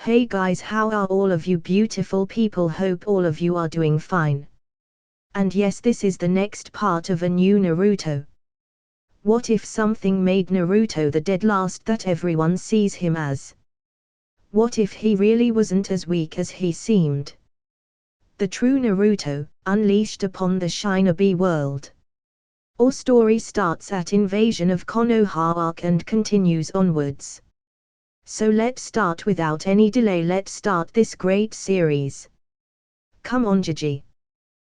Hey guys, how are all of you beautiful people? Hope all of you are doing fine. And yes, this is the next part of a new Naruto. What if something made Naruto the dead last that everyone sees him as? What if he really wasn't as weak as he seemed? The true Naruto, unleashed upon the shinobi world. Our story starts at Invasion of Konoha arc and continues onwards. So let's start without any delay. Let's start this great series. Come on Gigi.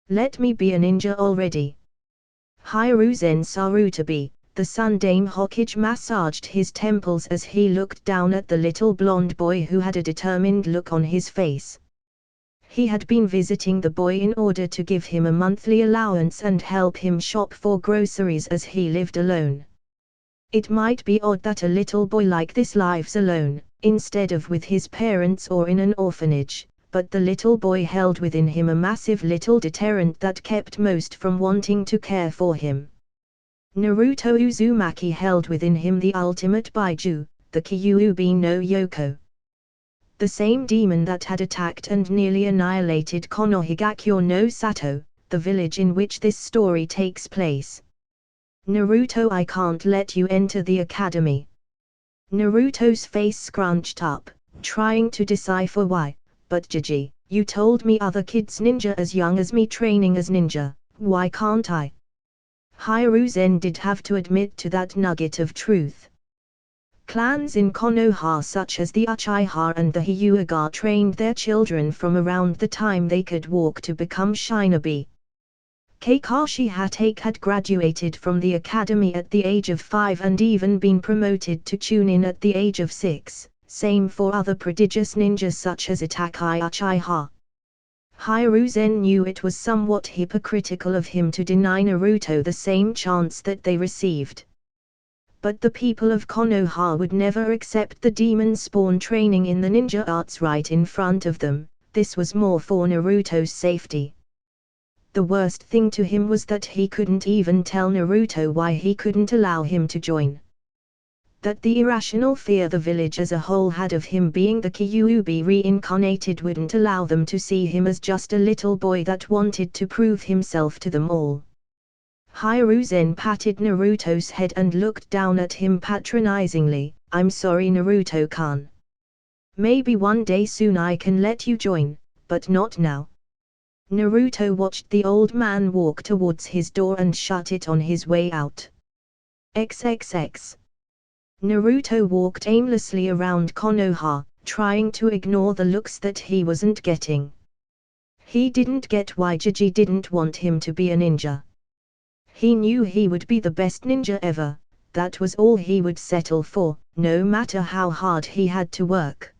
Let me be a ninja already. Hiruzen Sarutabi, the sun Dame Hokage massaged his temples as he looked down at the little blonde boy who had a determined look on his face. He had been visiting the boy in order to give him a monthly allowance and help him shop for groceries as he lived alone. It might be odd that a little boy like this lives alone, instead of with his parents or in an orphanage, but the little boy held within him a massive little deterrent that kept most from wanting to care for him. Naruto Uzumaki held within him the ultimate Baiju, the Kyuubi no Yoko. The same demon that had attacked and nearly annihilated Konohigakure no Sato, the village in which this story takes place. Naruto, I can't let you enter the academy. Naruto's face scrunched up, trying to decipher why, but Gigi, you told me other kids ninja as young as me training as ninja, why can't I? Hiruzen did have to admit to that nugget of truth. Clans in Konoha such as the Uchiha and the Hyuga trained their children from around the time they could walk to become shinobi. Kakashi Hatake had graduated from the academy at the age of 5 and even been promoted to Chunin at the age of 6, same for other prodigious ninjas such as Itachi Uchiha. Hiruzen knew it was somewhat hypocritical of him to deny Naruto the same chance that they received. But the people of Konoha would never accept the demon spawn training in the ninja arts right in front of them. This was more for Naruto's safety. The worst thing to him was that he couldn't even tell Naruto why he couldn't allow him to join. That the irrational fear the village as a whole had of him being the Kyuubi reincarnated wouldn't allow them to see him as just a little boy that wanted to prove himself to them all. Hiruzen patted Naruto's head and looked down at him patronizingly. I'm sorry Naruto-kun. Maybe one day soon I can let you join, but not now. Naruto watched the old man walk towards his door and shut it on his way out. XXX. Naruto walked aimlessly around Konoha, trying to ignore the looks that he wasn't getting. He didn't get why Gigi didn't want him to be a ninja. He knew he would be the best ninja ever, that was all he would settle for, no matter how hard he had to work.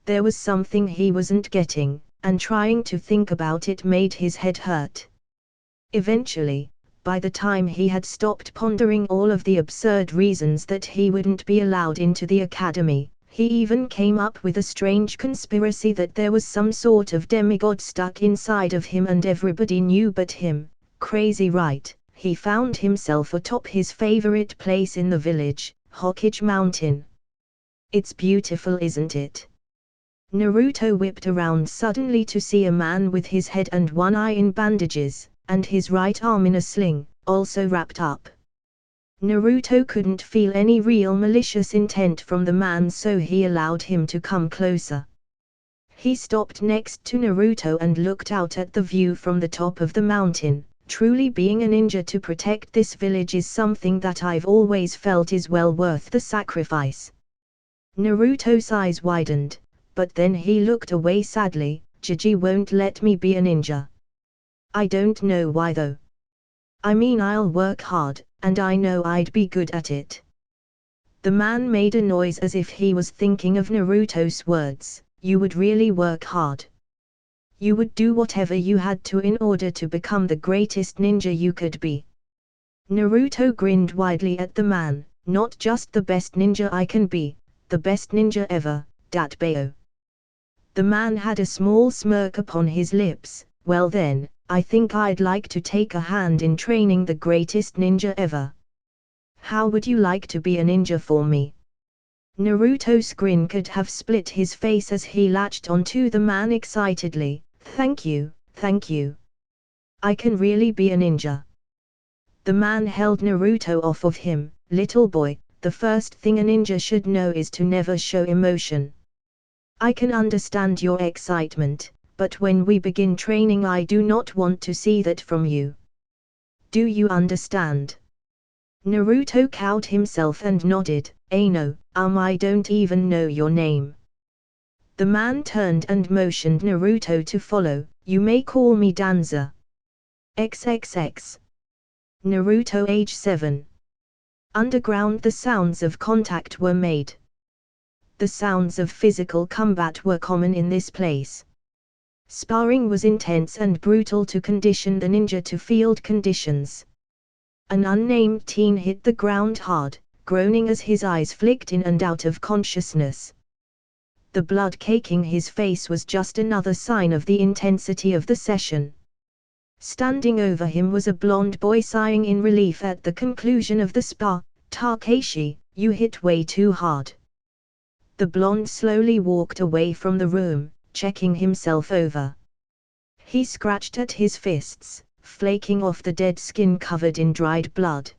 There was something he wasn't getting, and trying to think about it made his head hurt. Eventually, by the time he had stopped pondering all of the absurd reasons that he wouldn't be allowed into the academy, he even came up with a strange conspiracy that there was some sort of demigod stuck inside of him and everybody knew but him. Crazy, right? He found himself atop his favorite place in the village, Hokage Mountain. It's beautiful, isn't it? Naruto whipped around suddenly to see a man with his head and one eye in bandages, and his right arm in a sling, also wrapped up. Naruto couldn't feel any real malicious intent from the man, so he allowed him to come closer. He stopped next to Naruto and looked out at the view from the top of the mountain. Truly, being a ninja to protect this village is something that I've always felt is well worth the sacrifice. Naruto's eyes widened, but then he looked away sadly. Gigi won't let me be a ninja. I don't know why though. I mean, I'll work hard, and I know I'd be good at it. The man made a noise as if he was thinking of Naruto's words. You would really work hard. You would do whatever you had to in order to become the greatest ninja you could be. Naruto grinned widely at the man. Not just the best ninja I can be, the best ninja ever, Datbeo. The man had a small smirk upon his lips. Well then, I think I'd like to take a hand in training the greatest ninja ever. How would you like to be a ninja for me? Naruto's grin could have split his face as he latched onto the man excitedly. Thank you, thank you. I can really be a ninja. The man held Naruto off of him. Little boy, the first thing a ninja should know is to never show emotion. I can understand your excitement, but when we begin training I do not want to see that from you. Do you understand? Naruto cowed himself and nodded. No, I don't even know your name. The man turned and motioned Naruto to follow. You may call me Danza. XXX. Naruto age 7. Underground the sounds of contact were made. The sounds of physical combat were common in this place. Sparring was intense and brutal to condition the ninja to field conditions. An unnamed teen hit the ground hard, groaning as his eyes flicked in and out of consciousness. The blood caking his face was just another sign of the intensity of the session. Standing over him was a blonde boy sighing in relief at the conclusion of the spar. Takeshi, you hit way too hard. The blonde slowly walked away from the room, checking himself over. He scratched at his fists, flaking off the dead skin covered in dried blood.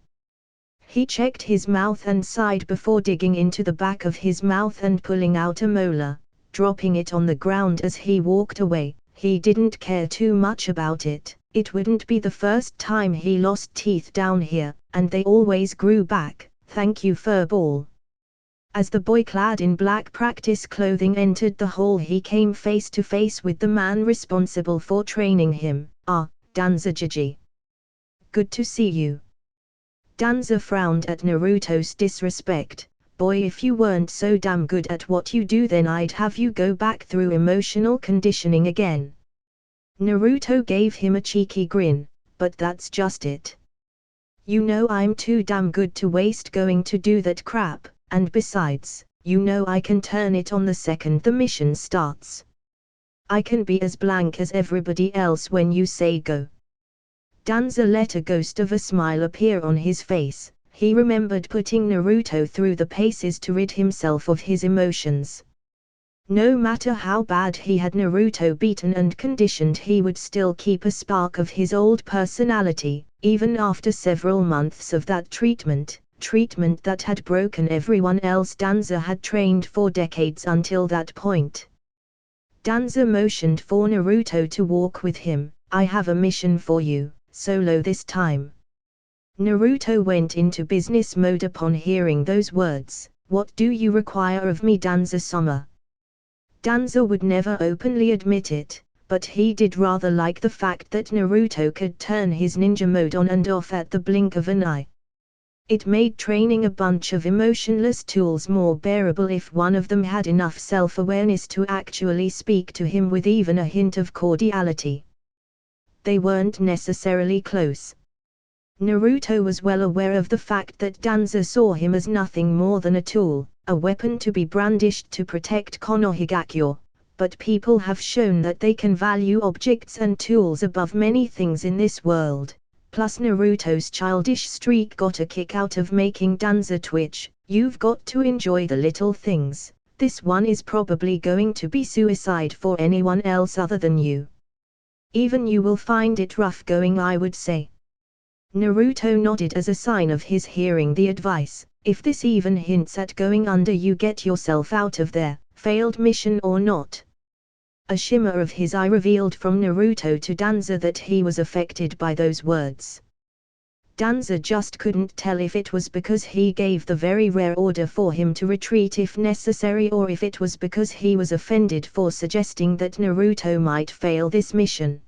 He checked his mouth and sighed before digging into the back of his mouth and pulling out a molar, dropping it on the ground as he walked away. He didn't care too much about it. It wouldn't be the first time he lost teeth down here, and they always grew back. Thank you, furball. As the boy clad in black practice clothing entered the hall he came face to face with the man responsible for training him. Danza Jiji. Good to see you. Danza frowned at Naruto's disrespect. Boy, if you weren't so damn good at what you do then I'd have you go back through emotional conditioning again. Naruto gave him a cheeky grin, but that's just it. You know I'm too damn good to waste going to do that crap, and besides, you know I can turn it on the second the mission starts. I can be as blank as everybody else when you say go. Danza let a ghost of a smile appear on his face. He remembered putting Naruto through the paces to rid himself of his emotions. No matter how bad he had Naruto beaten and conditioned, he would still keep a spark of his old personality, even after several months of that treatment that had broken everyone else Danza had trained for decades until that point. Danza motioned for Naruto to walk with him. I have a mission for you, solo this time. Naruto went into business mode upon hearing those words. What do you require of me, Danza-sama? Danza would never openly admit it, but he did rather like the fact that Naruto could turn his ninja mode on and off at the blink of an eye. It made training a bunch of emotionless tools more bearable if one of them had enough self-awareness to actually speak to him with even a hint of cordiality. They weren't necessarily close. Naruto was well aware of the fact that Danza saw him as nothing more than a tool, a weapon to be brandished to protect Konohagakure, but people have shown that they can value objects and tools above many things in this world. Plus Naruto's childish streak got a kick out of making Danza twitch. You've got to enjoy the little things. This one is probably going to be suicide for anyone else other than you. Even you will find it rough going, I would say. Naruto nodded as a sign of his hearing the advice. If this even hints at going under, you get yourself out of there, failed mission or not. A shimmer of his eye revealed from Naruto to Danza that he was affected by those words. Danza just couldn't tell if it was because he gave the very rare order for him to retreat if necessary, or if it was because he was offended for suggesting that Naruto might fail this mission.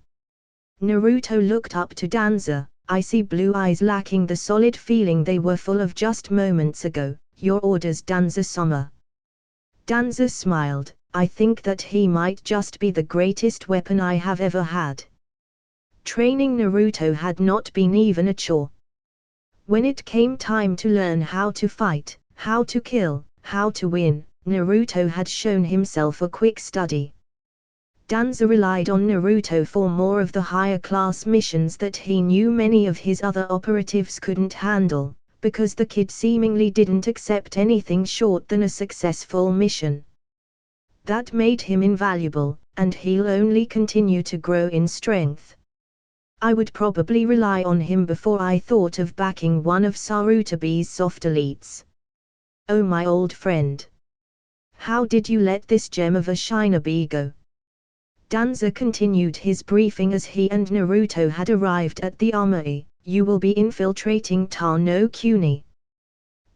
Naruto looked up to Danza, icy blue eyes lacking the solid feeling they were full of just moments ago. Your orders, Danza-sama. Danza smiled. I think that he might just be the greatest weapon I have ever had. Training Naruto had not been even a chore. When it came time to learn how to fight, how to kill, how to win, Naruto had shown himself a quick study. Danza relied on Naruto for more of the higher class missions that he knew many of his other operatives couldn't handle, because the kid seemingly didn't accept anything short than a successful mission. That made him invaluable, and he'll only continue to grow in strength. I would probably rely on him before I thought of backing one of Sarutabi's soft elites. Oh my old friend. How did you let this gem of a shinobi go? Danza continued his briefing as he and Naruto had arrived at the armory. You will be infiltrating Tano Kuni.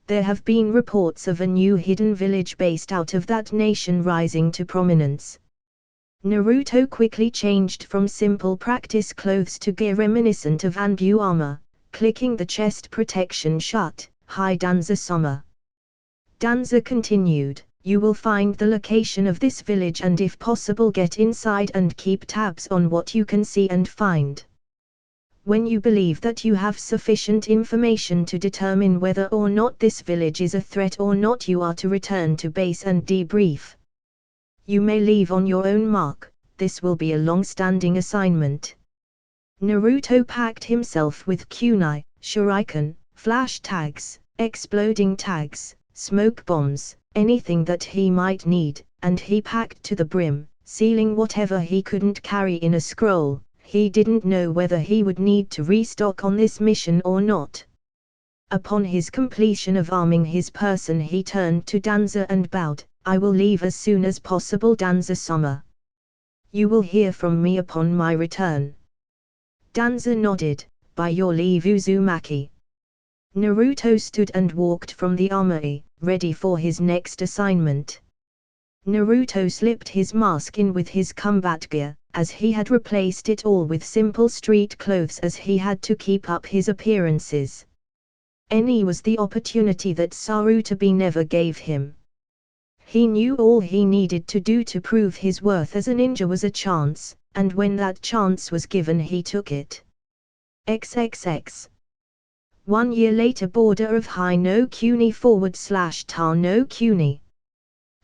There have been reports of a new hidden village based out of that nation rising to prominence. Naruto quickly changed from simple practice clothes to gear reminiscent of Anbu armor, clicking the chest protection shut. Hi Danza-sama. Danza continued, you will find the location of this village and if possible get inside and keep tabs on what you can see and find. When you believe that you have sufficient information to determine whether or not this village is a threat or not, you are to return to base and debrief. You may leave on your own mark, this will be a long-standing assignment. Naruto packed himself with kunai, shuriken, flash tags, exploding tags, smoke bombs, anything that he might need, and he packed to the brim, sealing whatever he couldn't carry in a scroll. He didn't know whether he would need to restock on this mission or not. Upon his completion of arming his person, he turned to Danza and bowed. I will leave as soon as possible, Danza-sama. You will hear from me upon my return. Danza nodded. By your leave, Uzumaki. Naruto stood and walked from the armory, ready for his next assignment. Naruto slipped his mask in with his combat gear, as he had replaced it all with simple street clothes as he had to keep up his appearances. Any was the opportunity that Sarutabi never gave him. He knew all he needed to do to prove his worth as a ninja was a chance, and when that chance was given he took it. XXX. 1 year later, border of Hino Kuni /Tano Kuni.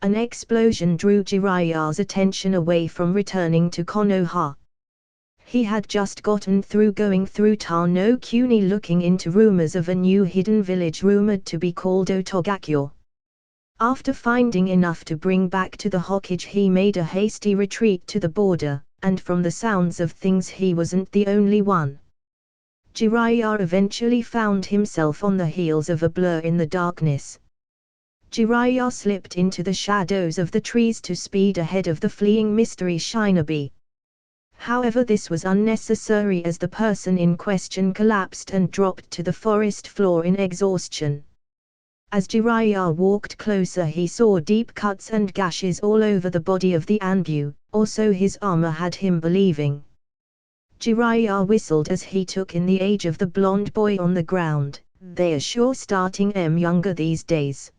An explosion drew Jiraiya's attention away from returning to Konoha. He had just gotten through going through Tano Kuni looking into rumors of a new hidden village rumored to be called Otogakyo. After finding enough to bring back to the Hokage, he made a hasty retreat to the border, and from the sounds of things he wasn't the only one. Jiraiya eventually found himself on the heels of a blur in the darkness. Jiraiya slipped into the shadows of the trees to speed ahead of the fleeing mystery shinobi. However, this was unnecessary as the person in question collapsed and dropped to the forest floor in exhaustion. As Jiraiya walked closer, he saw deep cuts and gashes all over the body of the Anbu, or so his armor had him believing. Jiraiya whistled as he took in the age of the blonde boy on the ground. They are sure starting younger these days.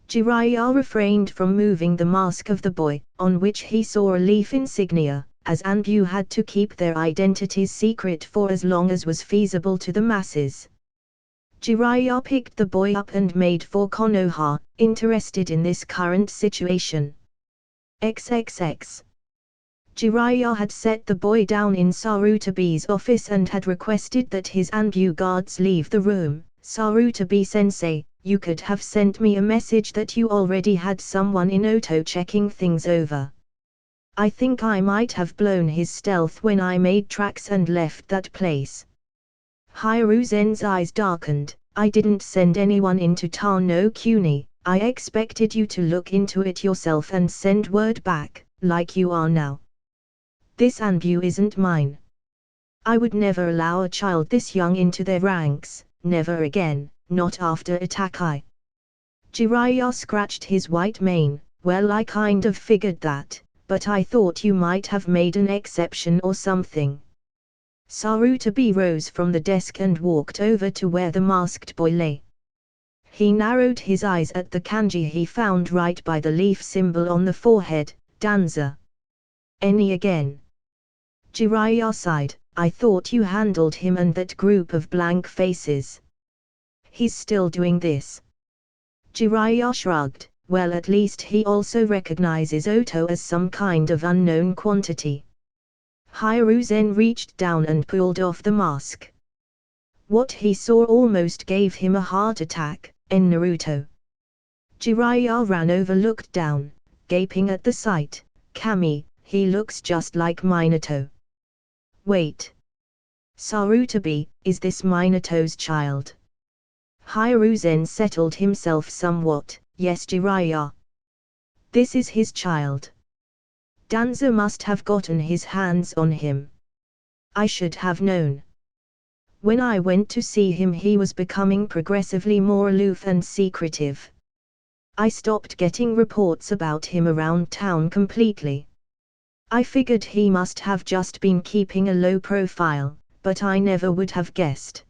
Jiraiya refrained from moving the mask of the boy, on which he saw a leaf insignia, as Anbu had to keep their identities secret for as long as was feasible to the masses. Jiraiya picked the boy up and made for Konoha, interested in this current situation. XXX. Jiraiya had set the boy down in Sarutabi's office and had requested that his Anbu guards leave the room. Sarutabi-sensei, you could have sent me a message that you already had someone in Oto checking things over. I think I might have blown his stealth when I made tracks and left that place. Hiruzen's eyes darkened. I didn't send anyone into Tano Kuni, I expected you to look into it yourself and send word back, like you are now. This Anbu isn't mine. I would never allow a child this young into their ranks, never again, not after Itakai. Jiraiya scratched his white mane. Well, I kind of figured that, but I thought you might have made an exception or something. Sarutabi rose from the desk and walked over to where the masked boy lay. He narrowed his eyes at the kanji he found right by the leaf symbol on the forehead. Danza. Any again? Jiraiya sighed. I thought you handled him and that group of blank faces. He's still doing this. Jiraiya shrugged. Well, at least he also recognizes Oto as some kind of unknown quantity. Hiruzen reached down and pulled off the mask. What he saw almost gave him a heart attack. En Naruto. Jiraiya ran over, looked down, gaping at the sight. Kami, he looks just like Minato. Wait. Sarutobi, is this Minato's child? Hiruzen settled himself somewhat. Yes, Jiraiya. This is his child. Danzo must have gotten his hands on him. I should have known. When I went to see him, he was becoming progressively more aloof and secretive. I stopped getting reports about him around town completely. I figured he must have just been keeping a low profile, but I never would have guessed.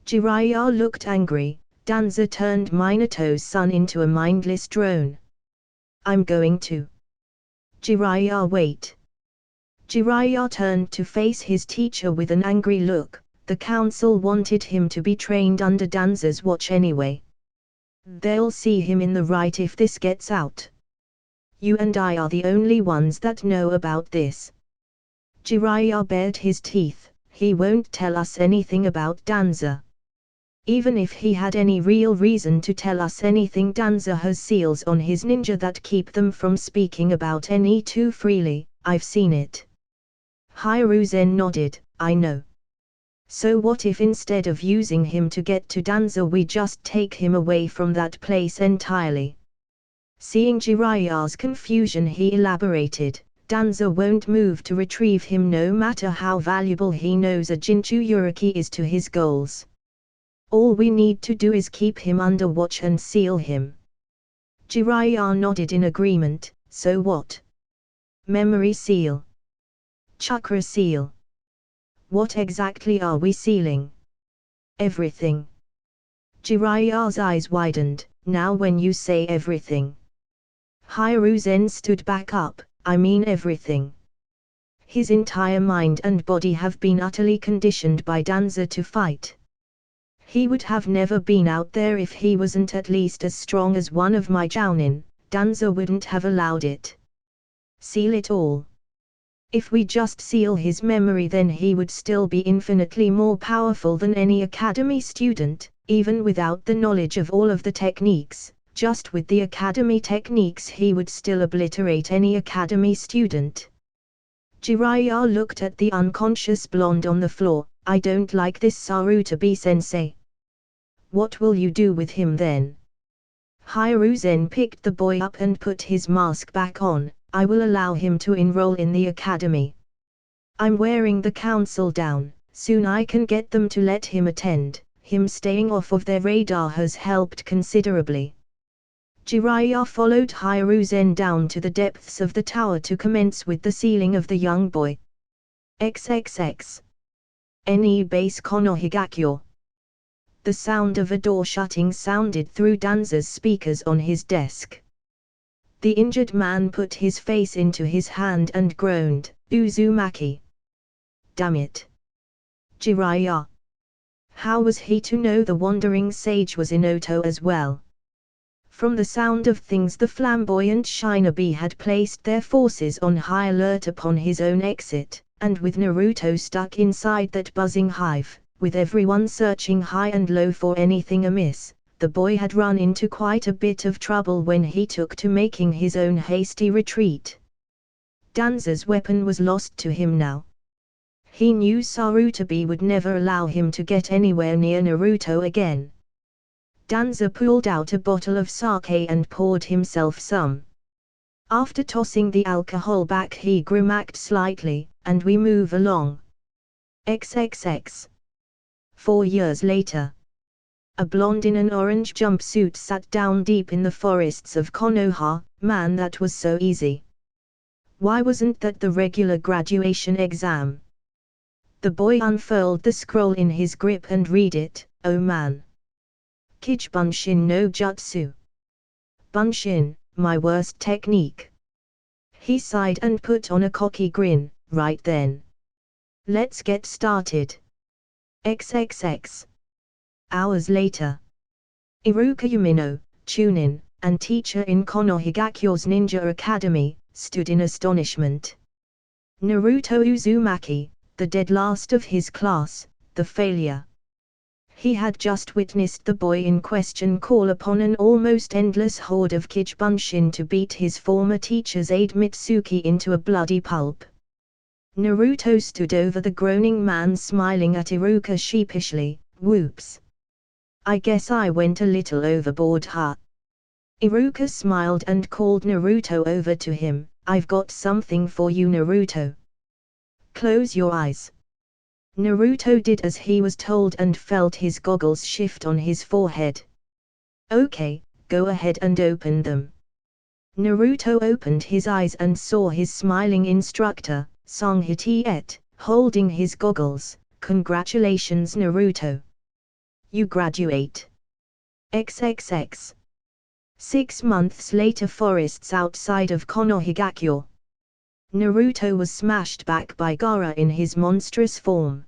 Jiraiya looked angry. Danzo turned Minato's son into a mindless drone. I'm going to. Jiraiya, wait. Jiraiya turned to face his teacher with an angry look. The council wanted him to be trained under Danzo's watch anyway. They'll see him in the right if this gets out. You and I are the only ones that know about this. Jiraiya bared his teeth. He won't tell us anything about Danzo. Even if he had any real reason to tell us anything, Danzo has seals on his ninja that keep them from speaking about any too freely. I've seen it. Hiruzen nodded. I know. So what if instead of using him to get to Danzo we just take him away from that place entirely? Seeing Jiraiya's confusion, he elaborated. Danzo won't move to retrieve him no matter how valuable he knows a Jinchuriki is to his goals. All we need to do is keep him under watch and seal him. Jiraiya nodded in agreement. So what? Memory seal. Chakra seal. What exactly are we sealing? Everything. Jiraiya's eyes widened. Now when you say everything. Hiruzen stood back up. I mean everything. His entire mind and body have been utterly conditioned by Danzo to fight. He would have never been out there if he wasn't at least as strong as one of my Jounin. Danzo wouldn't have allowed it. Seal it all. If we just seal his memory, then he would still be infinitely more powerful than any academy student, even without the knowledge of all of the techniques. Just with the academy techniques he would still obliterate any academy student. Jiraiya looked at the unconscious blonde on the floor. I don't like this, Sarutobi-sensei. What will you do with him then? Hiruzen picked the boy up and put his mask back on. I will allow him to enroll in the academy. I'm wearing the council down. Soon I can get them to let him attend. Him staying off of their radar has helped considerably. Jiraiya followed Hiruzen down to the depths of the tower to commence with the sealing of the young boy. XXX. Any base Konohigakyo. The sound of a door shutting sounded through Danzo's speakers on his desk. The injured man put his face into his hand and groaned. Uzumaki. Damn it. Jiraiya. How was he to know the wandering sage was in Oto as well? From the sound of things, the flamboyant shinobi had placed their forces on high alert upon his own exit, and with Naruto stuck inside that buzzing hive, with everyone searching high and low for anything amiss, the boy had run into quite a bit of trouble when he took to making his own hasty retreat. Danzo's weapon was lost to him now. He knew Sarutobi would never allow him to get anywhere near Naruto again. Danzo pulled out a bottle of sake and poured himself some. After tossing the alcohol back, he grimaced slightly, and we move along. XXX. 4 years later. A blonde in an orange jumpsuit sat down deep in the forests of Konoha. Man, that was so easy. Why wasn't that the regular graduation exam? The boy unfurled the scroll in his grip and read it. Oh man. Kijibunshin no Jutsu. Bunshin, my worst technique. He sighed and put on a cocky grin. Right then. Let's get started. XXX. Hours later. Iruka Yumino, Chunin, and teacher in Konohigakyo's Ninja Academy, stood in astonishment. Naruto Uzumaki, the dead last of his class, the failure. He had just witnessed the boy in question call upon an almost endless horde of Kichibunshin to beat his former teacher's aide Mitsuki into a bloody pulp. Naruto stood over the groaning man smiling at Iruka sheepishly. Whoops. I guess I went a little overboard, huh? Iruka smiled and called Naruto over to him. I've got something for you, Naruto. Close your eyes. Naruto did as he was told and felt his goggles shift on his forehead. Okay, go ahead and open them. Naruto opened his eyes and saw his smiling instructor, Songhitiet, holding his goggles. Congratulations, Naruto. You graduate. XXX. 6 months later, forests outside of Konohagakure. Naruto was smashed back by Gaara in his monstrous form.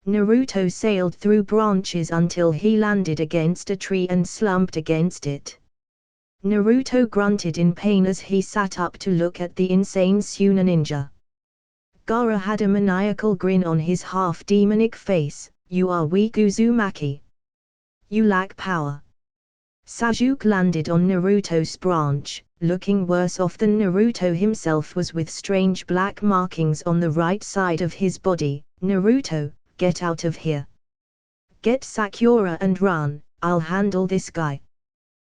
Naruto sailed through branches until he landed against a tree and slumped against it. Naruto grunted in pain as he sat up to look at the insane Suna ninja. Gaara had a maniacal grin on his half-demonic face. You are weak, Uzumaki. You lack power. Sasuke landed on Naruto's branch, looking worse off than Naruto himself was, with strange black markings on the right side of his body. Naruto, get out of here. Get Sakura and run, I'll handle this guy.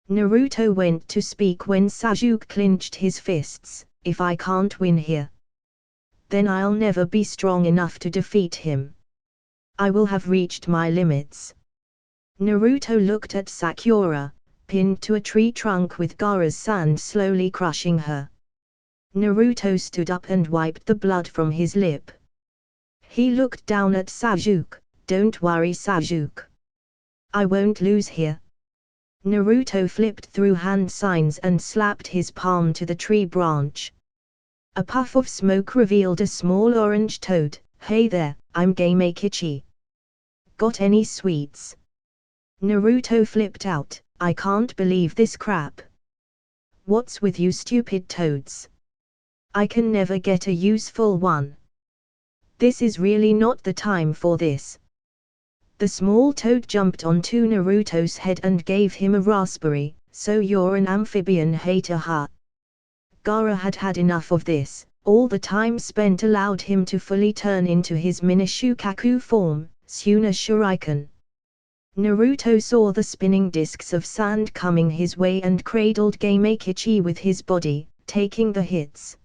Naruto went to speak when Sasuke clenched his fists. If I can't win here, then I'll never be strong enough to defeat him. I will have reached my limits. Naruto looked at Sakura, pinned to a tree trunk with Gaara's sand slowly crushing her. Naruto stood up and wiped the blood from his lip. He looked down at Sasuke. Don't worry, Sasuke. I won't lose here. Naruto flipped through hand signs and slapped his palm to the tree branch. A puff of smoke revealed a small orange toad. Hey there, I'm Gamekichi. Got any sweets? Naruto flipped out. I can't believe this crap. What's with you stupid toads? I can never get a useful one. This is really not the time for this. The small toad jumped onto Naruto's head and gave him a raspberry. So you're an amphibian hater, huh? Gaara had had enough of this. All the time spent allowed him to fully turn into his Minishukaku form, Suna Shuriken. Naruto saw the spinning discs of sand coming his way and cradled Gamekichi with his body, taking the hits.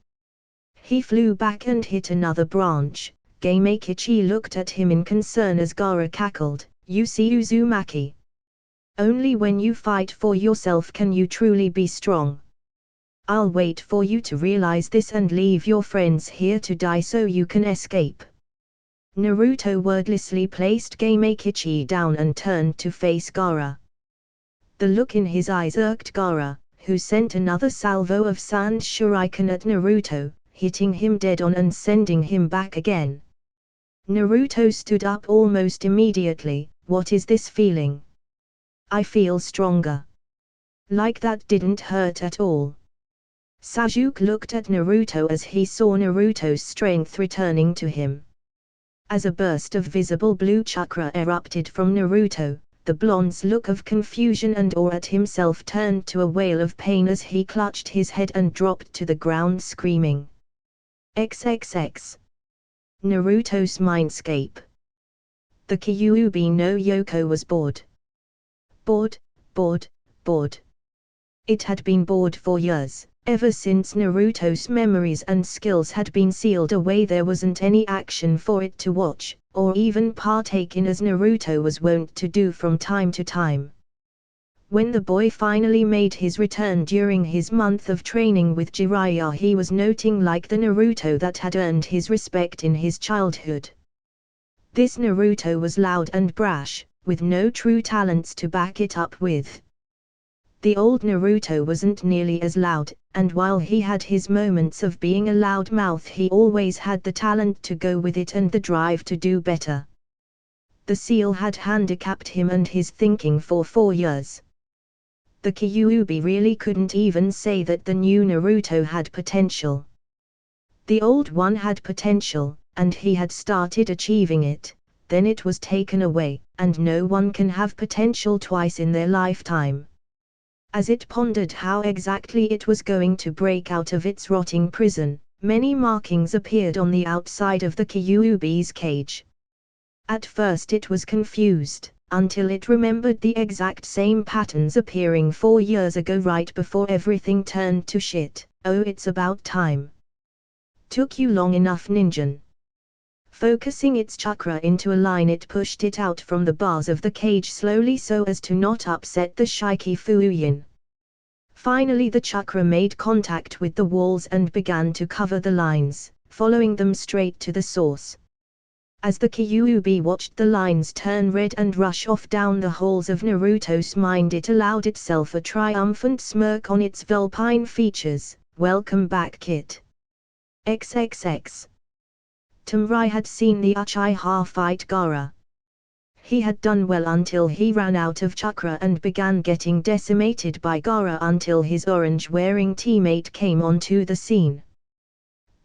He flew back and hit another branch. Gamekichi looked at him in concern as Gaara cackled. You see, Uzumaki? Only when you fight for yourself can you truly be strong. I'll wait for you to realize this and leave your friends here to die so you can escape. Naruto wordlessly placed Gamekichi down and turned to face Gaara. The look in his eyes irked Gaara, who sent another salvo of sand shuriken at Naruto, hitting him dead on and sending him back again. Naruto stood up almost immediately. What is this feeling? I feel stronger. Like that didn't hurt at all. Sasuke looked at Naruto as he saw Naruto's strength returning to him. As a burst of visible blue chakra erupted from Naruto, the blonde's look of confusion and awe at himself turned to a wail of pain as he clutched his head and dropped to the ground screaming. XXX. Naruto's mindscape. The Kyuubi no Yoko was bored. Bored. It had been bored for years. Ever since Naruto's memories and skills had been sealed away, there wasn't any action for it to watch, or even partake in, as Naruto was wont to do from time to time. When the boy finally made his return during his month of training with Jiraiya, he was nothing like the Naruto that had earned his respect in his childhood. This Naruto was loud and brash, with no true talents to back it up with. The old Naruto wasn't nearly as loud, and while he had his moments of being a loudmouth, he always had the talent to go with it and the drive to do better. The seal had handicapped him and his thinking for 4 years. The Kyuubi really couldn't even say that the new Naruto had potential. The old one had potential, and he had started achieving it, then it was taken away, and no one can have potential twice in their lifetime. As it pondered how exactly it was going to break out of its rotting prison, many markings appeared on the outside of the Kyuubi's cage. At first it was confused, until it remembered the exact same patterns appearing 4 years ago right before everything turned to shit. Oh, it's about time. Took you long enough, Ninjan. Focusing its chakra into a line, it pushed it out from the bars of the cage slowly so as to not upset the Shiki Fuyin. Finally the chakra made contact with the walls and began to cover the lines, following them straight to the source. As the Kyuubi watched the lines turn red and rush off down the halls of Naruto's mind, it allowed itself a triumphant smirk on its vulpine features. Welcome back, Kit. XXX. Tamrai had seen the Uchiha fight Gaara. He had done well until he ran out of chakra and began getting decimated by Gaara until his orange-wearing teammate came onto the scene.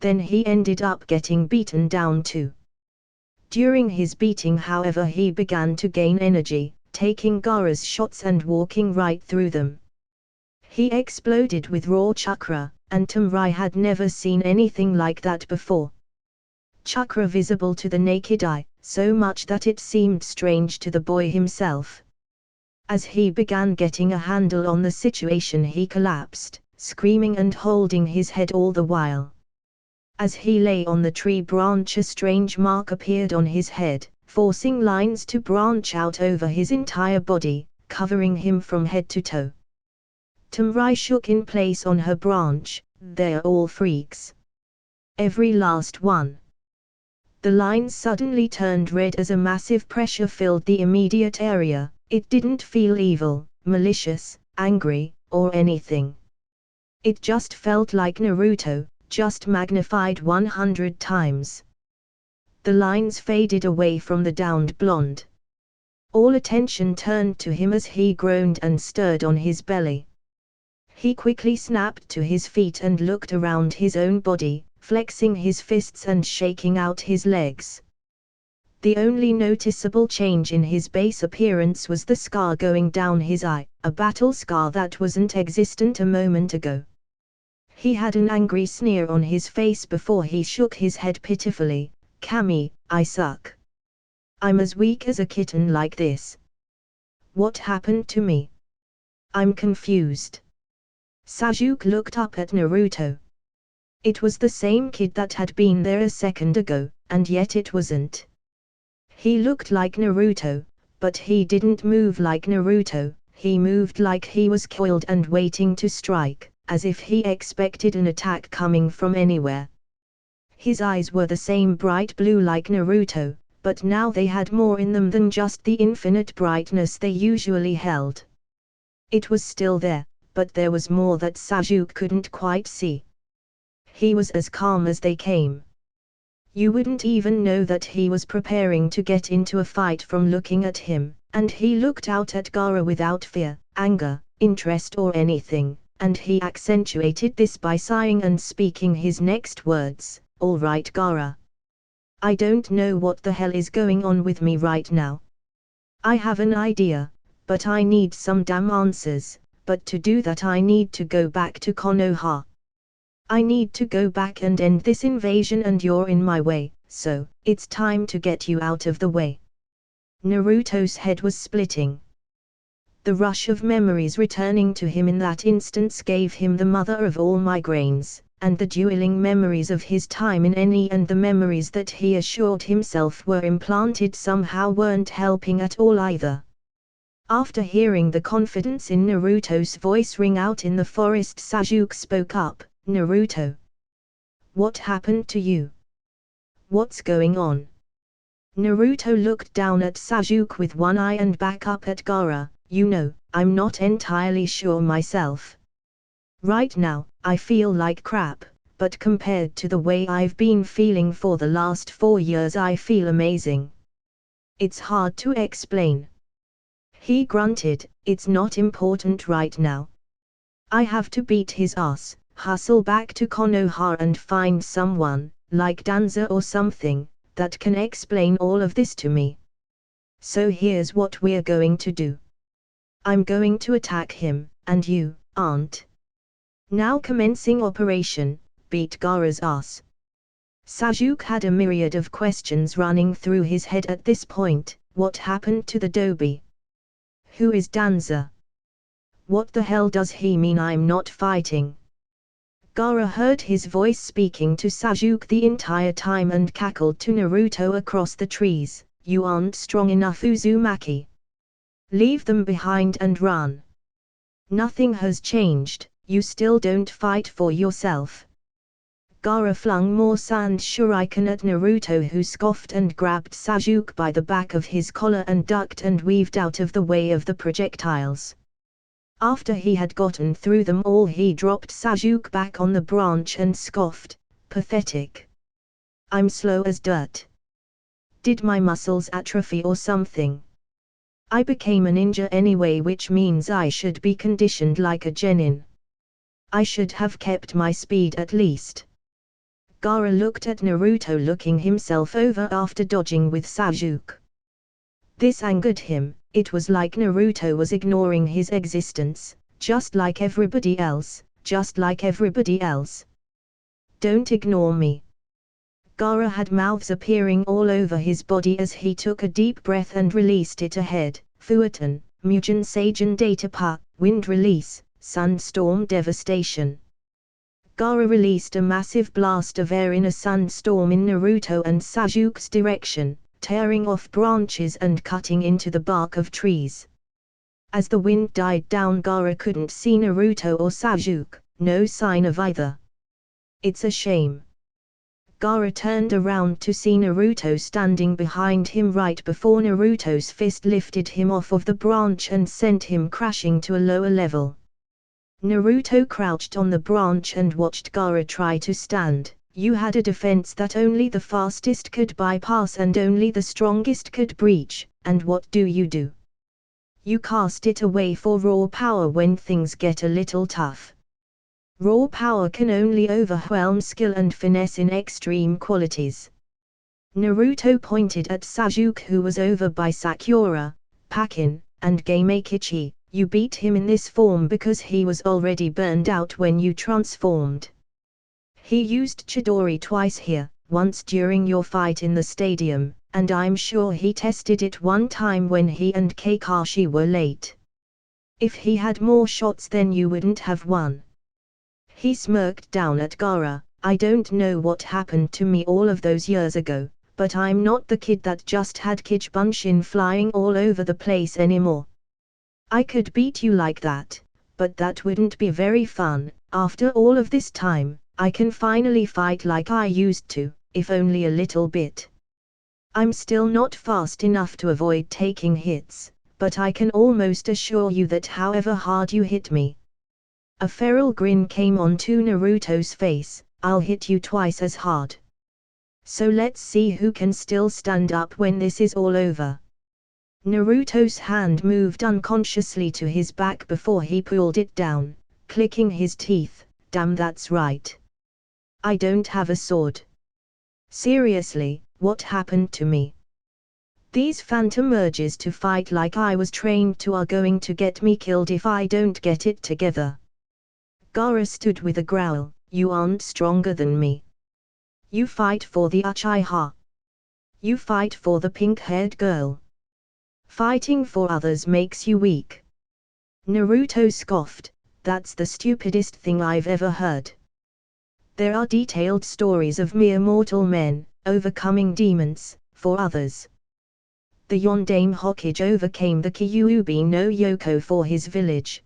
Then he ended up getting beaten down too. During his beating, however, he began to gain energy, taking Gaara's shots and walking right through them. He exploded with raw chakra, and Tamrai had never seen anything like that before. Chakra visible to the naked eye, so much that it seemed strange to the boy himself. As he began getting a handle on the situation, he collapsed, screaming and holding his head all the while. As he lay on the tree branch, a strange mark appeared on his head, forcing lines to branch out over his entire body, covering him from head to toe. Tamrai shook in place on her branch. They're all freaks. Every last one. The lines suddenly turned red as a massive pressure filled the immediate area. It didn't feel evil, malicious, angry, or anything. It just felt like Naruto, just magnified 100 times. The lines faded away from the downed blonde. All attention turned to him as he groaned and stirred on his belly. He quickly snapped to his feet and looked around his own body, flexing his fists and shaking out his legs. The only noticeable change in his base appearance was the scar going down his eye, a battle scar that wasn't existent a moment ago. He had an angry sneer on his face before he shook his head pitifully. Kami, I suck. I'm as weak as a kitten like this. What happened to me? I'm confused. Sasuke looked up at Naruto. It was the same kid that had been there a second ago, and yet it wasn't. He looked like Naruto, but he didn't move like Naruto. He moved like he was coiled and waiting to strike, as if he expected an attack coming from anywhere. His eyes were the same bright blue like Naruto, but now they had more in them than just the infinite brightness they usually held. It was still there, but there was more that Sasuke couldn't quite see. He was as calm as they came. You wouldn't even know that he was preparing to get into a fight from looking at him, and he looked out at Gaara without fear, anger, interest or anything. And he accentuated this by sighing and speaking his next words. All right, Gaara. I don't know what the hell is going on with me right now. I have an idea, but I need some damn answers, but to do that I need to go back to Konoha. I need to go back and end this invasion and you're in my way, so, it's time to get you out of the way. Naruto's head was splitting. The rush of memories returning to him in that instance gave him the mother of all migraines, and the dueling memories of his time in Eni and the memories that he assured himself were implanted somehow weren't helping at all either. After hearing the confidence in Naruto's voice ring out in the forest, Sasuke spoke up. Naruto. What happened to you? What's going on? Naruto looked down at Sasuke with one eye and back up at Gaara. You know, I'm not entirely sure myself. Right now, I feel like crap, but compared to the way I've been feeling for the last 4 years I feel amazing. It's hard to explain. He grunted, it's not important right now. I have to beat his ass, hustle back to Konoha and find someone, like Danza or something, that can explain all of this to me. So here's what we're going to do. I'm going to attack him, and you aren't. Now commencing operation, beat Gaara's ass. Sasuke had a myriad of questions running through his head at this point. What happened to the Dobi? Who is Danza? What the hell does he mean I'm not fighting? Gaara heard his voice speaking to Sasuke the entire time and cackled to Naruto across the trees. You aren't strong enough, Uzumaki. Leave them behind and run. Nothing has changed, you still don't fight for yourself. Gaara flung more sand shuriken at Naruto, who scoffed and grabbed Sasuke by the back of his collar and ducked and weaved out of the way of the projectiles. After he had gotten through them all, he dropped Sasuke back on the branch and scoffed, pathetic. I'm slow as dirt. Did my muscles atrophy or something? I became a ninja anyway, which means I should be conditioned like a genin. I should have kept my speed at least. Gaara looked at Naruto, looking himself over after dodging with Sasuke. This angered him. It was like Naruto was ignoring his existence, just like everybody else, just like everybody else. Don't ignore me. Gaara had mouths appearing all over his body as he took a deep breath and released it ahead. Fuatan, Mugen Seigen Datapa, Wind Release, Sunstorm Devastation. Gaara released a massive blast of air in a sunstorm in Naruto and Sasuke's direction, tearing off branches and cutting into the bark of trees. As the wind died down, Gaara couldn't see Naruto or Sasuke, no sign of either. It's a shame. Gaara turned around to see Naruto standing behind him right before Naruto's fist lifted him off of the branch and sent him crashing to a lower level. Naruto crouched on the branch and watched Gaara try to stand. You had a defense that only the fastest could bypass and only the strongest could breach, and what do? You cast it away for raw power when things get a little tough. Raw power can only overwhelm skill and finesse in extreme qualities. Naruto pointed at Sasuke, who was over by Sakura, Pakin, and Gamekichi. You beat him in this form because he was already burned out when you transformed. He used Chidori twice here, once during your fight in the stadium, and I'm sure he tested it one time when he and Kakashi were late. If he had more shots, then you wouldn't have won. He smirked down at Gaara. I don't know what happened to me all of those years ago, but I'm not the kid that just had Kichibunshin flying all over the place anymore. I could beat you like that, but that wouldn't be very fun. After all of this time, I can finally fight like I used to, if only a little bit. I'm still not fast enough to avoid taking hits, but I can almost assure you that however hard you hit me. A feral grin came onto Naruto's face. I'll hit you twice as hard. So let's see who can still stand up when this is all over. Naruto's hand moved unconsciously to his back before he pulled it down, clicking his teeth. Damn, that's right. I don't have a sword. Seriously, what happened to me? These phantom urges to fight like I was trained to are going to get me killed if I don't get it together. Gaara stood with a growl. You aren't stronger than me. You fight for the Uchiha. You fight for the pink-haired girl. Fighting for others makes you weak. Naruto scoffed. That's the stupidest thing I've ever heard. There are detailed stories of mere mortal men overcoming demons for others. The Yondaime Hokage overcame the Kyuubi no Yoko for his village.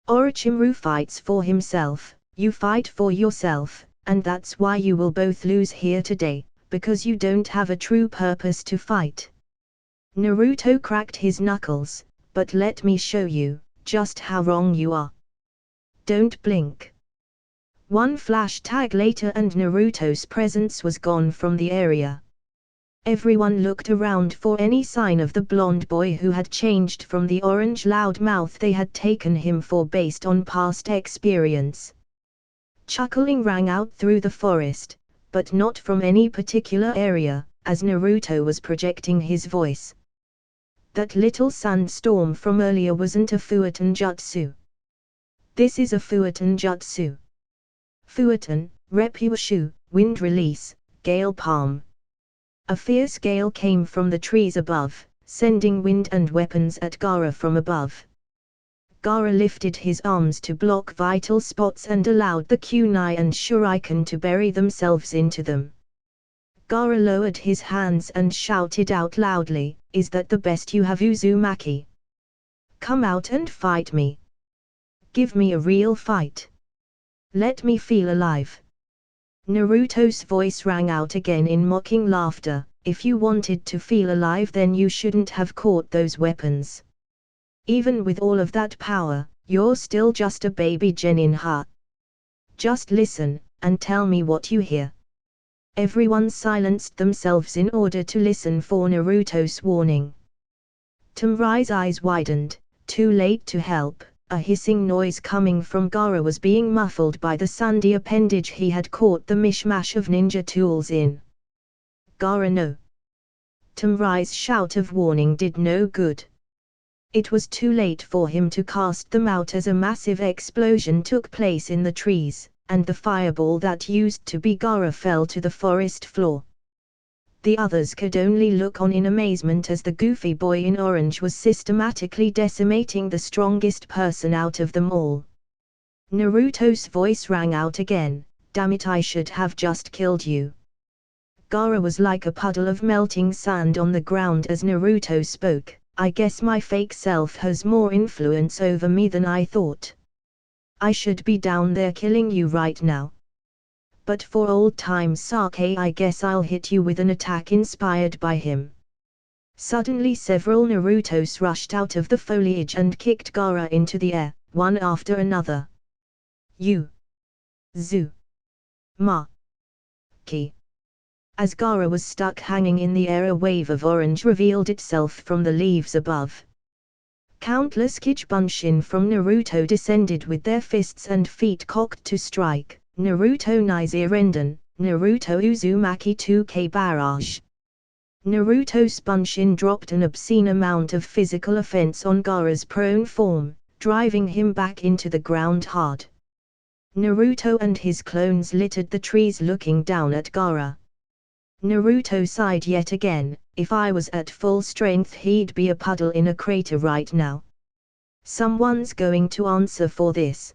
Orochimaru fights for himself, you fight for yourself, and that's why you will both lose here today, because you don't have a true purpose to fight. Naruto cracked his knuckles, but let me show you just how wrong you are. Don't blink. One flash tag later and Naruto's presence was gone from the area. Everyone looked around for any sign of the blonde boy who had changed from the orange loudmouth they had taken him for based on past experience. Chuckling rang out through the forest, but not from any particular area, as Naruto was projecting his voice. That little sandstorm from earlier wasn't a Fuatan jutsu. This is a Fuatan jutsu. Fuatan, Repushu, wind release, gale palm. A fierce gale came from the trees above, sending wind and weapons at Gaara from above. Gaara lifted his arms to block vital spots and allowed the kunai and shuriken to bury themselves into them. Gaara lowered his hands and shouted out loudly, "Is that the best you have, Uzumaki? Come out and fight me. Give me a real fight. Let me feel alive." Naruto's voice rang out again in mocking laughter. "If you wanted to feel alive, then you shouldn't have caught those weapons. Even with all of that power, you're still just a baby Genin. Just listen, and tell me what you hear." Everyone silenced themselves in order to listen for Naruto's warning. Tomurai's eyes widened. Too late to help. A hissing noise coming from Gaara was being muffled by the sandy appendage he had caught the mishmash of ninja tools in. "Gaara, no!" Tomurai's shout of warning did no good. It was too late for him to cast them out as a massive explosion took place in the trees, and the fireball that used to be Gaara fell to the forest floor. The others could only look on in amazement as the goofy boy in orange was systematically decimating the strongest person out of them all. Naruto's voice rang out again, "Damn it, I should have just killed you." Gaara was like a puddle of melting sand on the ground as Naruto spoke. "I guess my fake self has more influence over me than I thought. I should be down there killing you right now. But for old time's sake, I guess I'll hit you with an attack inspired by him." Suddenly several Narutos rushed out of the foliage and kicked Gaara into the air, one after another. Ki. As Gaara was stuck hanging in the air, a wave of orange revealed itself from the leaves above. Countless Kichibunshin from Naruto descended with their fists and feet cocked to strike. Naruto Naizirendan, Naruto Uzumaki 2K Barrage. Naruto's Bunshin dropped an obscene amount of physical offense on Gaara's prone form, driving him back into the ground hard. Naruto and his clones littered the trees looking down at Gaara. Naruto sighed yet again. "If I was at full strength, he'd be a puddle in a crater right now. Someone's going to answer for this."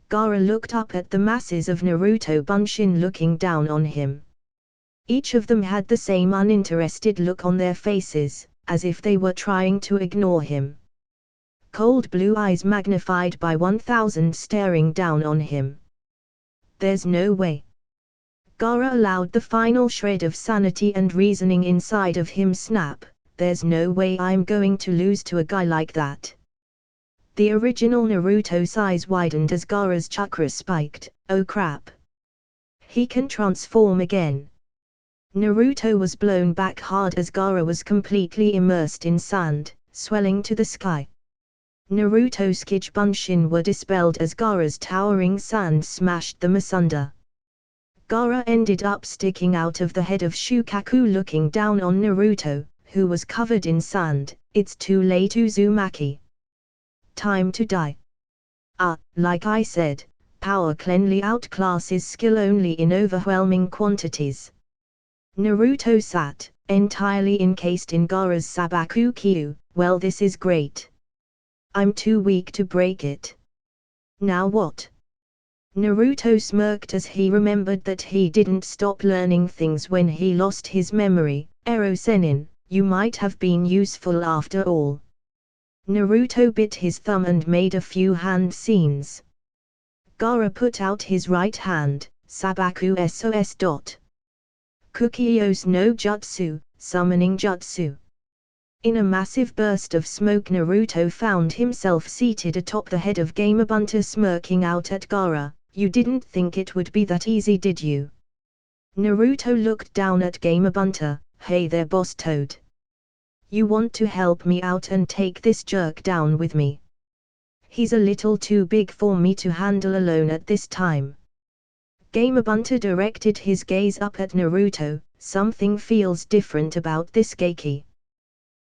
Gaara looked up at the masses of Naruto Bunshin looking down on him. Each of them had the same uninterested look on their faces, as if they were trying to ignore him. Cold blue eyes magnified by 1000 staring down on him. "There's no way." Gaara allowed the final shred of sanity and reasoning inside of him snap. "There's no way I'm going to lose to a guy like that." The original Naruto's eyes widened as Gaara's chakra spiked. "Oh crap! He can transform again." Naruto was blown back hard as Gaara was completely immersed in sand, swelling to the sky. Naruto's Kichibunshin were dispelled as Gaara's towering sand smashed them asunder. Gaara ended up sticking out of the head of Shukaku looking down on Naruto, who was covered in sand. "It's too late, Uzumaki. Time to die." Like I said, power cleanly outclasses skill only in overwhelming quantities. Naruto sat, entirely encased in Gaara's Sabaku Kyu. "Well, this is great. I'm too weak to break it. Now what?" Naruto smirked as he remembered that he didn't stop learning things when he lost his memory. "Ero Sennin, you might have been useful after all." Naruto bit his thumb and made a few hand scenes. Gaara put out his right hand. "Sabaku SOS. Kukiyo's no jutsu, summoning jutsu." In a massive burst of smoke, Naruto found himself seated atop the head of Gamabunta smirking out at Gaara. "You didn't think it would be that easy, did you?" Naruto looked down at Gamabunta. "Hey there, Boss Toad. You want to help me out and take this jerk down with me? He's a little too big for me to handle alone at this time." Gamabunta directed his gaze up at Naruto. something feels different about this Geiki.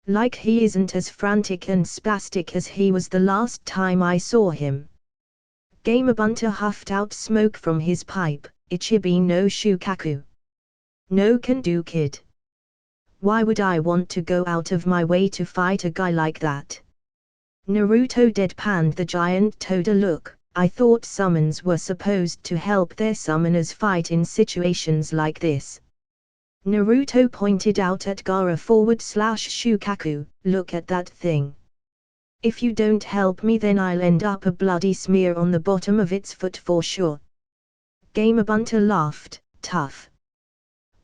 Like he isn't as frantic and spastic as he was the last time I saw him. Gamabunta huffed out smoke from his pipe. Ichibi no Shukaku. No can do, kid. Why would I want to go out of my way to fight a guy like that? Naruto deadpanned the giant toad a look. I thought summons were supposed to help their summoners fight in situations like this. Naruto pointed out at Gaara /Shukaku, look at that thing. If you don't help me then I'll end up a bloody smear on the bottom of its foot for sure. Gamabunta laughed, tough.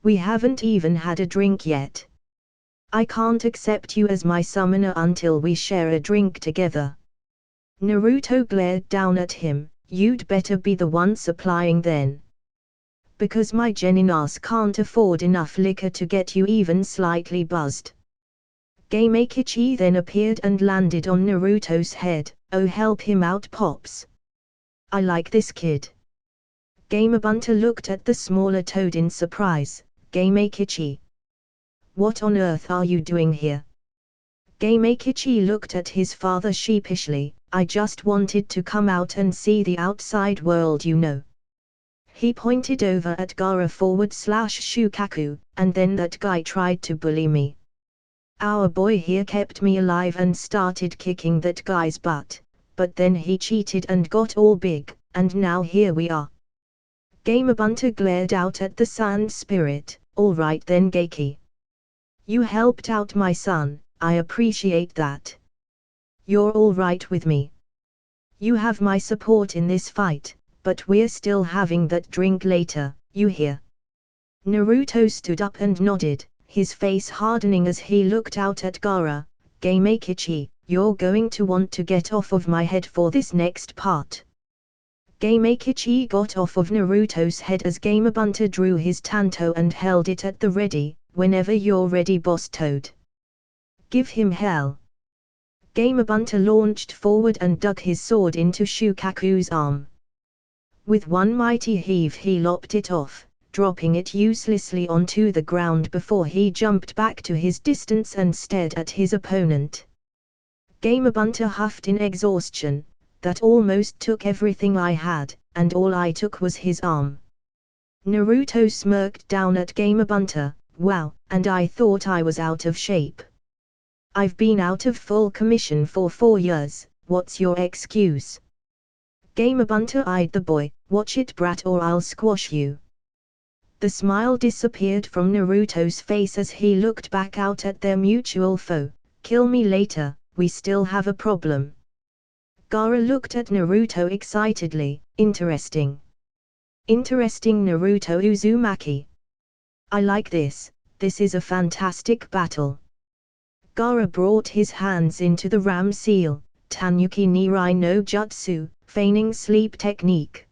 We haven't even had a drink yet. I can't accept you as my summoner until we share a drink together. Naruto glared down at him, you'd better be the one supplying then. Because my genin ass can't afford enough liquor to get you even slightly buzzed. Gamekichi then appeared and landed on Naruto's head. Oh, help him out, Pops. I like this kid. Gamabunta looked at the smaller toad in surprise. Gamekichi. What on earth are you doing here? Gamekichi looked at his father sheepishly. I just wanted to come out and see the outside world, you know. He pointed over at Gaara /Shukaku, and then that guy tried to bully me. Our boy here kept me alive and started kicking that guy's butt, but then he cheated and got all big, and now here we are. Gamabunta glared out at the sand spirit. Alright then, Geiki. You helped out my son, I appreciate that. You're alright with me. You have my support in this fight, but we're still having that drink later, you hear? Naruto stood up and nodded, his face hardening as he looked out at Gaara. Gamekichi, you're going to want to get off of my head for this next part. Gamekichi got off of Naruto's head as Gamabunta drew his tanto and held it at the ready. Whenever you're ready, Boss Toad. Give him hell. Gamabunta launched forward and dug his sword into Shukaku's arm. With one mighty heave he lopped it off, dropping it uselessly onto the ground before he jumped back to his distance and stared at his opponent. Gamabunta huffed in exhaustion. That almost took everything I had, and all I took was his arm. Naruto smirked down at Gamabunta. Wow, and I thought I was out of shape. I've been out of full commission for 4 years, what's your excuse? Gamabunta eyed the boy, watch it, brat, or I'll squash you. The smile disappeared from Naruto's face as he looked back out at their mutual foe. Kill me later, we still have a problem. Gaara looked at Naruto excitedly. Interesting. Interesting, Naruto Uzumaki. I like this is a fantastic battle. Gaara brought his hands into the ram seal, Tanuki Nirai no Jutsu, feigning sleep technique.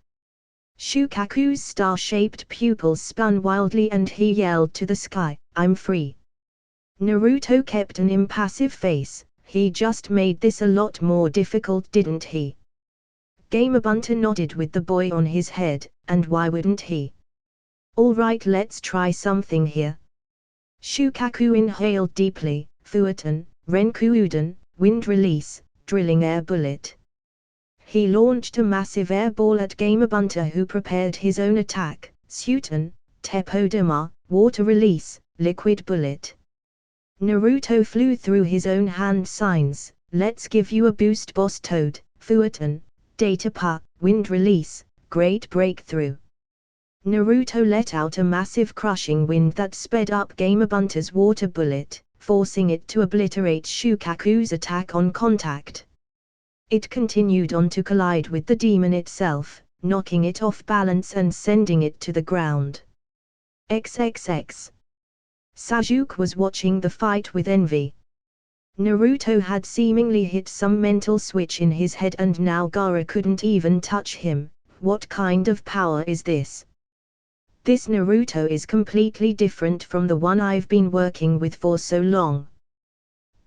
Shukaku's star-shaped pupils spun wildly and he yelled to the sky, I'm free. Naruto kept an impassive face. He just made this a lot more difficult, didn't he? Gamabunta nodded with the boy on his head, and why wouldn't he? Alright, let's try something here. Shukaku inhaled deeply. Fuatan, Renku Uden, wind release, drilling air bullet. He launched a massive air ball at Gamabunta, who prepared his own attack. Sutan, Tepodama, water release, liquid bullet. Naruto flew through his own hand signs. Let's give you a boost, Boss Toad. Fuatan, Datapa, wind release, great breakthrough. Naruto let out a massive crushing wind that sped up Gamabunta's water bullet, forcing it to obliterate Shukaku's attack on contact. It continued on to collide with the demon itself, knocking it off balance and sending it to the ground. XXX. Sasuke was watching the fight with envy. Naruto had seemingly hit some mental switch in his head and now Gaara couldn't even touch him. What kind of power is this? This Naruto is completely different from the one I've been working with for so long.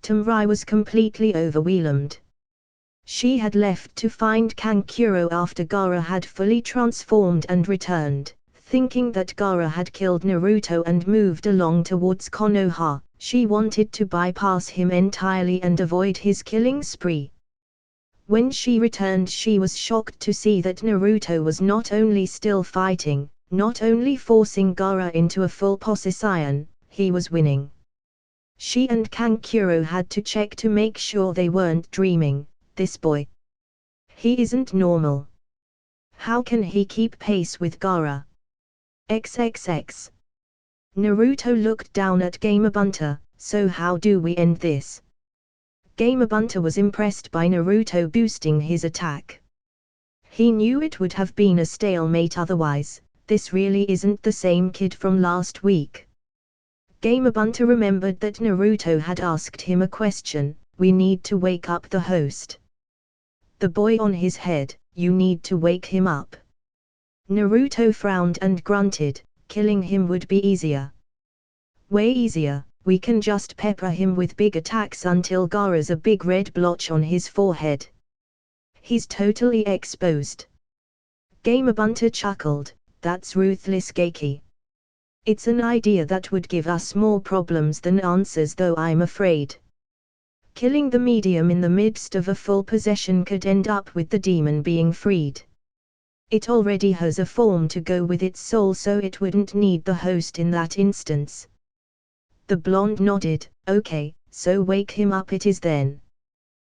Tamarai was completely overwhelmed. She had left to find Kankuro after Gaara had fully transformed and returned, Thinking that Gaara had killed Naruto and moved along towards Konoha, she wanted to bypass him entirely and avoid his killing spree. When she returned, she was shocked to see that Naruto was not only still fighting, not only forcing Gaara into a full position, he was winning. She and Kankuro had to check to make sure they weren't dreaming. This boy, he isn't normal. How can he keep pace with Gaara? XXX. Naruto looked down at Gamabunta. So how do we end this? Gamabunta was impressed by Naruto boosting his attack. He knew it would have been a stalemate otherwise. This really isn't the same kid from last week. Gamabunta remembered that Naruto had asked him a question. We need to wake up the host. The boy on his head, you need to wake him up. Naruto frowned and grunted, killing him would be easier. Way easier, we can just pepper him with big attacks until Gaara's a big red blotch on his forehead. He's totally exposed. Gamabunta chuckled, that's ruthless Geiki. It's an idea that would give us more problems than answers, though I'm afraid. Killing the medium in the midst of a full possession could end up with the demon being freed. It already has a form to go with its soul, so it wouldn't need the host in that instance. The blonde nodded, okay, so wake him up it is then.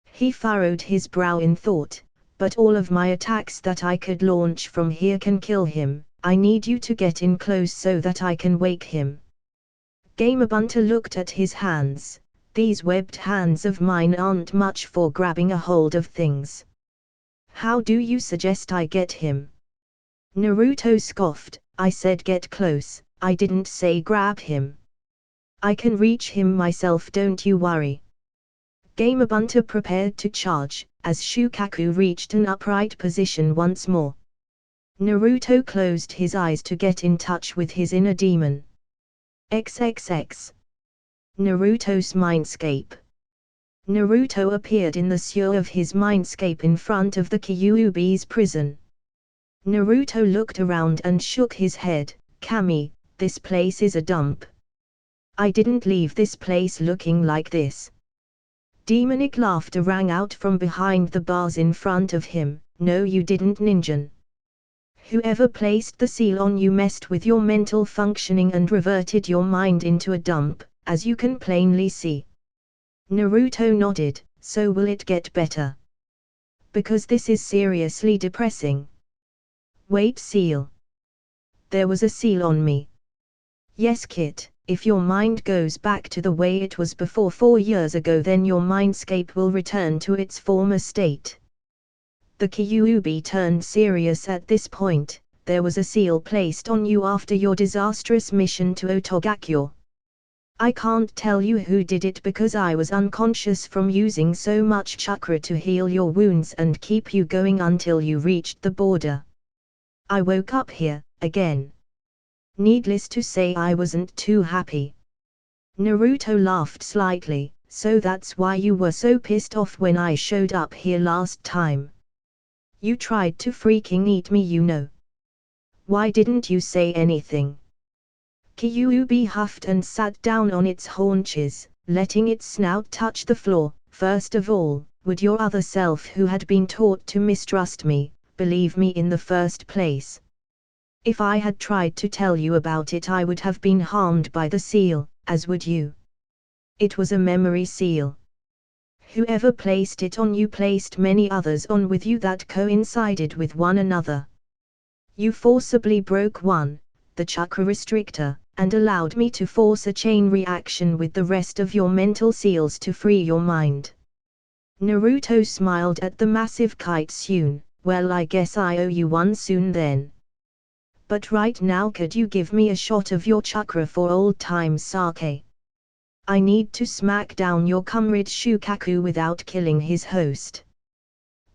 He furrowed his brow in thought, but all of my attacks that I could launch from here can kill him. I need you to get in close so that I can wake him. Gamabunta looked at his hands. These webbed hands of mine aren't much for grabbing a hold of things. How do you suggest I get him? Naruto scoffed, I said get close, I didn't say grab him. I can reach him myself, don't you worry. Gamabunta prepared to charge, as Shukaku reached an upright position once more. Naruto closed his eyes to get in touch with his inner demon. XXX. Naruto's mindscape. Naruto appeared in the sewer of his mindscape in front of the Kyuubi's prison. Naruto looked around and shook his head. Kami, this place is a dump. I didn't leave this place looking like this. Demonic laughter rang out from behind the bars in front of him. No you didn't, Ninjan. Whoever placed the seal on you messed with your mental functioning and reverted your mind into a dump, as you can plainly see. Naruto nodded, so will it get better? Because this is seriously depressing. Wait, seal. There was a seal on me. Yes Kit, if your mind goes back to the way it was before 4 years ago, then your mindscape will return to its former state. The Kyuubi turned serious at this point. There was a seal placed on you after your disastrous mission to Otogakure. I can't tell you who did it because I was unconscious from using so much chakra to heal your wounds and keep you going until you reached the border. I woke up here, again. Needless to say, I wasn't too happy. Naruto laughed slightly, so that's why you were so pissed off when I showed up here last time. You tried to freaking eat me, you know. Why didn't you say anything? Kyuubi huffed and sat down on its haunches, letting its snout touch the floor. First of all, would your other self, who had been taught to mistrust me, believe me in the first place? If I had tried to tell you about it, I would have been harmed by the seal, as would you. It was a memory seal. Whoever placed it on you placed many others on with you that coincided with one another. You forcibly broke one, the chakra restrictor, and allowed me to force a chain reaction with the rest of your mental seals to free your mind. Naruto smiled at the massive kitsune. Well, I guess I owe you one soon then. But right now, could you give me a shot of your chakra for old time's sake? I need to smack down your comrade Shukaku without killing his host.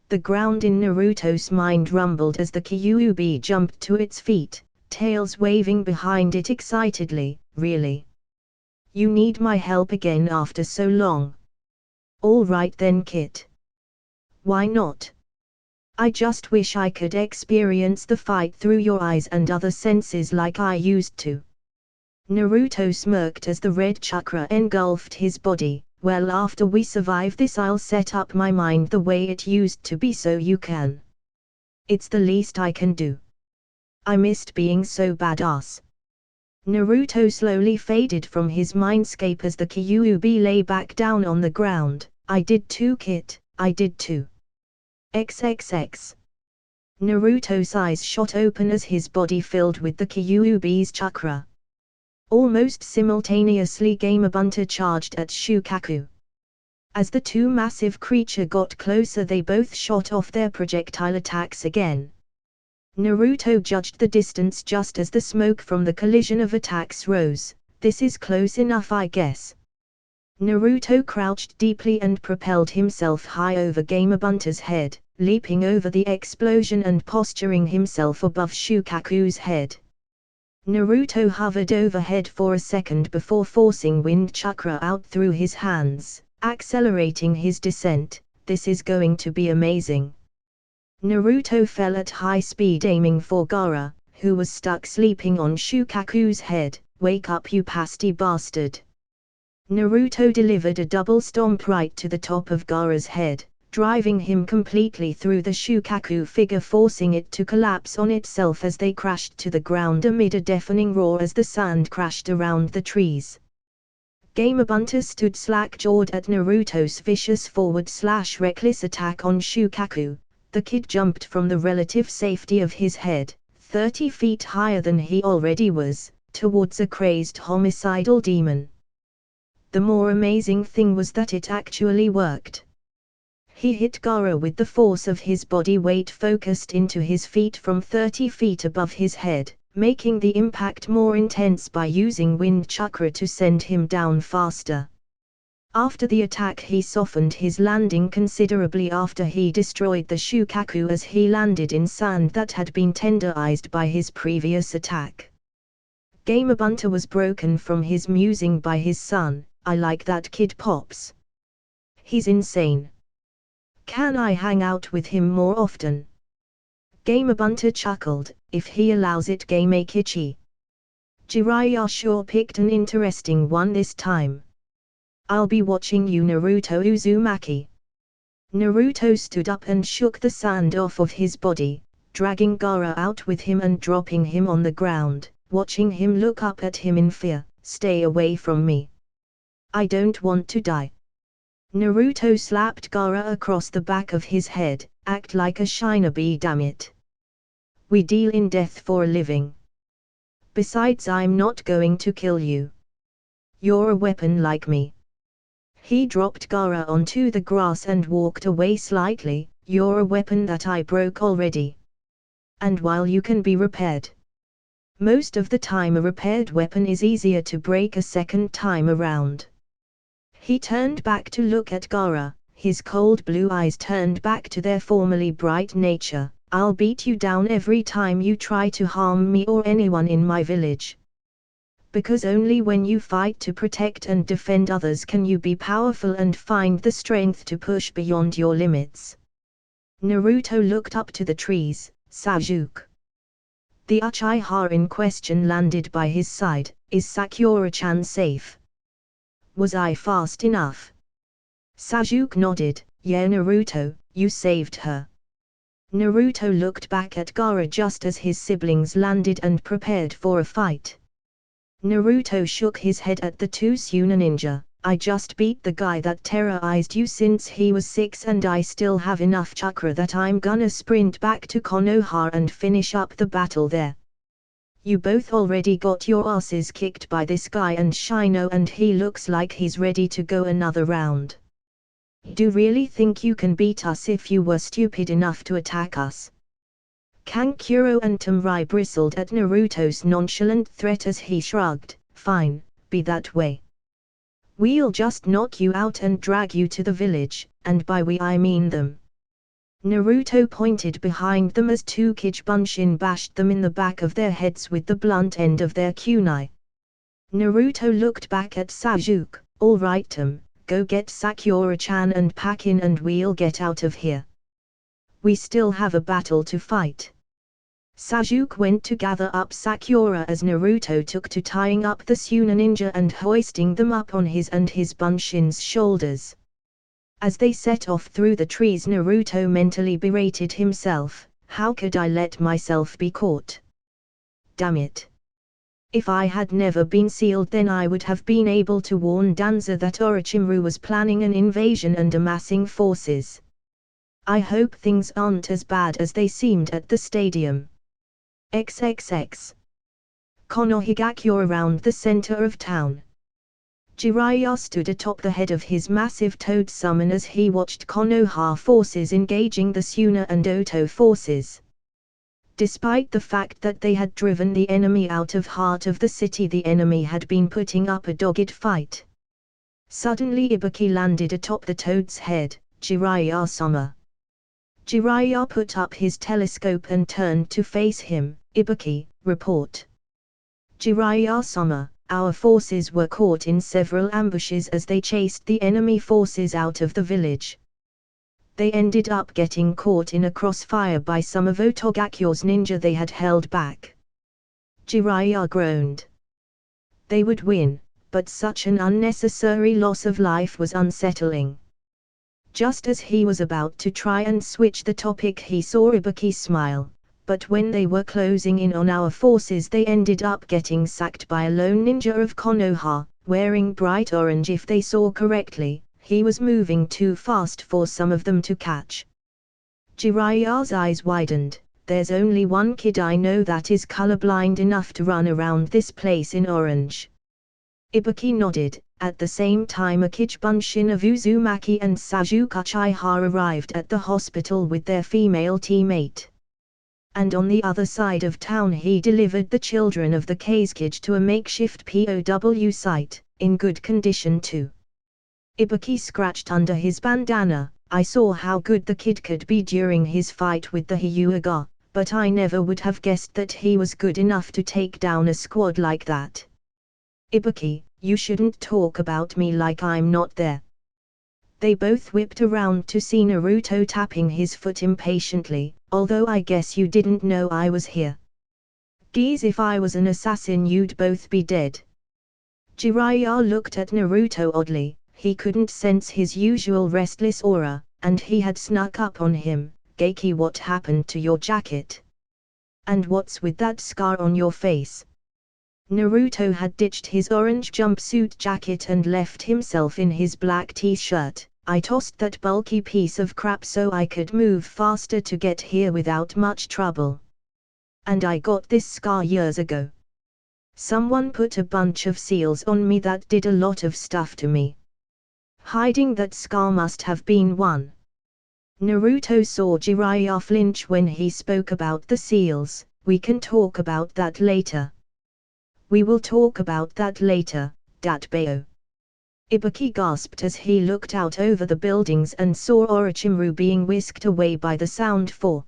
The ground in Naruto's mind rumbled as the Kyuubi jumped to its feet, tails waving behind it excitedly. Really? You need my help again after so long? All right then, Kit. Why not? I just wish I could experience the fight through your eyes and other senses like I used to. Naruto smirked as the red chakra engulfed his body. Well, after we survive this, I'll set up my mind the way it used to be so you can. It's the least I can do. I missed being so badass. Naruto slowly faded from his mindscape as the Kyuubi lay back down on the ground. I did too, Kit, I did too. XXX. Naruto's eyes shot open as his body filled with the Kyuubi's chakra. Almost simultaneously, Gamabunta charged at Shukaku. As the two massive creatures got closer, they both shot off their projectile attacks again. Naruto judged the distance just as the smoke from the collision of attacks rose. This is close enough, I guess. Naruto crouched deeply and propelled himself high over Gamabunta's head, leaping over the explosion and posturing himself above Shukaku's head. Naruto hovered overhead for a second before forcing wind chakra out through his hands, accelerating his descent. This is going to be amazing. Naruto fell at high speed, aiming for Gaara, who was stuck sleeping on Shukaku's head. Wake up, you pasty bastard. Naruto delivered a double stomp right to the top of Gaara's head, driving him completely through the Shukaku figure, forcing it to collapse on itself as they crashed to the ground amid a deafening roar as the sand crashed around the trees. Gamabunta stood slack-jawed at Naruto's vicious forward/reckless attack on Shukaku. The kid jumped from the relative safety of his head, 30 feet higher than he already was, towards a crazed homicidal demon. The more amazing thing was that it actually worked. He hit Gaara with the force of his body weight focused into his feet from 30 feet above his head, making the impact more intense by using wind chakra to send him down faster. After the attack, he softened his landing considerably after he destroyed the Shukaku as he landed in sand that had been tenderized by his previous attack. Gamabunta was broken from his musing by his son. I like that kid, Pops. He's insane. Can I hang out with him more often? Gamabunta chuckled. If he allows it, Gamekichi. Jiraiya sure picked an interesting one this time. I'll be watching you, Naruto Uzumaki. Naruto stood up and shook the sand off of his body, dragging Gaara out with him and dropping him on the ground, watching him look up at him in fear. Stay away from me. I don't want to die. Naruto slapped Gaara across the back of his head. Act like a shinobi, damn it. We deal in death for a living. Besides, I'm not going to kill you. You're a weapon like me. He dropped Gaara onto the grass and walked away slightly. You're a weapon that I broke already. And while you can be repaired, most of the time a repaired weapon is easier to break a second time around. He turned back to look at Gaara, his cold blue eyes turned back to their formerly bright nature. I'll beat you down every time you try to harm me or anyone in my village. Because only when you fight to protect and defend others can you be powerful and find the strength to push beyond your limits. Naruto looked up to the trees. Sasuke. The Uchiha in question landed by his side. Is Sakura-chan safe? Was I fast enough? Sasuke nodded. Yeah, Naruto, you saved her. Naruto looked back at Gaara just as his siblings landed and prepared for a fight. Naruto shook his head at the two Suna ninja. I just beat the guy that terrorized you since he was 6 and I still have enough chakra that I'm gonna sprint back to Konoha and finish up the battle there. You both already got your asses kicked by this guy and Shino, and he looks like he's ready to go another round. Do really think you can beat us if you were stupid enough to attack us? Kankuro and Tamrai bristled at Naruto's nonchalant threat as he shrugged. Fine, be that way. We'll just knock you out and drag you to the village, and by we I mean them. Naruto pointed behind them as two Kichibunshin bashed them in the back of their heads with the blunt end of their kunai. Naruto looked back at Sasuke. All right, go get Sakura-chan and pack in and we'll get out of here. We still have a battle to fight. Sasuke went to gather up Sakura as Naruto took to tying up the Suna ninja and hoisting them up on his and his Bunshin's shoulders. As they set off through the trees, Naruto mentally berated himself, how could I let myself be caught? Damn it. If I had never been sealed, then I would have been able to warn Danzo that Orochimaru was planning an invasion and amassing forces. I hope things aren't as bad as they seemed at the stadium. XXX. Konohagakure around the center of town. Jiraiya stood atop the head of his massive toad summon as he watched Konoha forces engaging the Suna and Oto forces. Despite the fact that they had driven the enemy out of heart of the city, the enemy had been putting up a dogged fight. Suddenly Ibuki landed atop the toad's head. Jiraiya-sama. Jiraiya put up his telescope and turned to face him. Ibuki, report. Jiraiya-sama, our forces were caught in several ambushes as they chased the enemy forces out of the village. They ended up getting caught in a crossfire by some of Otogakure's ninja they had held back. Jiraiya groaned. They would win, but such an unnecessary loss of life was unsettling. Just as he was about to try and switch the topic, he saw Ibuki smile, but when they were closing in on our forces, they ended up getting sacked by a lone ninja of Konoha, wearing bright orange. If they saw correctly, he was moving too fast for some of them to catch. Jiraiya's eyes widened. There's only one kid I know that is colorblind enough to run around this place in orange. Ibuki nodded. At the same time, Akage Bunshin of Uzumaki and Sasuke Uchiha arrived at the hospital with their female teammate. And on the other side of town he delivered the children of the Kazekage to a makeshift POW site, in good condition too. Ibuki scratched under his bandana. I saw how good the kid could be during his fight with the Hyuga, but I never would have guessed that he was good enough to take down a squad like that. Ibuki, you shouldn't talk about me like I'm not there. They both whipped around to see Naruto tapping his foot impatiently. Although I guess you didn't know I was here. Geez, if I was an assassin you'd both be dead. Jiraiya looked at Naruto oddly. He couldn't sense his usual restless aura, and he had snuck up on him. Geiki, what happened to your jacket? And what's with that scar on your face? Naruto had ditched his orange jumpsuit jacket and left himself in his black t-shirt. I tossed that bulky piece of crap so I could move faster to get here without much trouble. And I got this scar years ago. Someone put a bunch of seals on me that did a lot of stuff to me. Hiding that scar must have been one. Naruto saw Jiraiya flinch when he spoke about the seals. We can talk about that later. We will talk about that later, Datbeo. Ibuki gasped as he looked out over the buildings and saw Orochimaru being whisked away by the Sound 4.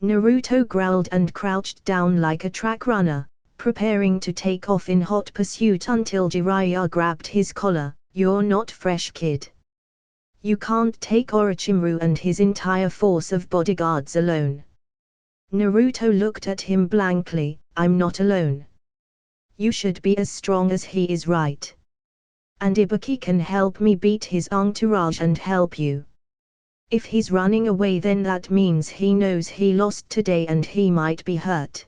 Naruto growled and crouched down like a track runner, preparing to take off in hot pursuit until Jiraiya grabbed his collar. You're not fresh, kid. You can't take Orochimaru and his entire force of bodyguards alone. Naruto looked at him blankly. I'm not alone. You should be as strong as he is, right? And Ibuki can help me beat his entourage and help you. If he's running away, then that means he knows he lost today and he might be hurt.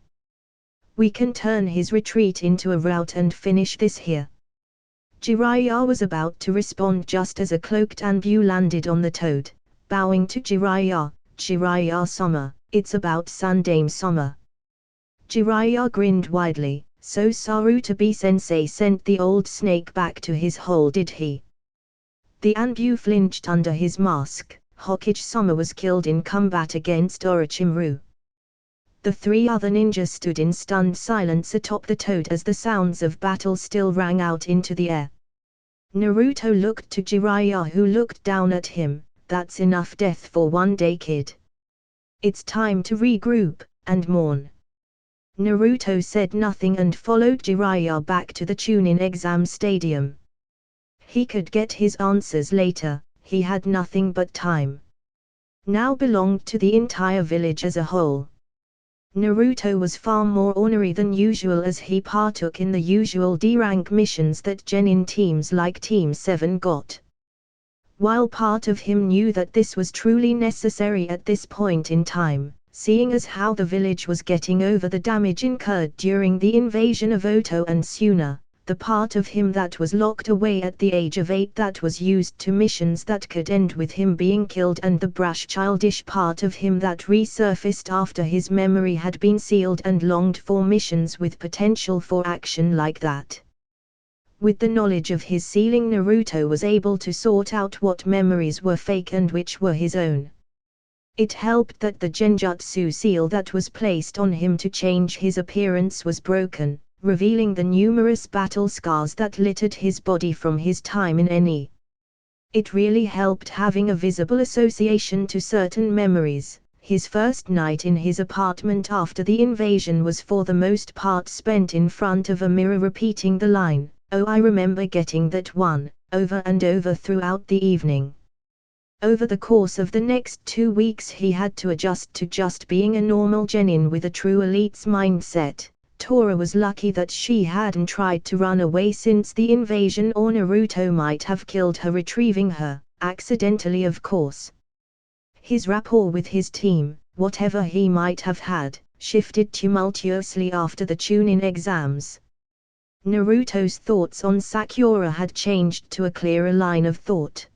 We can turn his retreat into a rout and finish this here. Jiraiya was about to respond just as a cloaked Anbu landed on the toad, bowing to Jiraiya. Jiraiya-sama, it's about Sandame-sama. Jiraiya grinned widely. So Sarutobi-sensei sent the old snake back to his hole, did he? The Anbu flinched under his mask. Hokage-sama was killed in combat against Orochimaru. The three other ninjas stood in stunned silence atop the toad as the sounds of battle still rang out into the air. Naruto looked to Jiraiya, who looked down at him. That's enough death for one day, kid. It's time to regroup and mourn. Naruto said nothing and followed Jiraiya back to the Chunin exam stadium. He could get his answers later, he had nothing but time. now belonged to the entire village as a whole. Naruto was far more ornery than usual as he partook in the usual D-rank missions that genin teams like Team 7 got. While part of him knew that this was truly necessary at this point in time, seeing as how the village was getting over the damage incurred during the invasion of Oto and Suna, the part of him that was locked away at the age of 8 that was used to missions that could end with him being killed, and the brash childish part of him that resurfaced after his memory had been sealed and longed for missions with potential for action like that. With the knowledge of his sealing, Naruto was able to sort out what memories were fake and which were his own. It helped that the genjutsu seal that was placed on him to change his appearance was broken, revealing the numerous battle scars that littered his body from his time in Eni. It really helped having a visible association to certain memories. His first night in his apartment after the invasion was for the most part spent in front of a mirror repeating the line, "Oh, I remember getting that one," over and over throughout the evening. Over the course of the next 2 weeks he had to adjust to just being a normal genin with a true elite's mindset. Tora was lucky that she hadn't tried to run away since the invasion, or Naruto might have killed her, retrieving her, accidentally of course. His rapport with his team, whatever he might have had, shifted tumultuously after the Chunin exams. Naruto's thoughts on Sakura had changed to a clearer line of thought.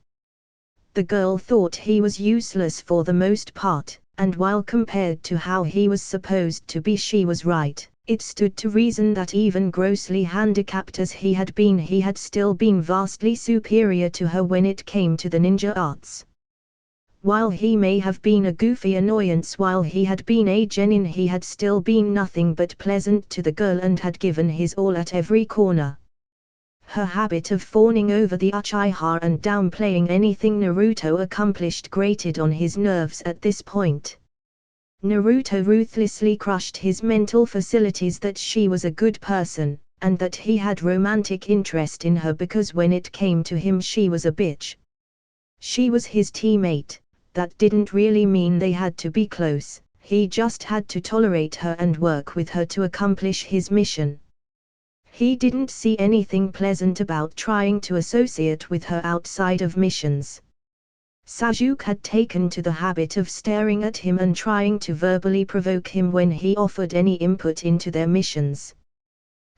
The girl thought he was useless for the most part, and while compared to how he was supposed to be she was right. It stood to reason that even grossly handicapped as he had still been vastly superior to her when it came to the ninja arts. While he may have been a goofy annoyance while he had been a genin, he had still been nothing but pleasant to the girl and had given his all at every corner. Her habit of fawning over the Uchiha and downplaying anything Naruto accomplished grated on his nerves at this point. Naruto ruthlessly crushed his mental facilities that she was a good person, and that he had romantic interest in her, because when it came to him she was a bitch. She was his teammate. That didn't really mean they had to be close, he just had to tolerate her and work with her to accomplish his mission. He didn't see anything pleasant about trying to associate with her outside of missions. Sasuke had taken to the habit of staring at him and trying to verbally provoke him when he offered any input into their missions.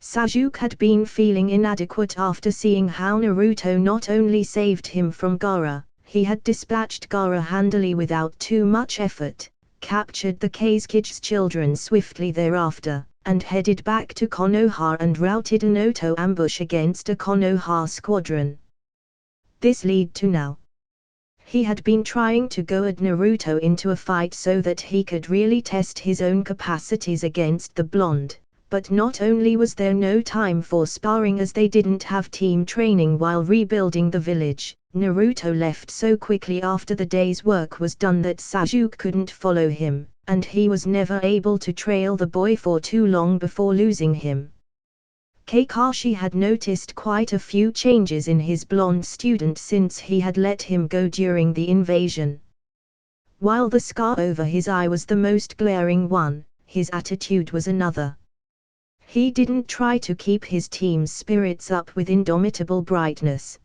Sasuke had been feeling inadequate after seeing how Naruto not only saved him from Gaara, he had dispatched Gaara handily without too much effort, captured the Kazekage children swiftly thereafter, and headed back to Konoha and routed an Oto ambush against a Konoha squadron. This led to now. He had been trying to goad Naruto into a fight so that he could really test his own capacities against the blonde, but not only was there no time for sparring as they didn't have team training while rebuilding the village, Naruto left so quickly after the day's work was done that Sasuke couldn't follow him, and he was never able to trail the boy for too long before losing him. Kakashi had noticed quite a few changes in his blonde student since he had let him go during the invasion. While the scar over his eye was the most glaring one, his attitude was another. He didn't try to keep his team's spirits up with indomitable brightness.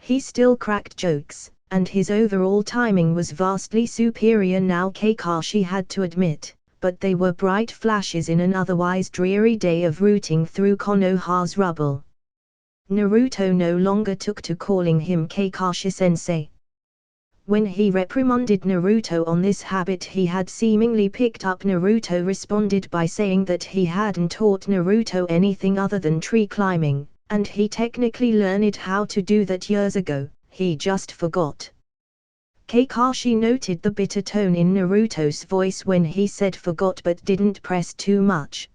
He still cracked jokes, and his overall timing was vastly superior now, Kakashi had to admit, but they were bright flashes in an otherwise dreary day of rooting through Konoha's rubble. Naruto no longer took to calling him Kakashi-sensei. When he reprimanded Naruto on this habit he had seemingly picked up, Naruto responded by saying that he hadn't taught Naruto anything other than tree climbing, and he technically learned how to do that years ago, he just forgot. Kakashi noted the bitter tone in Naruto's voice when he said forgot but didn't press too much.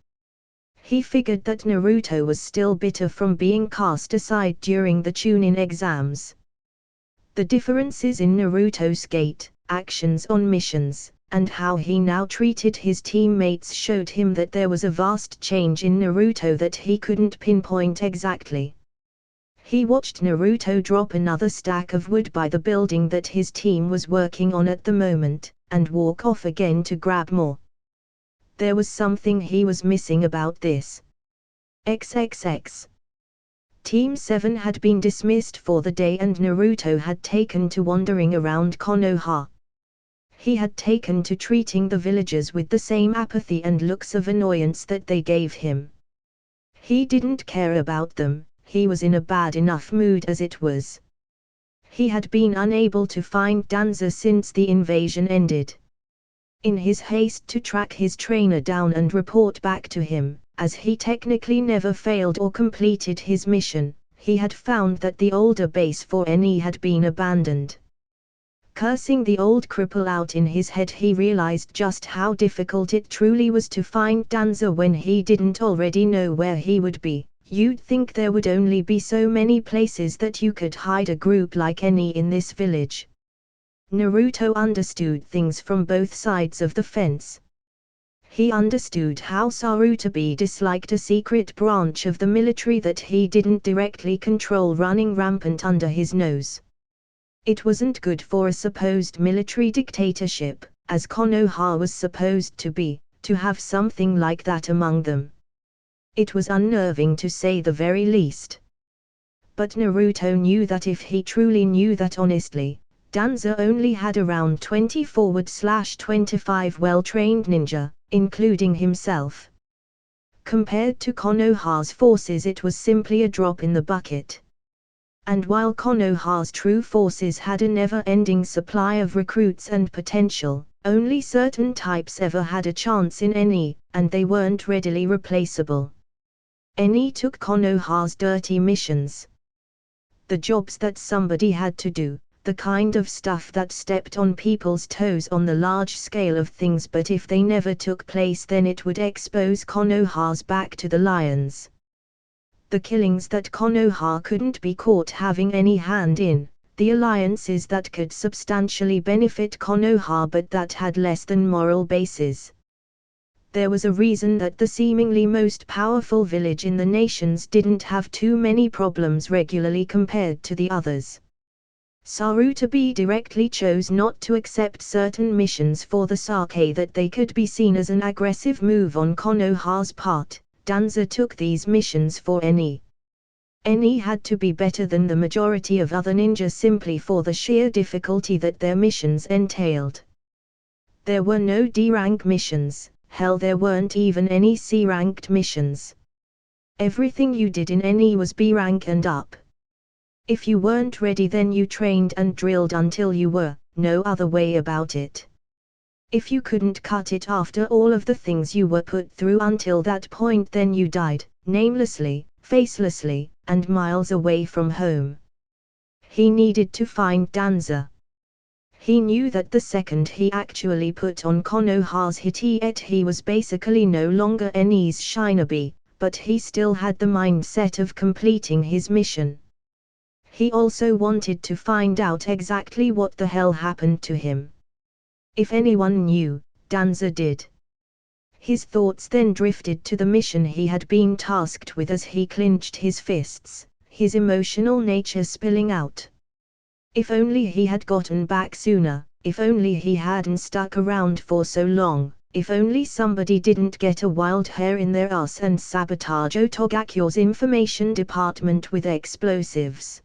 He figured that Naruto was still bitter from being cast aside during the Chunin exams. The differences in Naruto's gait, actions on missions, and how he now treated his teammates showed him that there was a vast change in Naruto that he couldn't pinpoint exactly. He watched Naruto drop another stack of wood by the building that his team was working on at the moment, and walk off again to grab more. There was something he was missing about this. XXX. Team 7 had been dismissed for the day and Naruto had taken to wandering around Konoha. He had taken to treating the villagers with the same apathy and looks of annoyance that they gave him. He didn't care about them. He was in a bad enough mood as it was. He had been unable to find Danza since the invasion ended. In his haste to track his trainer down and report back to him, as he technically never failed or completed his mission, he had found that the older base for NE had been abandoned. Cursing the old cripple out in his head, he realized just how difficult it truly was to find Danza when he didn't already know where he would be. You'd think there would only be so many places that you could hide a group like any in this village. Naruto understood things from both sides of the fence. He understood how Sarutobi disliked a secret branch of the military that he didn't directly control running rampant under his nose. It wasn't good for a supposed military dictatorship, as Konoha was supposed to be, to have something like that among them. It was unnerving to say the very least. But Naruto knew that if he truly knew that honestly, Danza only had around 20/25 well-trained ninja, including himself. Compared to Konoha's forces, it was simply a drop in the bucket. And while Konoha's true forces had a never-ending supply of recruits and potential, only certain types ever had a chance in NE, and they weren't readily replaceable. NE took Konoha's dirty missions. The jobs that somebody had to do, the kind of stuff that stepped on people's toes on the large scale of things, but if they never took place then it would expose Konoha's back to the lions. The killings that Konoha couldn't be caught having any hand in, the alliances that could substantially benefit Konoha but that had less than moral basis. There was a reason that the seemingly most powerful village in the nations didn't have too many problems regularly compared to the others. Sarutobi directly chose not to accept certain missions for the sake that they could be seen as an aggressive move on Konoha's part. Danza took these missions for NE. NE had to be better than the majority of other ninjas simply for the sheer difficulty that their missions entailed. There were no D-rank missions. Hell, there weren't even any C-ranked missions. Everything you did in NE was B-rank and up. If you weren't ready then you trained and drilled until you were, no other way about it. If you couldn't cut it after all of the things you were put through until that point then you died, namelessly, facelessly, and miles away from home. He needed to find Danza. He knew that the second he actually put on Konoha's hit he was basically no longer NE's shinobi, but he still had the mindset of completing his mission. He also wanted to find out exactly what the hell happened to him. If anyone knew, Danza did. His thoughts then drifted to the mission he had been tasked with as he clenched his fists, his emotional nature spilling out. If only he had gotten back sooner, if only he hadn't stuck around for so long, if only somebody didn't get a wild hair in their ass and sabotage Otogakyo's information department with explosives.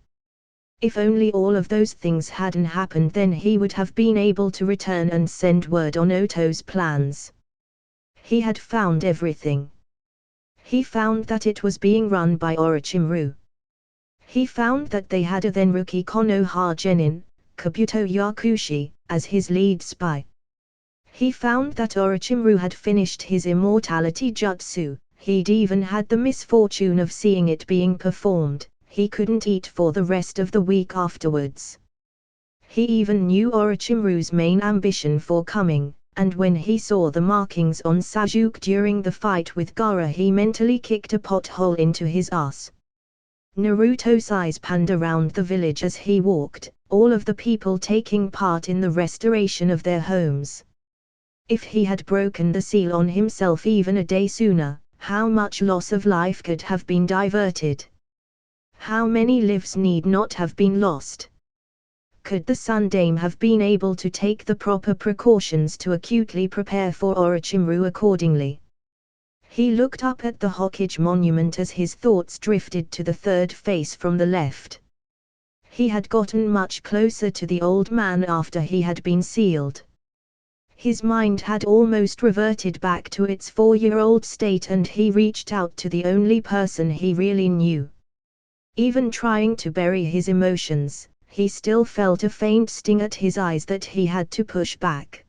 If only all of those things hadn't happened, then he would have been able to return and send word on Oto's plans. He had found everything. He found that it was being run by Orochimaru. He found that they had a then rookie Konoha genin, Kabuto Yakushi, as his lead spy. He found that Orochimaru had finished his immortality jutsu. He'd even had the misfortune of seeing it being performed. He couldn't eat for the rest of the week afterwards. He even knew Orochimaru's main ambition for coming, and when he saw the markings on Sasuke during the fight with Gaara he mentally kicked a pothole into his ass. Naruto's eyes panned around the village as he walked, all of the people taking part in the restoration of their homes. If he had broken the seal on himself even a day sooner, how much loss of life could have been diverted? How many lives need not have been lost? Could the Sun Dame have been able to take the proper precautions to acutely prepare for Orochimaru accordingly? He looked up at the Hokage monument as his thoughts drifted to the third face from the left. He had gotten much closer to the old man after he had been sealed. His mind had almost reverted back to its 4-year-old state, and he reached out to the only person he really knew. Even trying to bury his emotions, he still felt a faint sting at his eyes that he had to push back.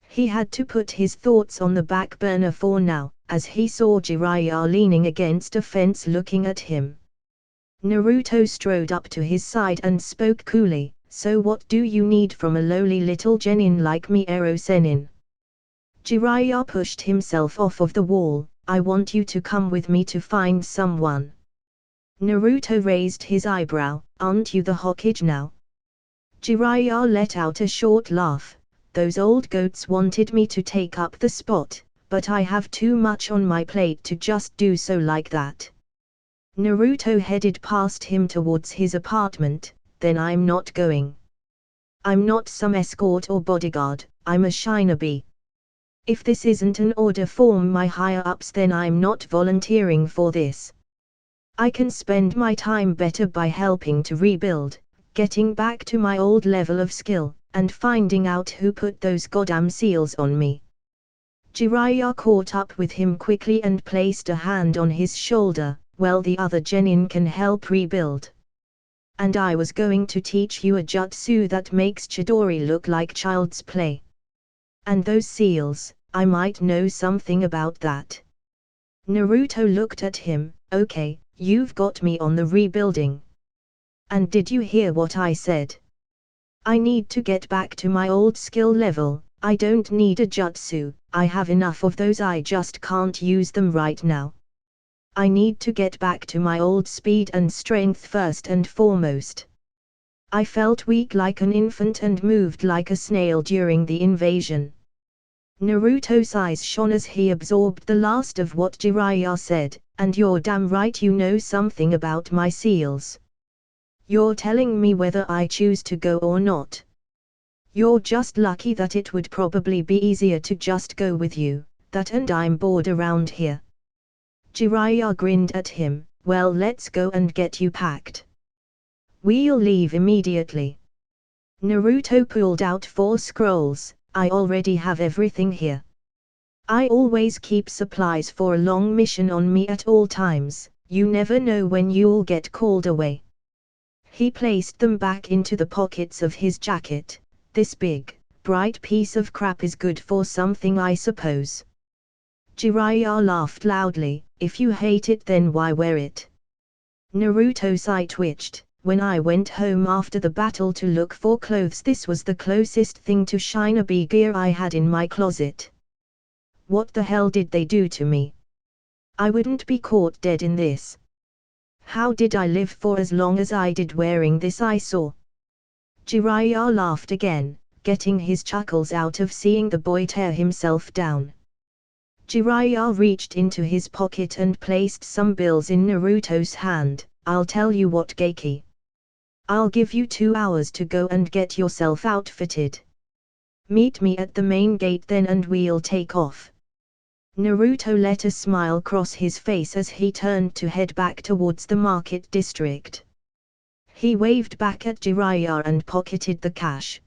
He had to put his thoughts on the back burner for now, as he saw Jiraiya leaning against a fence looking at him. Naruto strode up to his side and spoke coolly, "So what do you need from a lowly little genin like me, Ero Sennin?" Jiraiya pushed himself off of the wall. "I want you to come with me to find someone." Naruto raised his eyebrow. "Aren't you the Hokage now?" Jiraiya let out a short laugh. "Those old goats wanted me to take up the spot, but I have too much on my plate to just do so like that." Naruto headed past him towards his apartment. "Then I'm not going. I'm not some escort or bodyguard, I'm a shinobi. If this isn't an order from my higher-ups, then I'm not volunteering for this. I can spend my time better by helping to rebuild, getting back to my old level of skill, and finding out who put those goddamn seals on me." Jiraiya caught up with him quickly and placed a hand on his shoulder. "Well, the other genin can help rebuild. And I was going to teach you a jutsu that makes Chidori look like child's play. And those seals, I might know something about that." Naruto looked at him. "Okay, you've got me on the rebuilding. And did you hear what I said? I need to get back to my old skill level. I don't need a jutsu, I have enough of those, I just can't use them right now. I need to get back to my old speed and strength first and foremost. I felt weak like an infant and moved like a snail during the invasion." Naruto's eyes shone as he absorbed the last of what Jiraiya said. "And you're damn right you know something about my seals. You're telling me whether I choose to go or not. You're just lucky that it would probably be easier to just go with you, that and I'm bored around here." Jiraiya grinned at him. "Well, let's go and get you packed. We'll leave immediately." Naruto pulled out 4 scrolls. "I already have everything here. I always keep supplies for a long mission on me at all times, you never know when you'll get called away." He placed them back into the pockets of his jacket. "This big, bright piece of crap is good for something, I suppose." Jiraiya laughed loudly. "If you hate it, then why wear it?" Naruto's eye twitched. "When I went home after the battle to look for clothes, this was the closest thing to shinobi gear I had in my closet. What the hell did they do to me? I wouldn't be caught dead in this. How did I live for as long as I did wearing this eyesore?" Jiraiya laughed again, getting his chuckles out of seeing the boy tear himself down. Jiraiya reached into his pocket and placed some bills in Naruto's hand. "I'll tell you what, Geiki. I'll give you 2 hours to go and get yourself outfitted. Meet me at the main gate then and we'll take off." Naruto let a smile cross his face as he turned to head back towards the market district. He waved back at Jiraiya and pocketed the cash.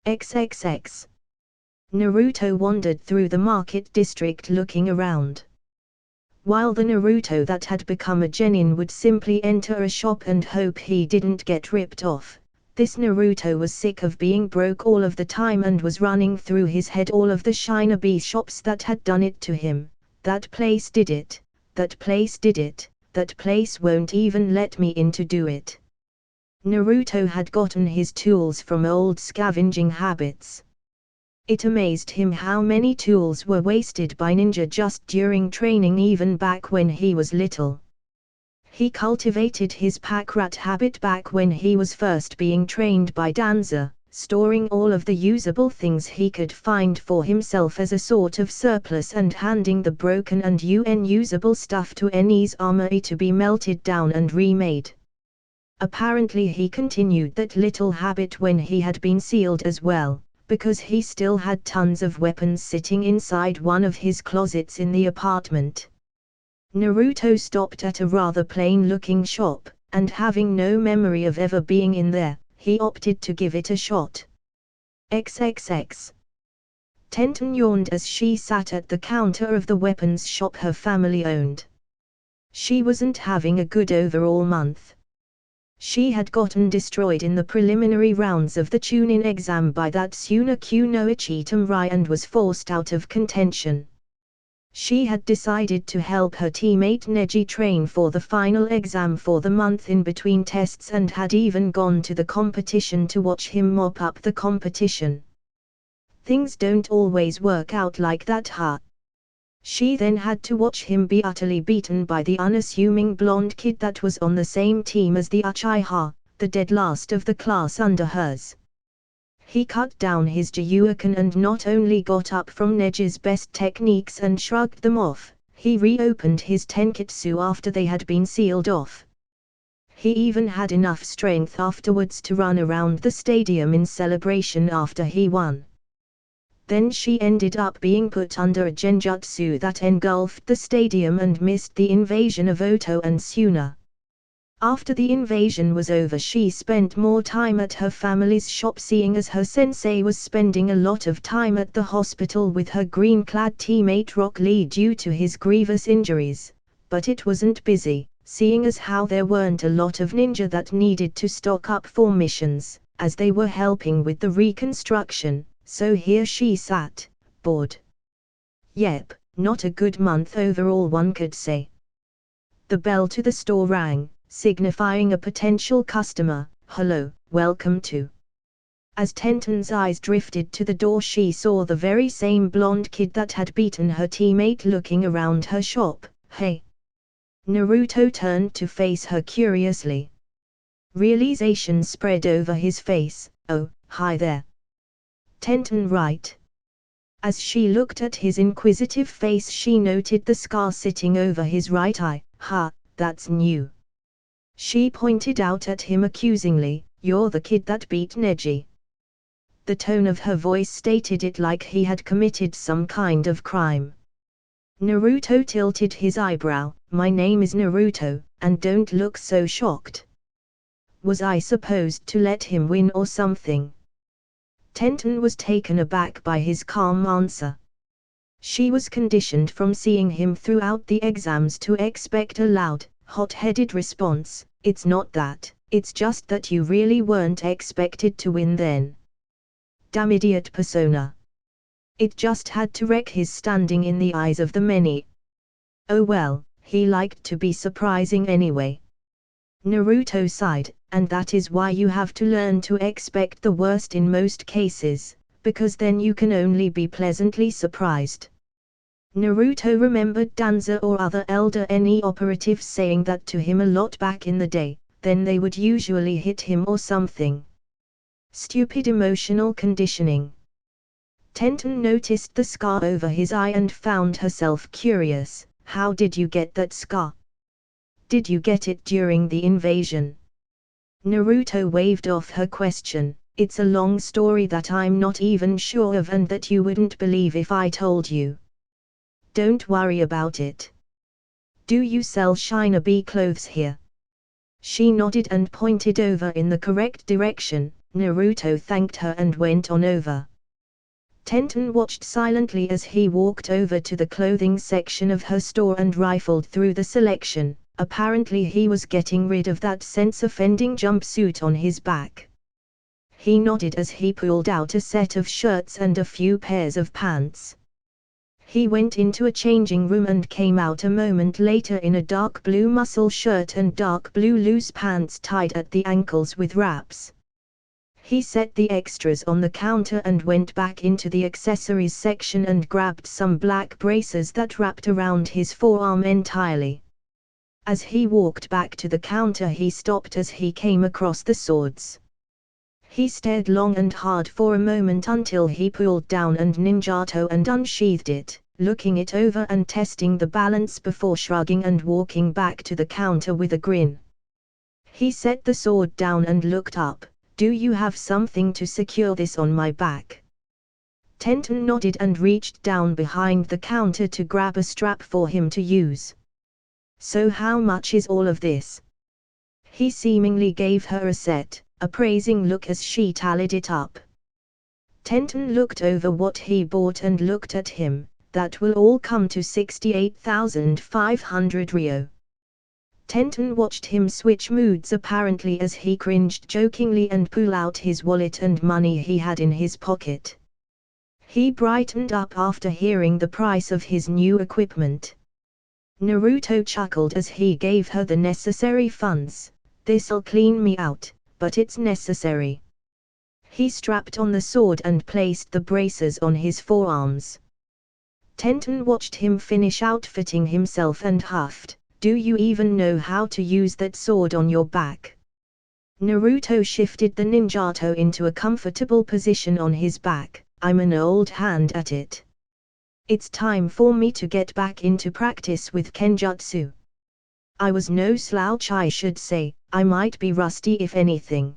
XXX. Naruto wandered through the market district looking around. While the Naruto that had become a genin would simply enter a shop and hope he didn't get ripped off, this Naruto was sick of being broke all of the time and was running through his head all of the shinobi shops that had done it to him. "That place did it, that place did it, that place won't even let me in to do it." Naruto had gotten his tools from old scavenging habits. It amazed him how many tools were wasted by ninja just during training, even back when he was little. He cultivated his pack rat habit back when he was first being trained by Danza, storing all of the usable things he could find for himself as a sort of surplus and handing the broken and unusable stuff to Eni's armory to be melted down and remade. Apparently he continued that little habit when he had been sealed as well, because he still had tons of weapons sitting inside one of his closets in the apartment. Naruto stopped at a rather plain-looking shop, and having no memory of ever being in there, he opted to give it a shot. XXX. Tenten yawned as she sat at the counter of the weapons shop her family owned. She wasn't having a good overall month. She had gotten destroyed in the preliminary rounds of the Chunin exam by that Sunaku no Ichitamrai and was forced out of contention. She had decided to help her teammate Neji train for the final exam for the month in between tests and had even gone to the competition to watch him mop up the competition. Things don't always work out like that, huh? She then had to watch him be utterly beaten by the unassuming blonde kid that was on the same team as the Uchiha, the dead last of the class under hers. He cut down his Jiyuken and not only got up from Neji's best techniques and shrugged them off, he reopened his tenketsu after they had been sealed off. He even had enough strength afterwards to run around the stadium in celebration after he won. Then she ended up being put under a genjutsu that engulfed the stadium and missed the invasion of Oto and Suna. After the invasion was over, she spent more time at her family's shop, seeing as her sensei was spending a lot of time at the hospital with her green-clad teammate Rock Lee due to his grievous injuries, but it wasn't busy, seeing as how there weren't a lot of ninja that needed to stock up for missions, as they were helping with the reconstruction. So here she sat, bored. Yep, not a good month overall, one could say. The bell to the store rang, signifying a potential customer. Hello, welcome to. As Tenten's eyes drifted to the door, she saw the very same blonde kid that had beaten her teammate looking around her shop. Hey. Naruto turned to face her curiously. Realization spread over his face. Oh, hi there. Tenten, right? As she looked at his inquisitive face, she noted the scar sitting over his right eye. Ha, that's new. She pointed out at him accusingly. You're the kid that beat Neji. The tone of her voice stated it like he had committed some kind of crime. Naruto tilted his eyebrow. My name is Naruto, and don't look so shocked. Was I supposed to let him win or something? Tenten was taken aback by his calm answer. She was conditioned from seeing him throughout the exams to expect a loud, hot-headed response. It's not that, it's just that you really weren't expected to win then. Damn idiot persona. It just had to wreck his standing in the eyes of the many. Oh well, he liked to be surprising anyway. Naruto sighed, and that is why you have to learn to expect the worst in most cases, because then you can only be pleasantly surprised. Naruto remembered Danza or other elder Eni operatives saying that to him a lot back in the day, then they would usually hit him or something. Stupid emotional conditioning. Tenten noticed the scar over his eye and found herself curious. How did you get that scar? Did you get it during the invasion? Naruto waved off her question. It's a long story that I'm not even sure of and that you wouldn't believe if I told you. Don't worry about it. Do you sell shinobi clothes here? She nodded and pointed over in the correct direction. Naruto thanked her and went on over. Tenten watched silently as he walked over to the clothing section of her store and rifled through the selection. Apparently he was getting rid of that sense-offending jumpsuit on his back. He nodded as he pulled out a set of shirts and a few pairs of pants. He went into a changing room and came out a moment later in a dark blue muscle shirt and dark blue loose pants tied at the ankles with wraps. He set the extras on the counter and went back into the accessories section and grabbed some black braces that wrapped around his forearm entirely. As he walked back to the counter, he stopped as he came across the swords. He stared long and hard for a moment until he pulled down and ninjato and unsheathed it, looking it over and testing the balance before shrugging and walking back to the counter with a grin. He set the sword down and looked up. Do you have something to secure this on my back? Tenten nodded and reached down behind the counter to grab a strap for him to use. So how much is all of this? He seemingly gave her a appraising look as she tallied it up. Tenten looked over what he bought and looked at him. That will all come to 68,500 Rio. Tenten watched him switch moods apparently as he cringed jokingly and pull out his wallet and money he had in his pocket. He brightened up after hearing the price of his new equipment. Naruto chuckled as he gave her the necessary funds. This'll clean me out, but it's necessary. He strapped on the sword and placed the braces on his forearms. Tenten watched him finish outfitting himself and huffed. Do you even know how to use that sword on your back? Naruto shifted the ninjato into a comfortable position on his back. I'm an old hand at it. It's time for me to get back into practice with Kenjutsu. I was no slouch, I should say. I might be rusty if anything.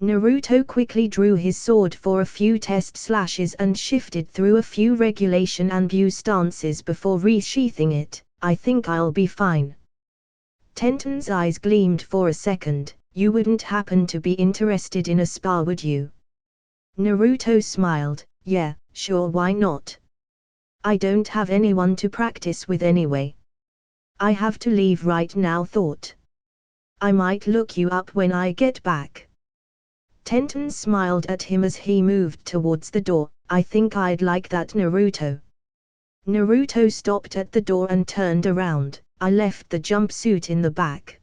Naruto quickly drew his sword for a few test slashes and shifted through a few regulation and bu stances before resheathing it. I think I'll be fine. Tenten's eyes gleamed for a second. You wouldn't happen to be interested in a spa, would you? Naruto smiled. Yeah, sure, why not? I don't have anyone to practice with anyway. I have to leave right now, thought. I might look you up when I get back. Tenten smiled at him as he moved towards the door. I think I'd like that, Naruto. Naruto stopped at the door and turned around. I left the jumpsuit in the back.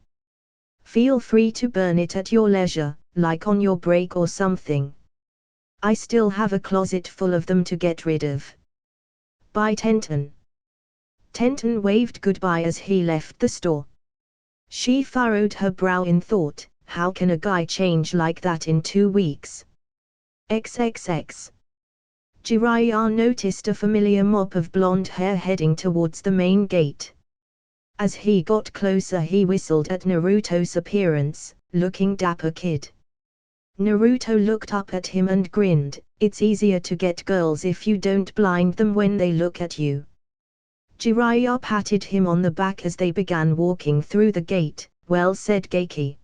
Feel free to burn it at your leisure, like on your break or something. I still have a closet full of them to get rid of. Bye, Tenten. Tenten waved goodbye as he left the store. She furrowed her brow in thought. How can a guy change like that in 2 weeks? XXX. Jiraiya noticed a familiar mop of blonde hair heading towards the main gate. As he got closer he whistled at Naruto's appearance, looking dapper kid. Naruto looked up at him and grinned. It's easier to get girls if you don't blind them when they look at you. Jiraiya patted him on the back as they began walking through the gate. Well said, Geiki.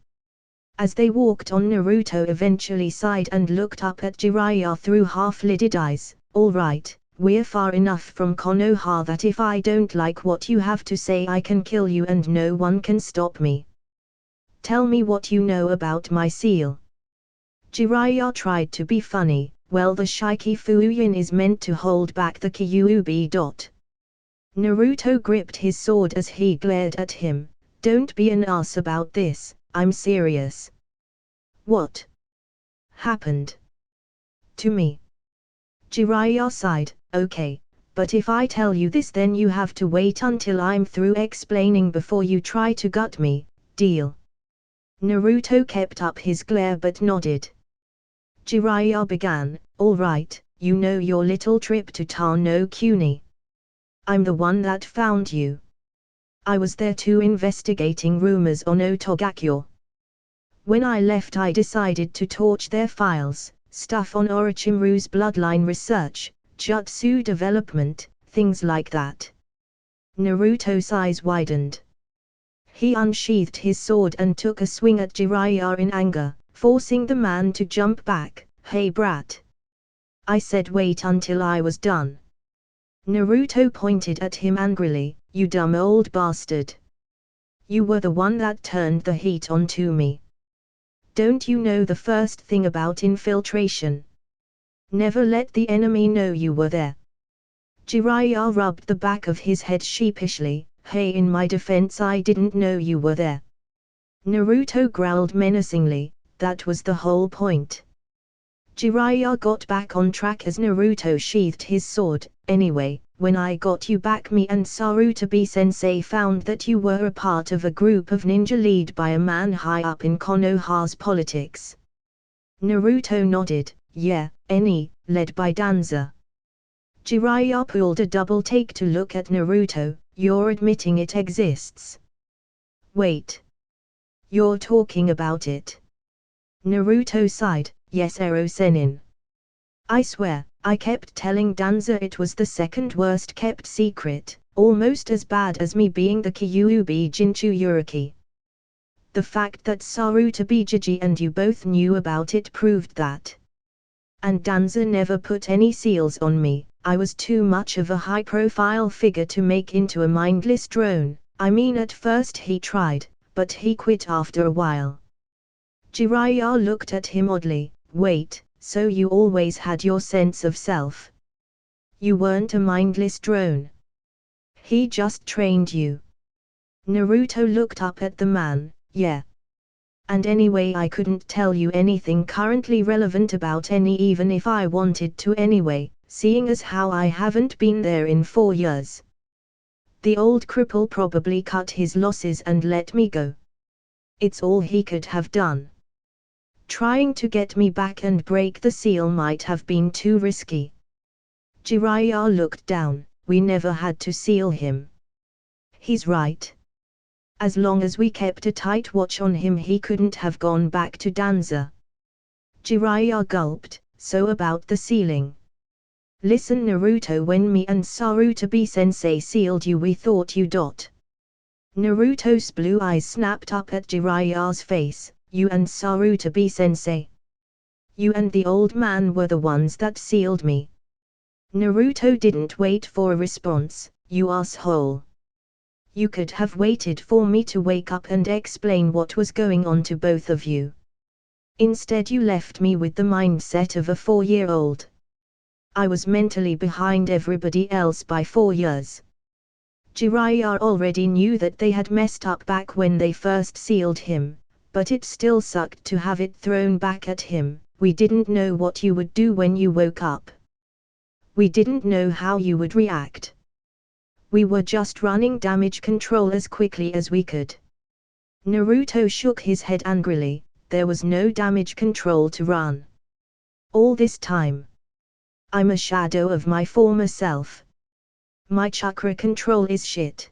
As they walked on, Naruto eventually sighed and looked up at Jiraiya through half-lidded eyes. All right, we're far enough from Konoha that if I don't like what you have to say I can kill you and no one can stop me. Tell me what you know about my seal. Jiraiya tried to be funny. Well, the Shiki Fuyin is meant to hold back the Kyuubi. Naruto gripped his sword as he glared at him. Don't be an ass about this, I'm serious. What happened to me? Jiraiya sighed. Okay, but if I tell you this then you have to wait until I'm through explaining before you try to gut me, deal? Naruto kept up his glare but nodded. Jiraiya began. All right, you know your little trip to Tano Kuni. I'm the one that found you. I was there too, investigating rumors on Otogakyo. When I left I decided to torch their files, stuff on Orochimaru's bloodline research, jutsu development, things like that. Naruto's eyes widened. He unsheathed his sword and took a swing at Jiraiya in anger, forcing the man to jump back. Hey brat! I said wait until I was done. Naruto pointed at him angrily. You dumb old bastard. You were the one that turned the heat on to me. Don't you know the first thing about infiltration? Never let the enemy know you were there. Jiraiya rubbed the back of his head sheepishly. Hey, in my defense I didn't know you were there. Naruto growled menacingly. That was the whole point. Jiraiya got back on track as Naruto sheathed his sword. Anyway, when I got you back, me and Sarutobi-sensei found that you were a part of a group of ninja led by a man high up in Konoha's politics. Naruto nodded, yeah, any, led by Danza. Jiraiya pulled a double take to look at Naruto, you're admitting it exists. Wait. You're talking about it. Naruto sighed, yes Ero Sennin. I swear, I kept telling Danza it was the second worst kept secret, almost as bad as me being the Kyuubi Jinchuriki. The fact that Saruta Bijiji and you both knew about it proved that. And Danza never put any seals on me. I was too much of a high-profile figure to make into a mindless drone. I mean at first he tried, but he quit after a while. Jiraiya looked at him oddly. Wait, so you always had your sense of self? You weren't a mindless drone. He just trained you. Naruto looked up at the man. Yeah. And anyway I couldn't tell you anything currently relevant about any even if I wanted to anyway, seeing as how I haven't been there in 4 years. The old cripple probably cut his losses and let me go. It's all he could have done. Trying to get me back and break the seal might have been too risky. Jiraiya looked down. We never had to seal him. He's right. As long as we kept a tight watch on him he couldn't have gone back to Danza. Jiraiya gulped, so about the sealing. Listen Naruto, when me and Sarutobi-sensei sealed you we thought you . Naruto's blue eyes snapped up at Jiraiya's face. You and Sarutobi-sensei. You and the old man were the ones that sealed me. Naruto didn't wait for a response. You asshole. You could have waited for me to wake up and explain what was going on to both of you. Instead you left me with the mindset of a 4-year-old. I was mentally behind everybody else by 4 years. Jiraiya already knew that they had messed up back when they first sealed him, but it still sucked to have it thrown back at him. We didn't know what you would do when you woke up. We didn't know how you would react. We were just running damage control as quickly as we could. Naruto shook his head angrily. There was no damage control to run. All this time. I'm a shadow of my former self. My chakra control is shit.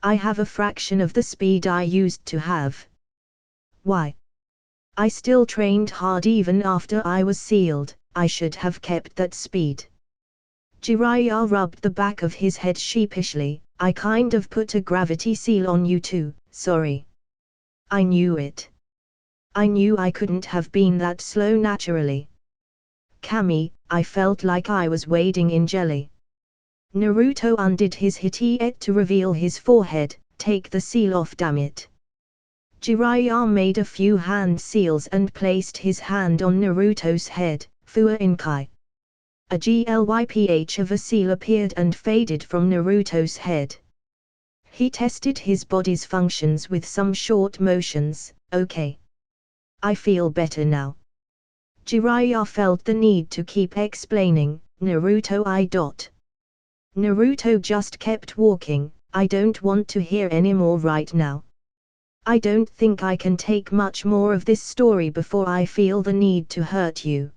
I have a fraction of the speed I used to have. Why? I still trained hard even after I was sealed. I should have kept that speed. Jiraiya rubbed the back of his head sheepishly. I kind of put a gravity seal on you too, sorry. I knew it. I knew I couldn't have been that slow naturally. Kami, I felt like I was wading in jelly. Naruto undid his hitie to reveal his forehead. Take the seal off, damn it. Jiraiya made a few hand seals and placed his hand on Naruto's head. Fua Inkai. A glyph of a seal appeared and faded from Naruto's head. He tested his body's functions with some short motions. Okay. I feel better now. Jiraiya felt the need to keep explaining. Naruto I. Naruto just kept walking. I don't want to hear any more right now. I don't think I can take much more of this story before I feel the need to hurt you.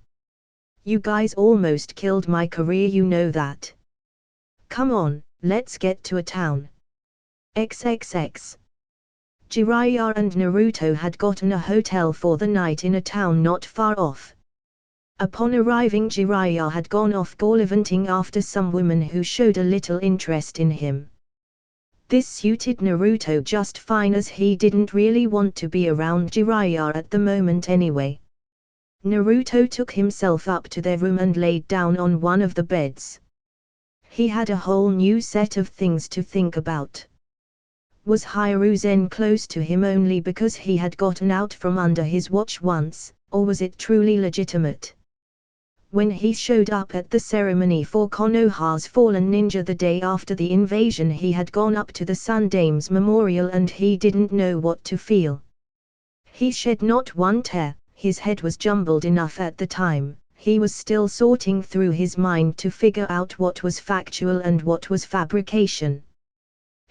You guys almost killed my career, you know that. Come on, let's get to a town. XXX. Jiraiya and Naruto had gotten a hotel for the night in a town not far off. Upon arriving, Jiraiya had gone off gallivanting after some woman who showed a little interest in him. This suited Naruto just fine as he didn't really want to be around Jiraiya at the moment anyway. Naruto took himself up to their room and laid down on one of the beds. He had a whole new set of things to think about. Was Hiruzen close to him only because he had gotten out from under his watch once, or was it truly legitimate? When he showed up at the ceremony for Konoha's fallen ninja the day after the invasion, he had gone up to the Sun Dame's memorial and he didn't know what to feel. He shed not one tear. His head was jumbled enough at the time. He was still sorting through his mind to figure out what was factual and what was fabrication.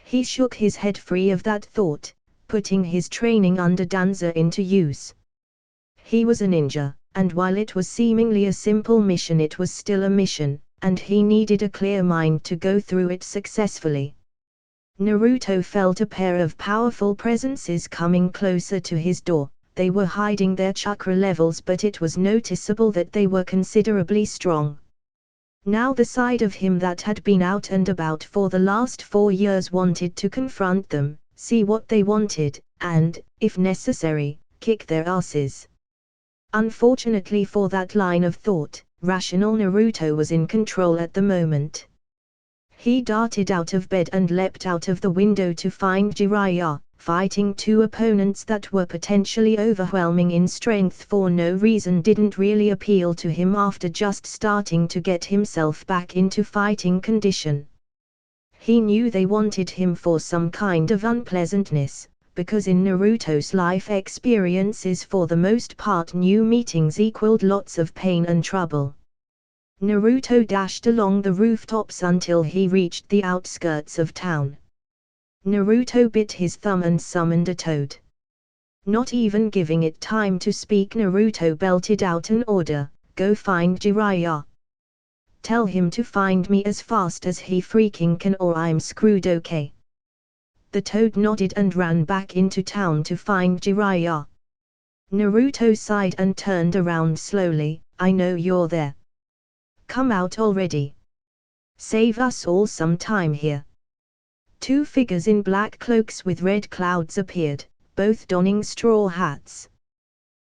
He shook his head free of that thought, putting his training under Danza into use. He was a ninja, and while it was seemingly a simple mission, it was still a mission, and he needed a clear mind to go through it successfully. Naruto felt a pair of powerful presences coming closer to his door. They were hiding their chakra levels, but it was noticeable that they were considerably strong. Now the side of him that had been out and about for the last 4 years wanted to confront them, see what they wanted, and, if necessary, kick their asses. Unfortunately for that line of thought, rational Naruto was in control at the moment. He darted out of bed and leapt out of the window to find Jiraiya, fighting 2 opponents that were potentially overwhelming in strength for no reason didn't really appeal to him after just starting to get himself back into fighting condition. He knew they wanted him for some kind of unpleasantness, because in Naruto's life experiences for the most part new meetings equaled lots of pain and trouble. Naruto dashed along the rooftops until he reached the outskirts of town. Naruto bit his thumb and summoned a toad. Not even giving it time to speak, Naruto belted out an order, "Go find Jiraiya. Tell him to find me as fast as he freaking can or I'm screwed, okay?" The toad nodded and ran back into town to find Jiraiya. Naruto sighed and turned around slowly. "I know you're there. Come out already. Save us all some time here." 2 figures in black cloaks with red clouds appeared, both donning straw hats.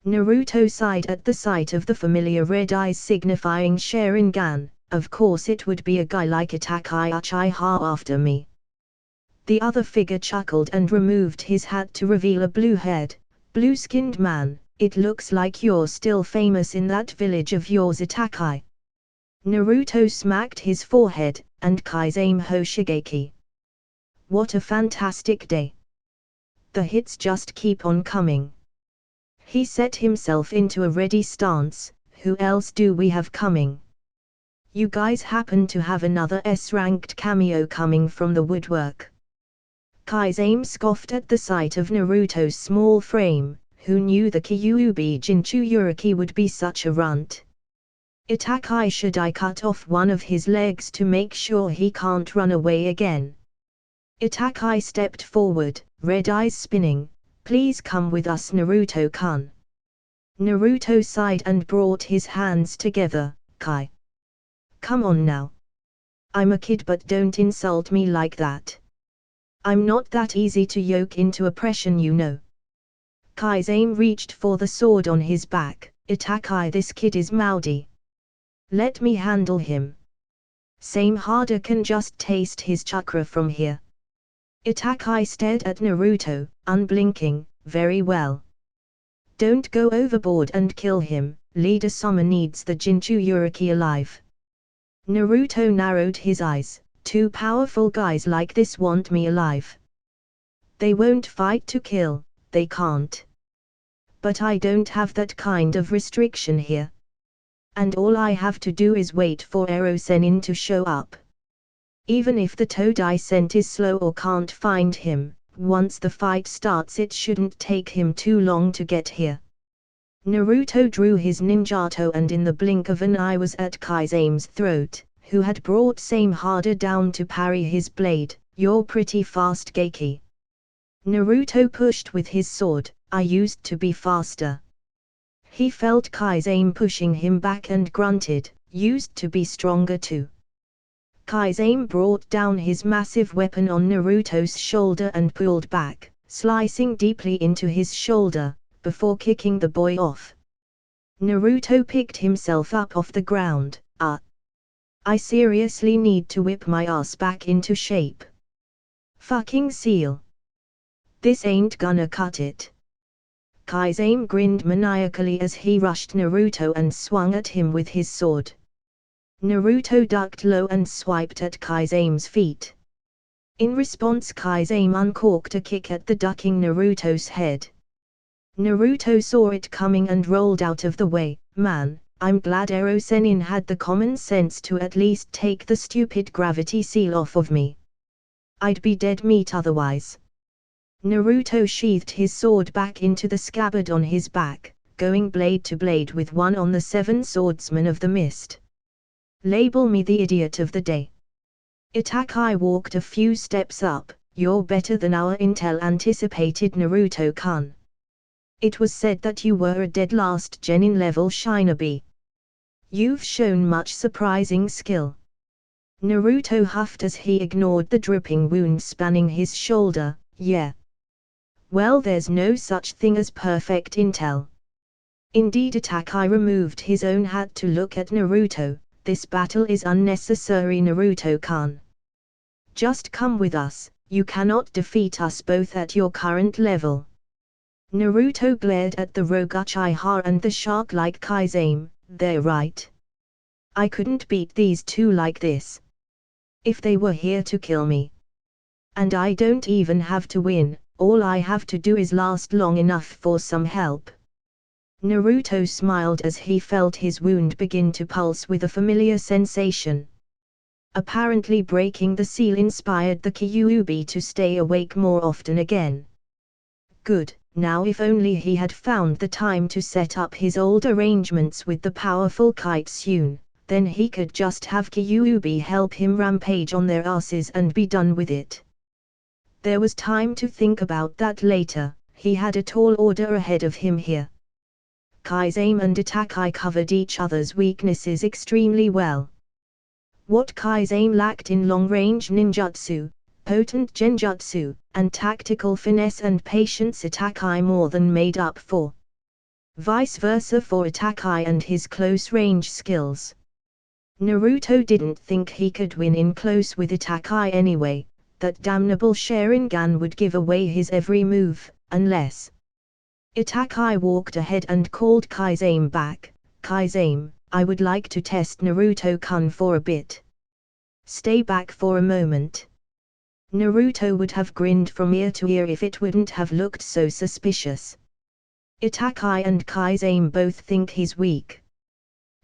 Naruto sighed at the sight of the familiar red eyes signifying Sharingan. Of course it would be a guy like Itachi Uchiha after me. The other figure chuckled and removed his hat to reveal a blue-haired, blue-skinned man. "It looks like you're still famous in that village of yours, Itachi." Naruto smacked his forehead, and Kaizen Hoshigeki. "What a fantastic day. The hits just keep on coming." He set himself into a ready stance. "Who else do we have coming? You guys happen to have another S-ranked cameo coming from the woodwork." Kaizen scoffed at the sight of Naruto's small frame. Who knew the Kyuubi Jinchuriki would be such a runt? "Itachi, should I cut off one of his legs to make sure he can't run away again?" Itachi stepped forward, red eyes spinning. "Please come with us, Naruto-kun." Naruto sighed and brought his hands together. "Kai. Come on now. I'm a kid, but don't insult me like that. I'm not that easy to yoke into oppression, you know." Kaizen reached for the sword on his back. "Itachi, this kid is moody. Let me handle him. Same harder can just taste his chakra from here." Itachi stared at Naruto, unblinking. "Very well. Don't go overboard and kill him. Leader Sama needs the Jinchuriki alive." Naruto narrowed his eyes. 2 powerful guys like this want me alive. They won't fight to kill, they can't. But I don't have that kind of restriction here. And all I have to do is wait for Erosenin to show up. Even if the toad I sent is slow or can't find him, once the fight starts it shouldn't take him too long to get here." Naruto drew his ninjato and in the blink of an eye was at Kaizen's throat, who had brought Same harder down to parry his blade. "You're pretty fast, Geiki." Naruto pushed with his sword. "I used to be faster." He felt Kaizen pushing him back and grunted. "Used to be stronger too." Kaizen brought down his massive weapon on Naruto's shoulder and pulled back, slicing deeply into his shoulder, before kicking the boy off. Naruto picked himself up off the ground. I seriously need to whip my ass back into shape. Fucking seal. This ain't gonna cut it." Kaizen grinned maniacally as he rushed Naruto and swung at him with his sword. Naruto ducked low and swiped at Kaizen's feet. In response, Kaizen uncorked a kick at the ducking Naruto's head. Naruto saw it coming and rolled out of the way. "Man, I'm glad Erosenin had the common sense to at least take the stupid gravity seal off of me. I'd be dead meat otherwise." Naruto sheathed his sword back into the scabbard on his back. going blade to blade with one on the 7 swordsmen of the mist. Label me the idiot of the day. Itachi walked a few steps up. You're better than our intel anticipated, Naruto-kun. It was said that you were a dead last genin level shinobi. You've shown much surprising skill. Naruto huffed as he ignored the dripping wound spanning his shoulder. Yeah. Well, there's no such thing as perfect intel. Indeed, Itachi removed his own hat to look at Naruto. This battle is unnecessary, Naruto-kun. Just come with us, you cannot defeat us both at your current level. Naruto glared at the rogue Uchiha and the shark-like Kaizen. They're right. I couldn't beat these two like this. If they were here to kill me. And I don't even have to win, all I have to do is last long enough for some help. Naruto smiled as he felt his wound begin to pulse with a familiar sensation. Apparently breaking the seal inspired the Kyuubi to stay awake more often again. Good, now if only he had found the time to set up his old arrangements with the powerful Kitsune, then he could just have Kyuubi help him rampage on their asses and be done with it. There was time to think about that later, he had a tall order ahead of him here. Kaizen and Itachi covered each other's weaknesses extremely well. What Kaizen lacked in long-range ninjutsu, potent genjutsu, and tactical finesse and patience, Itachi more than made up for. Vice versa for Itachi and his close-range skills. Naruto didn't think he could win in close with Itachi anyway, that damnable Sharingan would give away his every move, unless... Itachi walked ahead and called Kaizen back. Kaizen, I would like to test Naruto-kun for a bit. Stay back for a moment. Naruto would have grinned from ear to ear if it wouldn't have looked so suspicious. Itachi and Kaizen both think he's weak.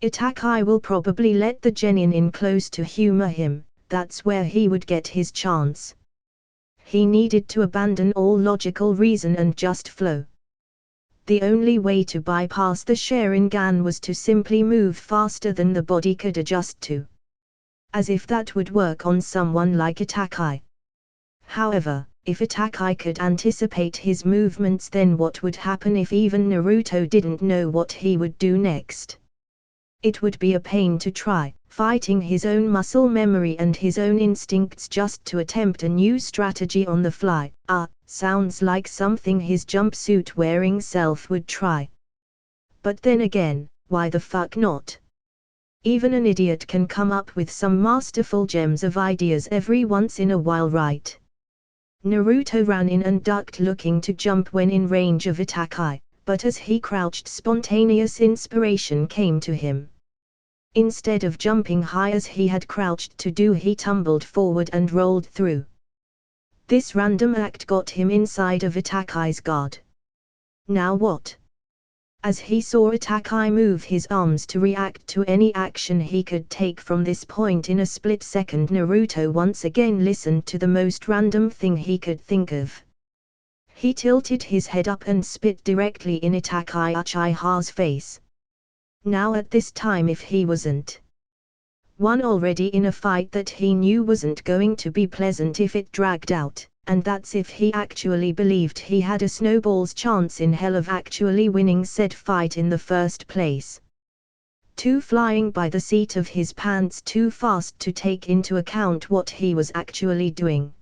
Itachi will probably let the genin in close to humor him, that's where he would get his chance. He needed to abandon all logical reason and just flow. The only way to bypass the Sharingan was to simply move faster than the body could adjust to. As if that would work on someone like Itachi. However, if Itachi could anticipate his movements, then what would happen if even Naruto didn't know what he would do next? It would be a pain to try, fighting his own muscle memory and his own instincts just to attempt a new strategy on the fly. Sounds like something his jumpsuit-wearing self would try. But then again, why the fuck not? Even an idiot can come up with some masterful gems of ideas every once in a while, right? Naruto ran in and ducked, looking to jump when in range of Itachi, but as he crouched, spontaneous inspiration came to him. Instead of jumping high as he had crouched to do, he tumbled forward and rolled through. This random act got him inside of Itachi's guard. Now what? As he saw Itachi move his arms to react to any action he could take from this point in a split second, Naruto once again listened to the most random thing he could think of. He tilted his head up and spit directly in Uchiha's face. Now at this time, if he wasn't one already in a fight that he knew wasn't going to be pleasant if it dragged out, and that's if he actually believed he had a snowball's chance in hell of actually winning said fight in the first place. Too flying by the seat of his pants, too fast to take into account what he was actually doing.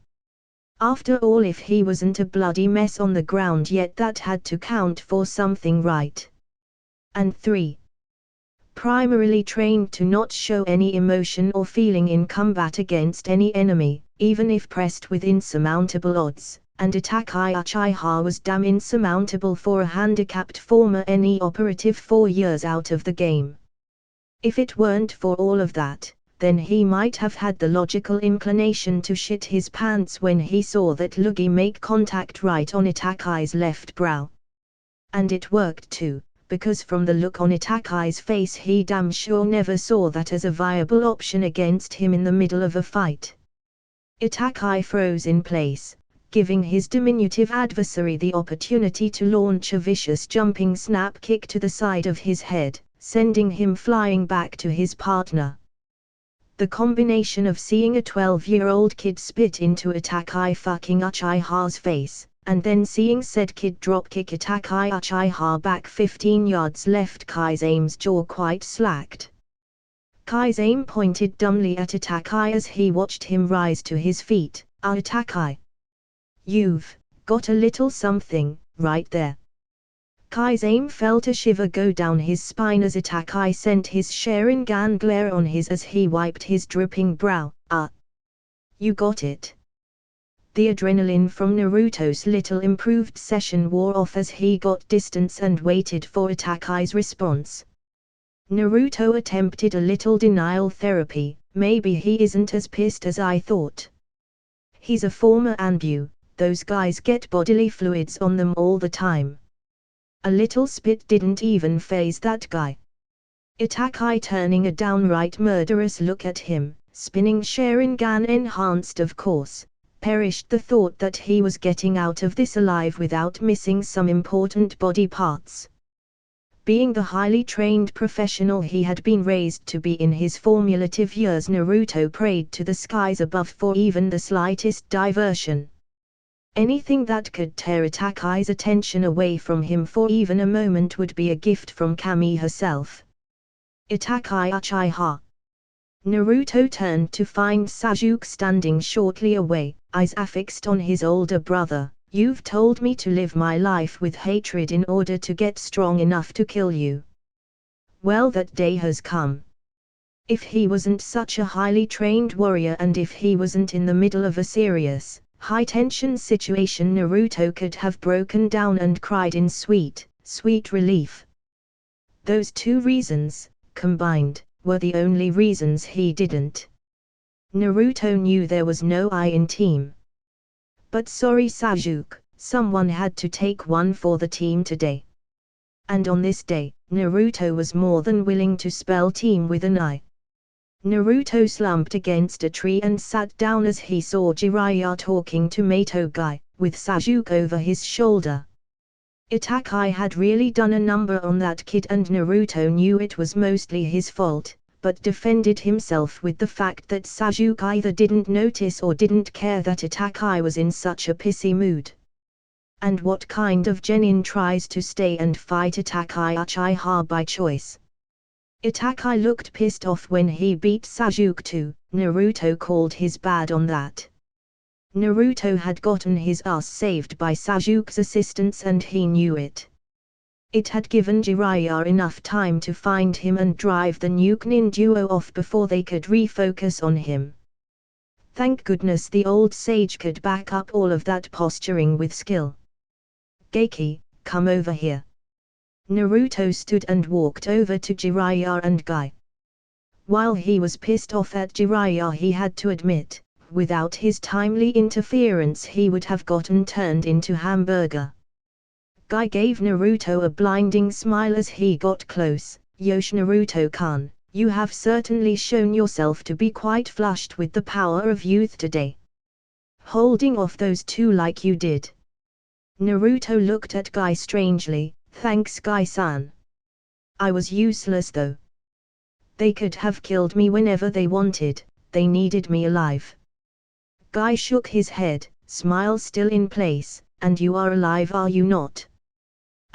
After all, if he wasn't a bloody mess on the ground yet, that had to count for something, right? And 3. Primarily trained to not show any emotion or feeling in combat against any enemy, even if pressed with insurmountable odds, and Itachi Uchiha was damn insurmountable for a handicapped former NE operative 4 years out of the game. If it weren't for all of that, then he might have had the logical inclination to shit his pants when he saw that Lugi make contact right on Itachi's left brow. And it worked too, because from the look on Itachi's face, he damn sure never saw that as a viable option against him in the middle of a fight. Itachi froze in place, giving his diminutive adversary the opportunity to launch a vicious jumping snap kick to the side of his head, sending him flying back to his partner. The combination of seeing a 12-year-old kid spit into Itakai fucking Uchiha's face, and then seeing said kid dropkick Itakai Uchiha back 15 yards left Kaizame's jaw quite slacked. Kaizame pointed dumbly at Itakai as he watched him rise to his feet. Itakai, you've got a little something, right there. Kaizame felt a shiver go down his spine as Itakai sent his Sharingan glare on his as he wiped his dripping brow. You got it. The adrenaline from Naruto's little improved session wore off as he got distance and waited for Itakai's response. Naruto attempted a little denial therapy. Maybe he isn't as pissed as I thought. He's a former Anbu, those guys get bodily fluids on them all the time. A little spit didn't even faze that guy. Itakai turning a downright murderous look at him, spinning Sharingan enhanced of course, perished the thought that he was getting out of this alive without missing some important body parts. Being the highly trained professional he had been raised to be in his formative years, Naruto prayed to the skies above for even the slightest diversion. Anything that could tear Itakai's attention away from him for even a moment would be a gift from Kami herself. Itakai Uchiha. Naruto turned to find Sasuke standing shortly away, eyes affixed on his older brother. You've told me to live my life with hatred in order to get strong enough to kill you. Well, that day has come. If he wasn't such a highly trained warrior and if he wasn't in the middle of a serious, high-tension situation, Naruto could have broken down and cried in sweet relief. Those two reasons, combined, were the only reasons he didn't. Naruto knew there was no I in team. But sorry Sasuke, someone had to take one for the team today. And on this day, Naruto was more than willing to spell team with an I. Naruto slumped against a tree and sat down as he saw Jiraiya talking to Matogai, with Sasuke over his shoulder. Itakai had really done a number on that kid and Naruto knew it was mostly his fault, but defended himself with the fact that Sasuke either didn't notice or didn't care that Itakai was in such a pissy mood. And what kind of genin tries to stay and fight Itakai Uchiha by choice? Itakai looked pissed off when he beat Sasuke too. Naruto called his bad on that. Naruto had gotten his ass saved by Sasuke's assistance and he knew it. It had given Jiraiya enough time to find him and drive the nuke nin duo off before they could refocus on him. Thank goodness the old sage could back up all of that posturing with skill. Geiki, come over here. Naruto stood and walked over to Jiraiya and Guy. While he was pissed off at Jiraiya, he had to admit, without his timely interference he would have gotten turned into hamburger. Guy gave Naruto a blinding smile as he got close. Yosh Naruto-kun, you have certainly shown yourself to be quite flushed with the power of youth today. Holding off those two like you did. Naruto looked at Guy strangely. Thanks Guy-san. I was useless though. They could have killed me whenever they wanted, they needed me alive. Guy shook his head, smile still in place, and you are alive, are you not?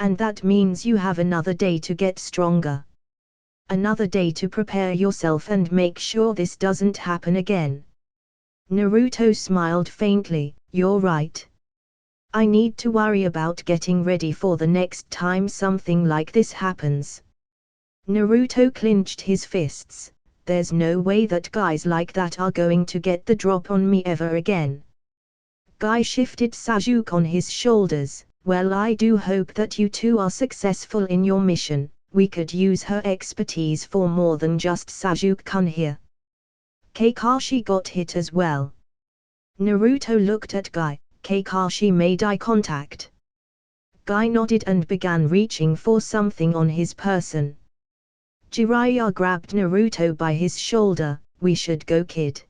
And that means you have another day to get stronger. Another day to prepare yourself and make sure this doesn't happen again. Naruto smiled faintly. You're right. I need to worry about getting ready for the next time something like this happens. Naruto clenched his fists. There's no way that guys like that are going to get the drop on me ever again. Guy shifted Sasuke on his shoulders. Well, I do hope that you two are successful in your mission. We could use her expertise for more than just Sasuke-kun here. Kakashi got hit as well. Naruto looked at Guy. Kakashi made eye contact. Guy nodded and began reaching for something on his person. Jiraiya grabbed Naruto by his shoulder. We should go, kid.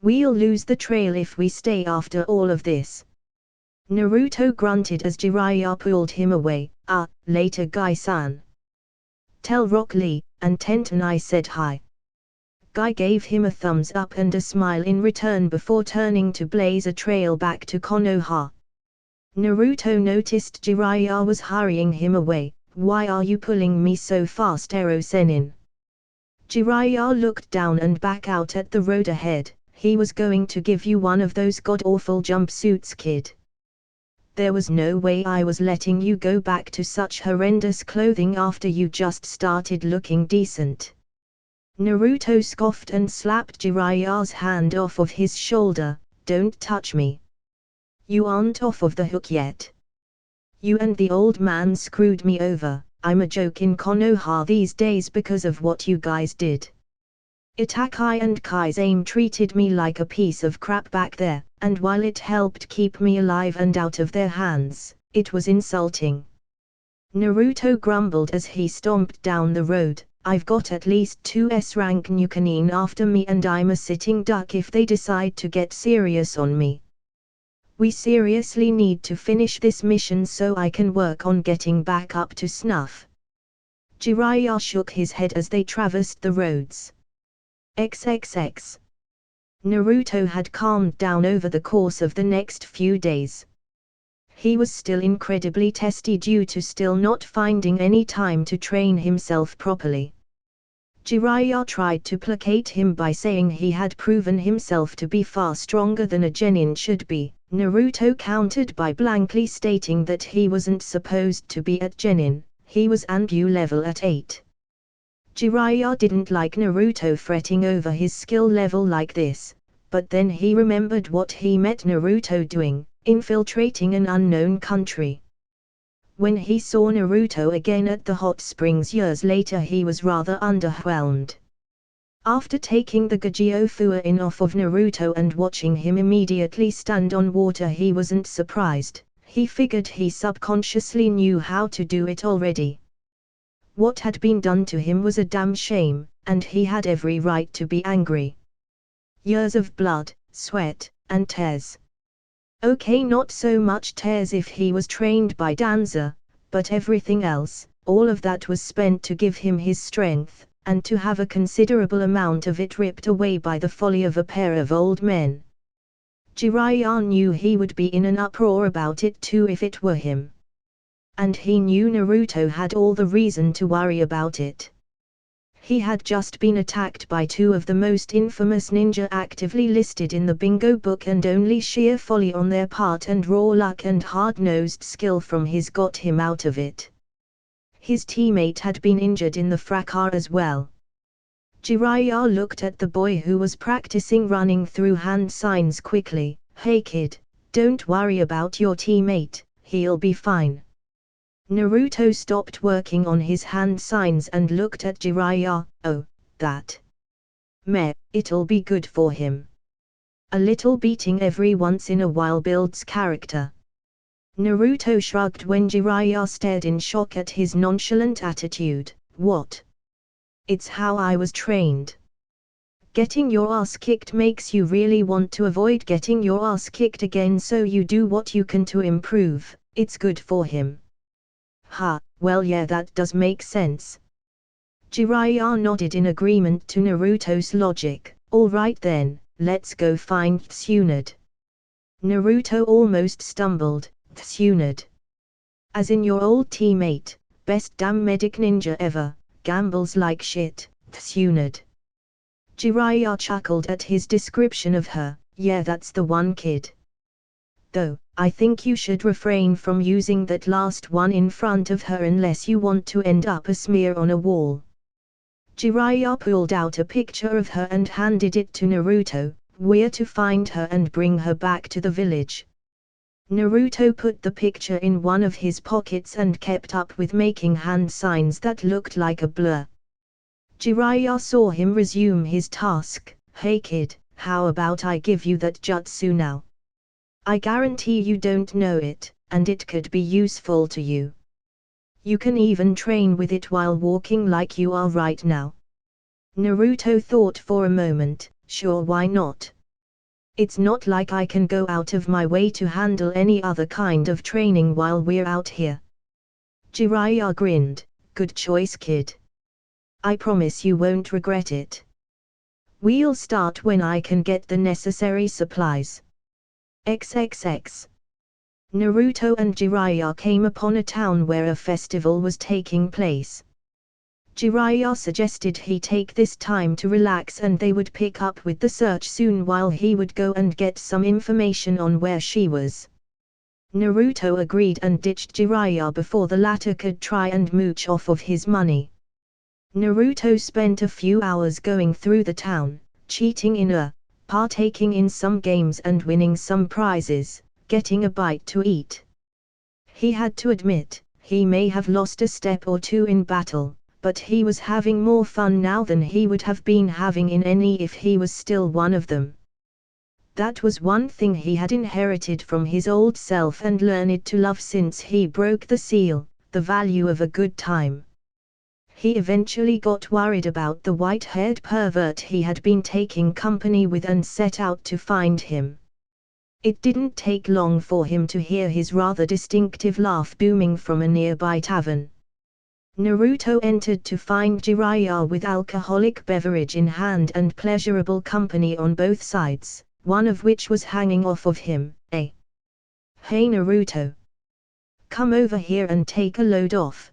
We'll lose the trail if we stay after all of this. Naruto grunted as Jiraiya pulled him away. Later Guy-san. Tell Rock Lee, and Tentenai said hi. Guy gave him a thumbs up and a smile in return before turning to blaze a trail back to Konoha. Naruto noticed Jiraiya was hurrying him away. Why are you pulling me so fast, Ero Sennin? Jiraiya looked down and back out at the road ahead. He was going to give you one of those god-awful jumpsuits, kid. There was no way I was letting you go back to such horrendous clothing after you just started looking decent. Naruto scoffed and slapped Jiraiya's hand off of his shoulder. Don't touch me. You aren't off of the hook yet. You and the old man screwed me over. I'm a joke in Konoha these days because of what you guys did. Itakai and Kai's-aim treated me like a piece of crap back there, and while it helped keep me alive and out of their hands, it was insulting. Naruto grumbled as he stomped down the road. I've got at least 2 S-rank Nukanin after me and I'm a sitting duck if they decide to get serious on me. We seriously need to finish this mission so I can work on getting back up to snuff. Jiraiya shook his head as they traversed the roads. XXX. Naruto had calmed down over the course of the next few days. He was still incredibly testy due to still not finding any time to train himself properly. Jiraiya tried to placate him by saying he had proven himself to be far stronger than a genin should be. Naruto countered by blankly stating that he wasn't supposed to be at genin, he was Anbu level at 8. Jiraiya didn't like Naruto fretting over his skill level like this, but then he remembered what he met Naruto doing, infiltrating an unknown country. When he saw Naruto again at the hot springs years later, he was rather underwhelmed. After taking the Gajio-Fuin off of Naruto and watching him immediately stand on water, he wasn't surprised. He figured he subconsciously knew how to do it already. What had been done to him was a damn shame, and he had every right to be angry. Years of blood, sweat, and tears. Okay, not so much tears if he was trained by Danza, but everything else, all of that was spent to give him his strength, and to have a considerable amount of it ripped away by the folly of a pair of old men. Jiraiya knew he would be in an uproar about it too if it were him. And he knew Naruto had all the reason to worry about it. He had just been attacked by 2 of the most infamous ninja actively listed in the bingo book, and only sheer folly on their part and raw luck and hard-nosed skill from his got him out of it. His teammate had been injured in the fracas as well. Jiraiya looked at the boy who was practicing running through hand signs quickly. Hey kid, don't worry about your teammate, he'll be fine. Naruto stopped working on his hand signs and looked at Jiraiya. Oh, that. Meh, it'll be good for him. A little beating every once in a while builds character. Naruto shrugged when Jiraiya stared in shock at his nonchalant attitude. What? It's how I was trained. Getting your ass kicked makes you really want to avoid getting your ass kicked again, so you do what you can to improve. It's good for him. Well yeah, that does make sense. Jiraiya nodded in agreement to Naruto's logic. Alright then, let's go find Tsunade. Naruto almost stumbled. Tsunade. As in your old teammate, best damn medic ninja ever, gambles like shit, Tsunade. Jiraiya chuckled at his description of her. Yeah, that's the one, kid. Though, I think you should refrain from using that last one in front of her unless you want to end up a smear on a wall. Jiraiya pulled out a picture of her and handed it to Naruto. We're to find her and bring her back to the village. Naruto put the picture in one of his pockets and kept up with making hand signs that looked like a blur. Jiraiya saw him resume his task. Hey kid, how about I give you that jutsu now? I guarantee you don't know it, and it could be useful to you. You can even train with it while walking like you are right now. Naruto thought for a moment. Sure, why not? It's not like I can go out of my way to handle any other kind of training while we're out here. Jiraiya grinned. Good choice, kid. I promise you won't regret it. We'll start when I can get the necessary supplies. XXX. Naruto and Jiraiya came upon a town where a festival was taking place. Jiraiya suggested he take this time to relax and they would pick up with the search soon while he would go and get some information on where she was. Naruto agreed and ditched Jiraiya before the latter could try and mooch off of his money. Naruto spent a few hours going through the town, cheating partaking in some games and winning some prizes, getting a bite to eat. He had to admit, he may have lost a step or two in battle, but he was having more fun now than he would have been having in any if he was still one of them. That was one thing he had inherited from his old self and learned to love since he broke the seal, the value of a good time. He eventually got worried about the white-haired pervert he had been taking company with and set out to find him. It didn't take long for him to hear his rather distinctive laugh booming from a nearby tavern. Naruto entered to find Jiraiya with alcoholic beverage in hand and pleasurable company on both sides, one of which was hanging off of him. Hey Naruto! Come over here and take a load off.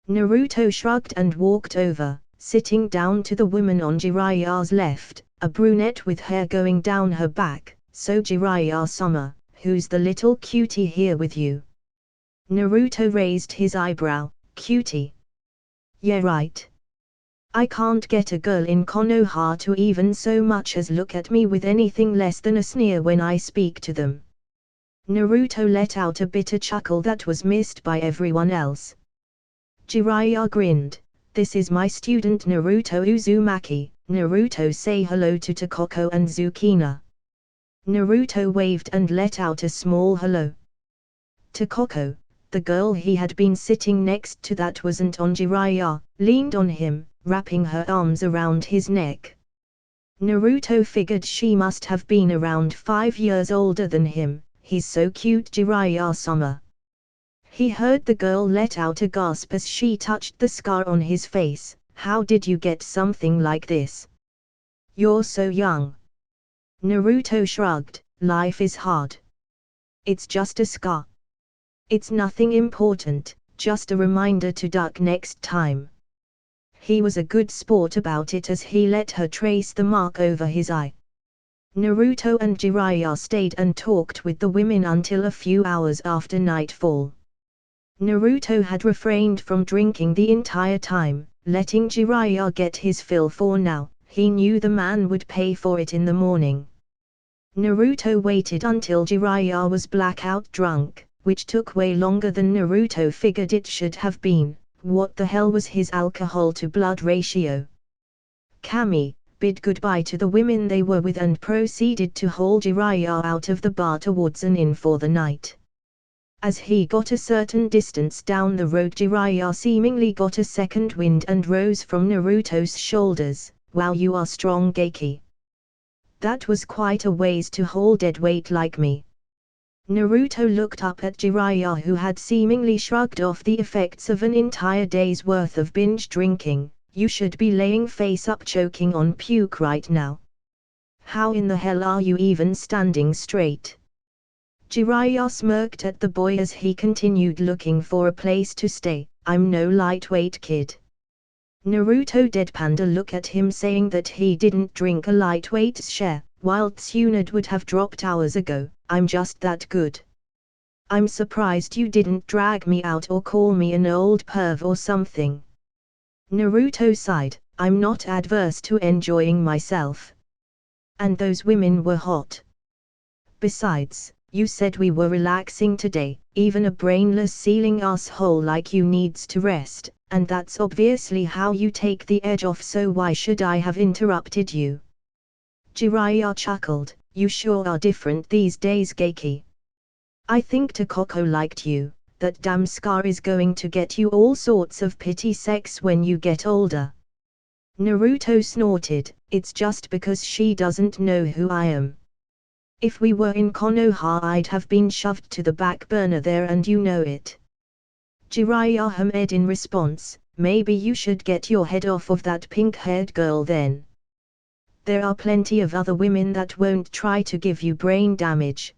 Naruto shrugged and walked over, sitting down to the woman on Jiraiya's left, a brunette with hair going down her back. So Jiraiya-sama, who's the little cutie here with you? Naruto raised his eyebrow. Cutie? Yeah, right. I can't get a girl in Konoha to even so much as look at me with anything less than a sneer when I speak to them. Naruto let out a bitter chuckle that was missed by everyone else. Jiraiya grinned. This is my student Naruto Uzumaki. Naruto, say hello to Takako and Tsukina. Naruto waved and let out a small hello. Takako, the girl he had been sitting next to that wasn't on Jiraiya, leaned on him, wrapping her arms around his neck. Naruto figured she must have been around 5 years older than him. He's so cute, Jiraiya-sama. He heard the girl let out a gasp as she touched the scar on his face. How did you get something like this? You're so young. Naruto shrugged. Life is hard. It's just a scar. It's nothing important, just a reminder to duck next time. He was a good sport about it as he let her trace the mark over his eye. Naruto and Jiraiya stayed and talked with the women until a few hours after nightfall. Naruto had refrained from drinking the entire time, letting Jiraiya get his fill for now. He knew the man would pay for it in the morning. Naruto waited until Jiraiya was blackout drunk, which took way longer than Naruto figured it should have been. What the hell was his alcohol-to-blood ratio? Kami bid goodbye to the women they were with and proceeded to haul Jiraiya out of the bar towards an inn for the night. As he got a certain distance down the road, Jiraiya seemingly got a second wind and rose from Naruto's shoulders. Wow, you are strong, Geiki. That was quite a ways to haul dead weight like me. Naruto looked up at Jiraiya, who had seemingly shrugged off the effects of an entire day's worth of binge drinking. You should be laying face up choking on puke right now. How in the hell are you even standing straight? Jiraiya smirked at the boy as he continued looking for a place to stay. I'm no lightweight, kid. Naruto deadpanned a look at him, saying that he didn't drink a lightweight's share, while Tsunade would have dropped hours ago. I'm just that good. I'm surprised you didn't drag me out or call me an old perv or something. Naruto sighed. I'm not adverse to enjoying myself. And those women were hot. Besides, you said we were relaxing today. Even a brainless ceiling asshole like you needs to rest, and that's obviously how you take the edge off, so why should I have interrupted you? Jiraiya chuckled. You sure are different these days, Geiki. I think Takako liked you. That damn scar is going to get you all sorts of pity sex when you get older. Naruto snorted. It's just because she doesn't know who I am. If we were in Konoha, I'd have been shoved to the back burner there, and you know it. Jiraiya hummed in response, maybe you should get your head off of that pink-haired girl then. There are plenty of other women that won't try to give you brain damage.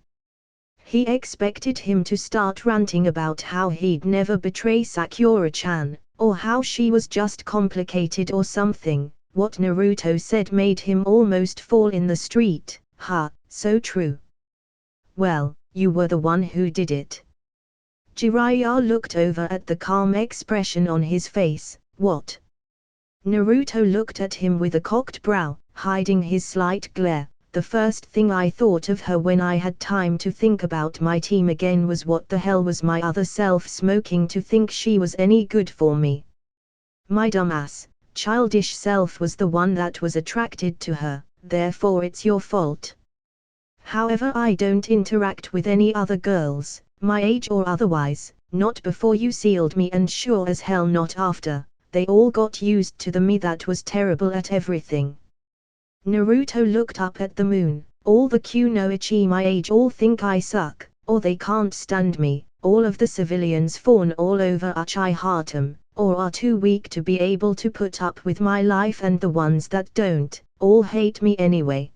He expected him to start ranting about how he'd never betray Sakura-chan, or how she was just complicated or something. What Naruto said made him almost fall in the street. Ha, so true. Well, you were the one who did it. Jiraiya looked over at the calm expression on his face. What? Naruto looked at him with a cocked brow, hiding his slight glare. The first thing I thought of her when I had time to think about my team again was what the hell was my other self smoking to think she was any good for me. My dumbass, childish self was the one that was attracted to her, therefore it's your fault. However, I don't interact with any other girls, my age or otherwise, not before you sealed me, and sure as hell not after. They all got used to the me that was terrible at everything. Naruto looked up at the moon. All the Kunoichi my age all think I suck, or they can't stand me. All of the civilians fawn all over Uchiha, or are too weak to be able to put up with my life, and the ones that don't, all hate me anyway.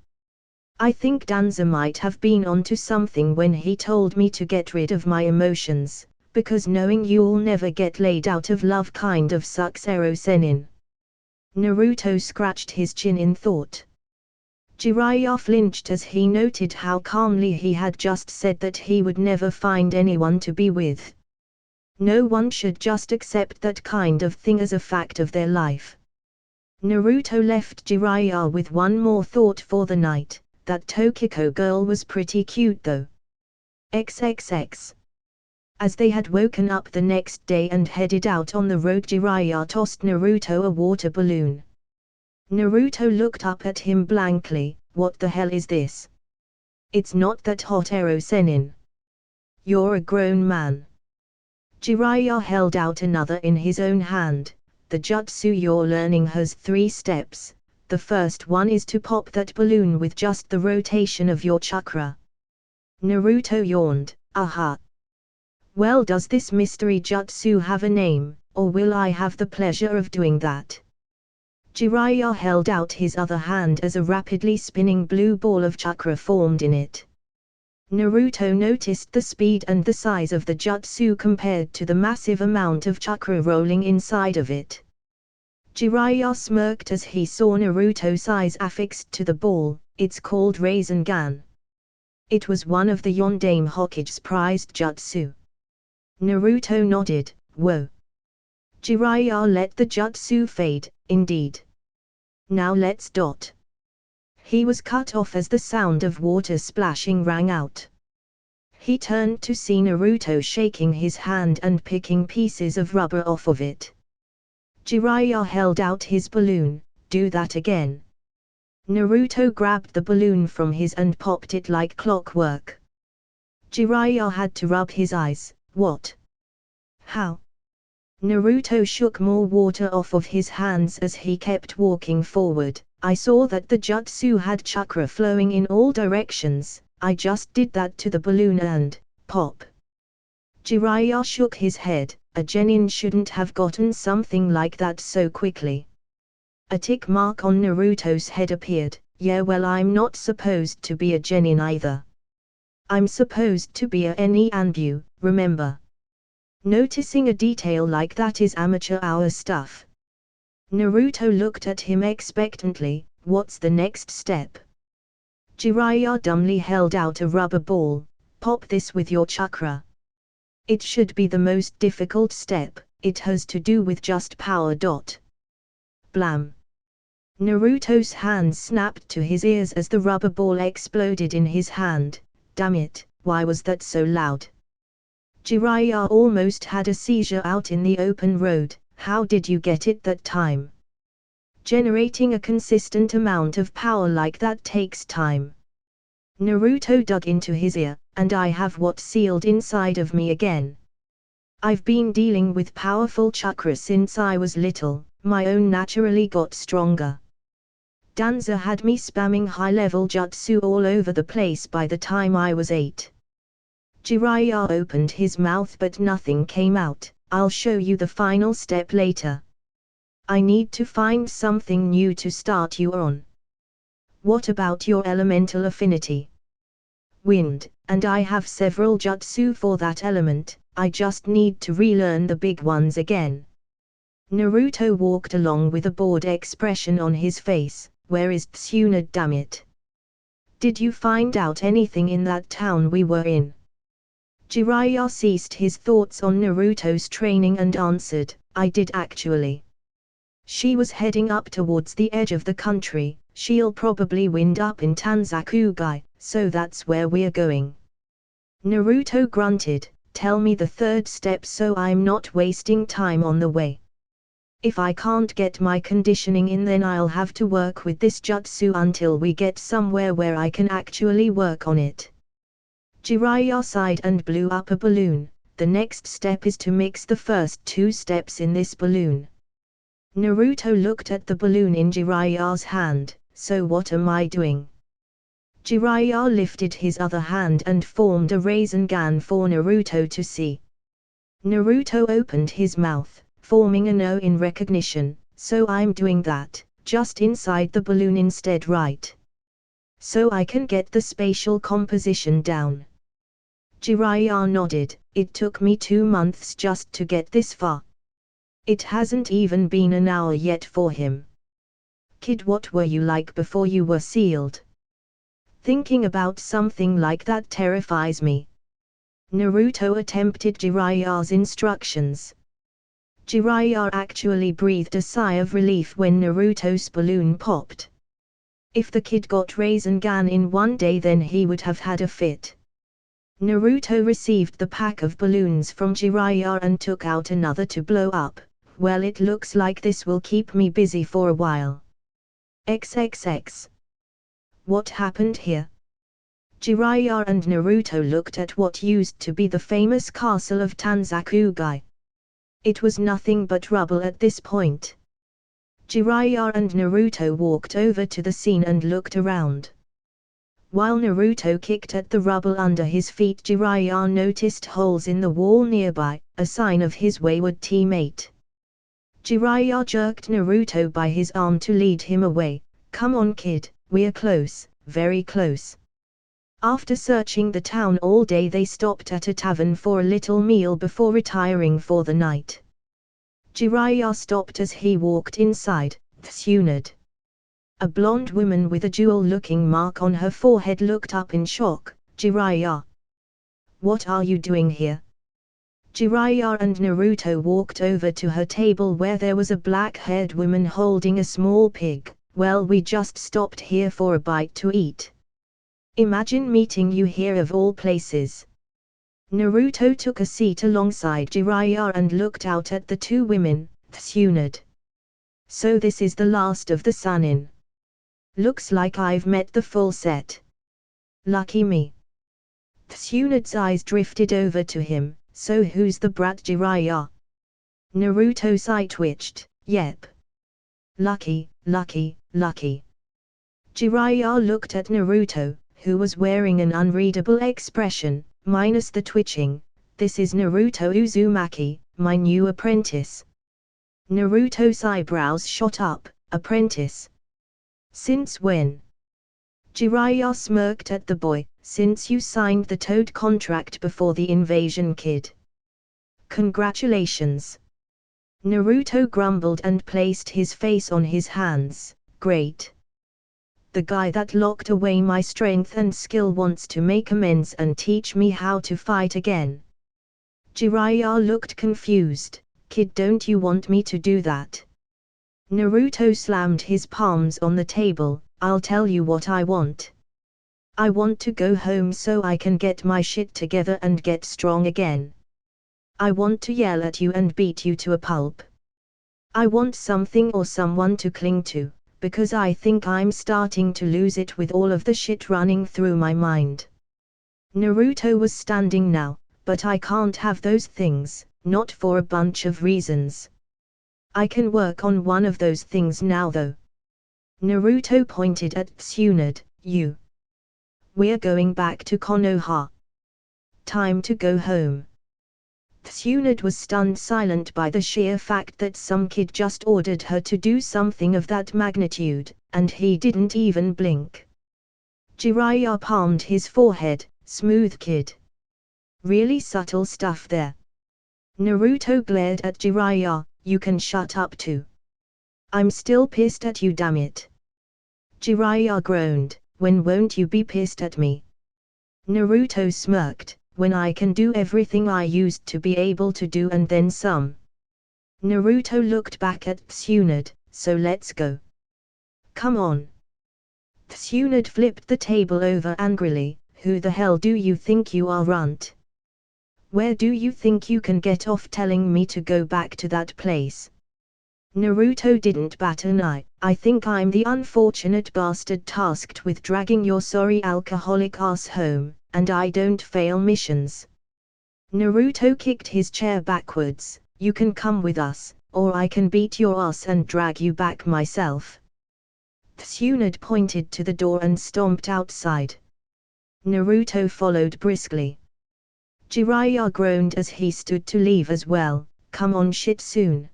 I think Danza might have been onto something when he told me to get rid of my emotions, because knowing you'll never get laid out of love kind of sucks, Ero Senin. Naruto scratched his chin in thought. Jiraiya flinched as he noted how calmly he had just said that he would never find anyone to be with. No one should just accept that kind of thing as a fact of their life. Naruto left Jiraiya with one more thought for the night. That Tokiko girl was pretty cute though. XXX. As they had woken up the next day and headed out on the road, Jiraiya tossed Naruto a water balloon. Naruto looked up at him blankly. What the hell is this? It's not that hot, Ero Senin. You're a grown man. Jiraiya held out another in his own hand. The jutsu you're learning has 3 steps. The first one is to pop that balloon with just the rotation of your chakra. Naruto yawned. Aha. Well, does this mystery jutsu have a name, or will I have the pleasure of doing that? Jiraiya held out his other hand as a rapidly spinning blue ball of chakra formed in it. Naruto noticed the speed and the size of the jutsu compared to the massive amount of chakra rolling inside of it. Jiraiya smirked as he saw Naruto's eyes affixed to the ball. It's called Rasengan. It was one of the Yondaime Hokage's prized jutsu. Naruto nodded. Whoa. Jiraiya let the jutsu fade. Indeed. Now let's dot. He was cut off as the sound of water splashing rang out. He turned to see Naruto shaking his hand and picking pieces of rubber off of it. Jiraiya held out his balloon. Do that again. Naruto grabbed the balloon from his and popped it like clockwork. Jiraiya had to rub his eyes. What? How? Naruto shook more water off of his hands as he kept walking forward. I saw that the jutsu had chakra flowing in all directions. I just did that to the balloon and, pop. Jiraiya shook his head. A genin shouldn't have gotten something like that so quickly. A tick mark on Naruto's head appeared. Yeah, well, I'm not supposed to be a genin either. I'm supposed to be a Anbu, remember? Noticing a detail like that is amateur hour stuff. Naruto looked at him expectantly. What's the next step? Jiraiya dumbly held out a rubber ball. Pop this with your chakra. It should be the most difficult step. It has to do with just power. Blam. Naruto's hands snapped to his ears as the rubber ball exploded in his hand. Damn it, why was that so loud? Jiraiya almost had a seizure out in the open road. How did you get it that time? Generating a consistent amount of power like that takes time. Naruto dug into his ear, and I have what's sealed inside of me again. I've been dealing with powerful chakra since I was little, my own naturally got stronger. Danza had me spamming high-level jutsu all over the place by the time I was 8. Jiraiya opened his mouth but nothing came out. I'll show you the final step later. I need to find something new to start you on. What about your elemental affinity? Wind, and I have several jutsu for that element, I just need to relearn the big ones again. Naruto walked along with a bored expression on his face. Where is Tsunade, damn it? Did you find out anything in that town we were in? Jiraiya ceased his thoughts on Naruto's training and answered, I did actually. She was heading up towards the edge of the country, she'll probably wind up in Tanzakugai, so that's where we're going. Naruto grunted, tell me the third step so I'm not wasting time on the way. If I can't get my conditioning in then I'll have to work with this jutsu until we get somewhere where I can actually work on it. Jiraiya sighed and blew up a balloon. The next step is to mix the first 2 steps in this balloon. Naruto looked at the balloon in Jiraiya's hand. So what am I doing? Jiraiya lifted his other hand and formed a Rasengan for Naruto to see. Naruto opened his mouth, forming a no in recognition. So I'm doing that, just inside the balloon instead, right? So I can get the spatial composition down. Jiraiya nodded, it took me 2 months just to get this far. It hasn't even been an hour yet for him. Kid, what were you like before you were sealed? Thinking about something like that terrifies me. Naruto attempted Jiraiya's instructions. Jiraiya actually breathed a sigh of relief when Naruto's balloon popped. If the kid got Rasengan in one day then he would have had a fit. Naruto received the pack of balloons from Jiraiya and took out another to blow up. Well, it looks like this will keep me busy for a while. XXX. What happened here? Jiraiya and Naruto looked at what used to be the famous castle of Tanzakugai. It was nothing but rubble at this point. Jiraiya and Naruto walked over to the scene and looked around. While Naruto kicked at the rubble under his feet, Jiraiya noticed holes in the wall nearby, a sign of his wayward teammate. Jiraiya jerked Naruto by his arm to lead him away. Come on kid, we're close, very close. After searching the town all day they stopped at a tavern for a little meal before retiring for the night. Jiraiya stopped as he walked inside. Tsunade. A blonde woman with a jewel-looking mark on her forehead looked up in shock. Jiraiya. What are you doing here? Jiraiya and Naruto walked over to her table where there was a black-haired woman holding a small pig. Well, we just stopped here for a bite to eat. Imagine meeting you here of all places. Naruto took a seat alongside Jiraiya and looked out at the 2 women. Tsunade. So this is the last of the Sannin. Looks like I've met the full set. Lucky me. Tsunade's eyes drifted over to him. So who's the brat, Jiraiya? Naruto's eye twitched. Yep. Lucky, lucky, lucky. Jiraiya looked at Naruto, who was wearing an unreadable expression, minus the twitching. This is Naruto Uzumaki, my new apprentice. Naruto's eyebrows shot up. Apprentice? Since when? Jiraiya smirked at the boy. Since you signed the Toad contract before the invasion, kid. Congratulations. Naruto grumbled and placed his face on his hands. Great. The guy that locked away my strength and skill wants to make amends and teach me how to fight again. Jiraiya looked confused. Kid, don't you want me to do that? Naruto slammed his palms on the table. I'll tell you what I want. I want to go home so I can get my shit together and get strong again. I want to yell at you and beat you to a pulp. I want something or someone to cling to, because I think I'm starting to lose it with all of the shit running through my mind. Naruto was standing now, but I can't have those things, not for a bunch of reasons. I can work on one of those things now though. Naruto pointed at Tsunade. We're going back to Konoha. Time to go home. Tsunade was stunned silent by the sheer fact that some kid just ordered her to do something of that magnitude, and he didn't even blink. Jiraiya palmed his forehead. Smooth kid. Really subtle stuff there. Naruto glared at Jiraiya. You can shut up too. I'm still pissed at you, damn it. Jiraiya groaned. When won't you be pissed at me? Naruto smirked. When I can do everything I used to be able to do and then some. Naruto looked back at Tsunade. So let's go. Come on. Tsunade flipped the table over angrily. Who the hell do you think you are, runt? Where do you think you can get off telling me to go back to that place? Naruto didn't bat an eye. I think I'm the unfortunate bastard tasked with dragging your sorry alcoholic ass home, and I don't fail missions. Naruto kicked his chair backwards. You can come with us, or I can beat your ass and drag you back myself. Tsunade pointed to the door and stomped outside. Naruto followed briskly. Jiraiya groaned as he stood to leave as well. Come on, shit, soon.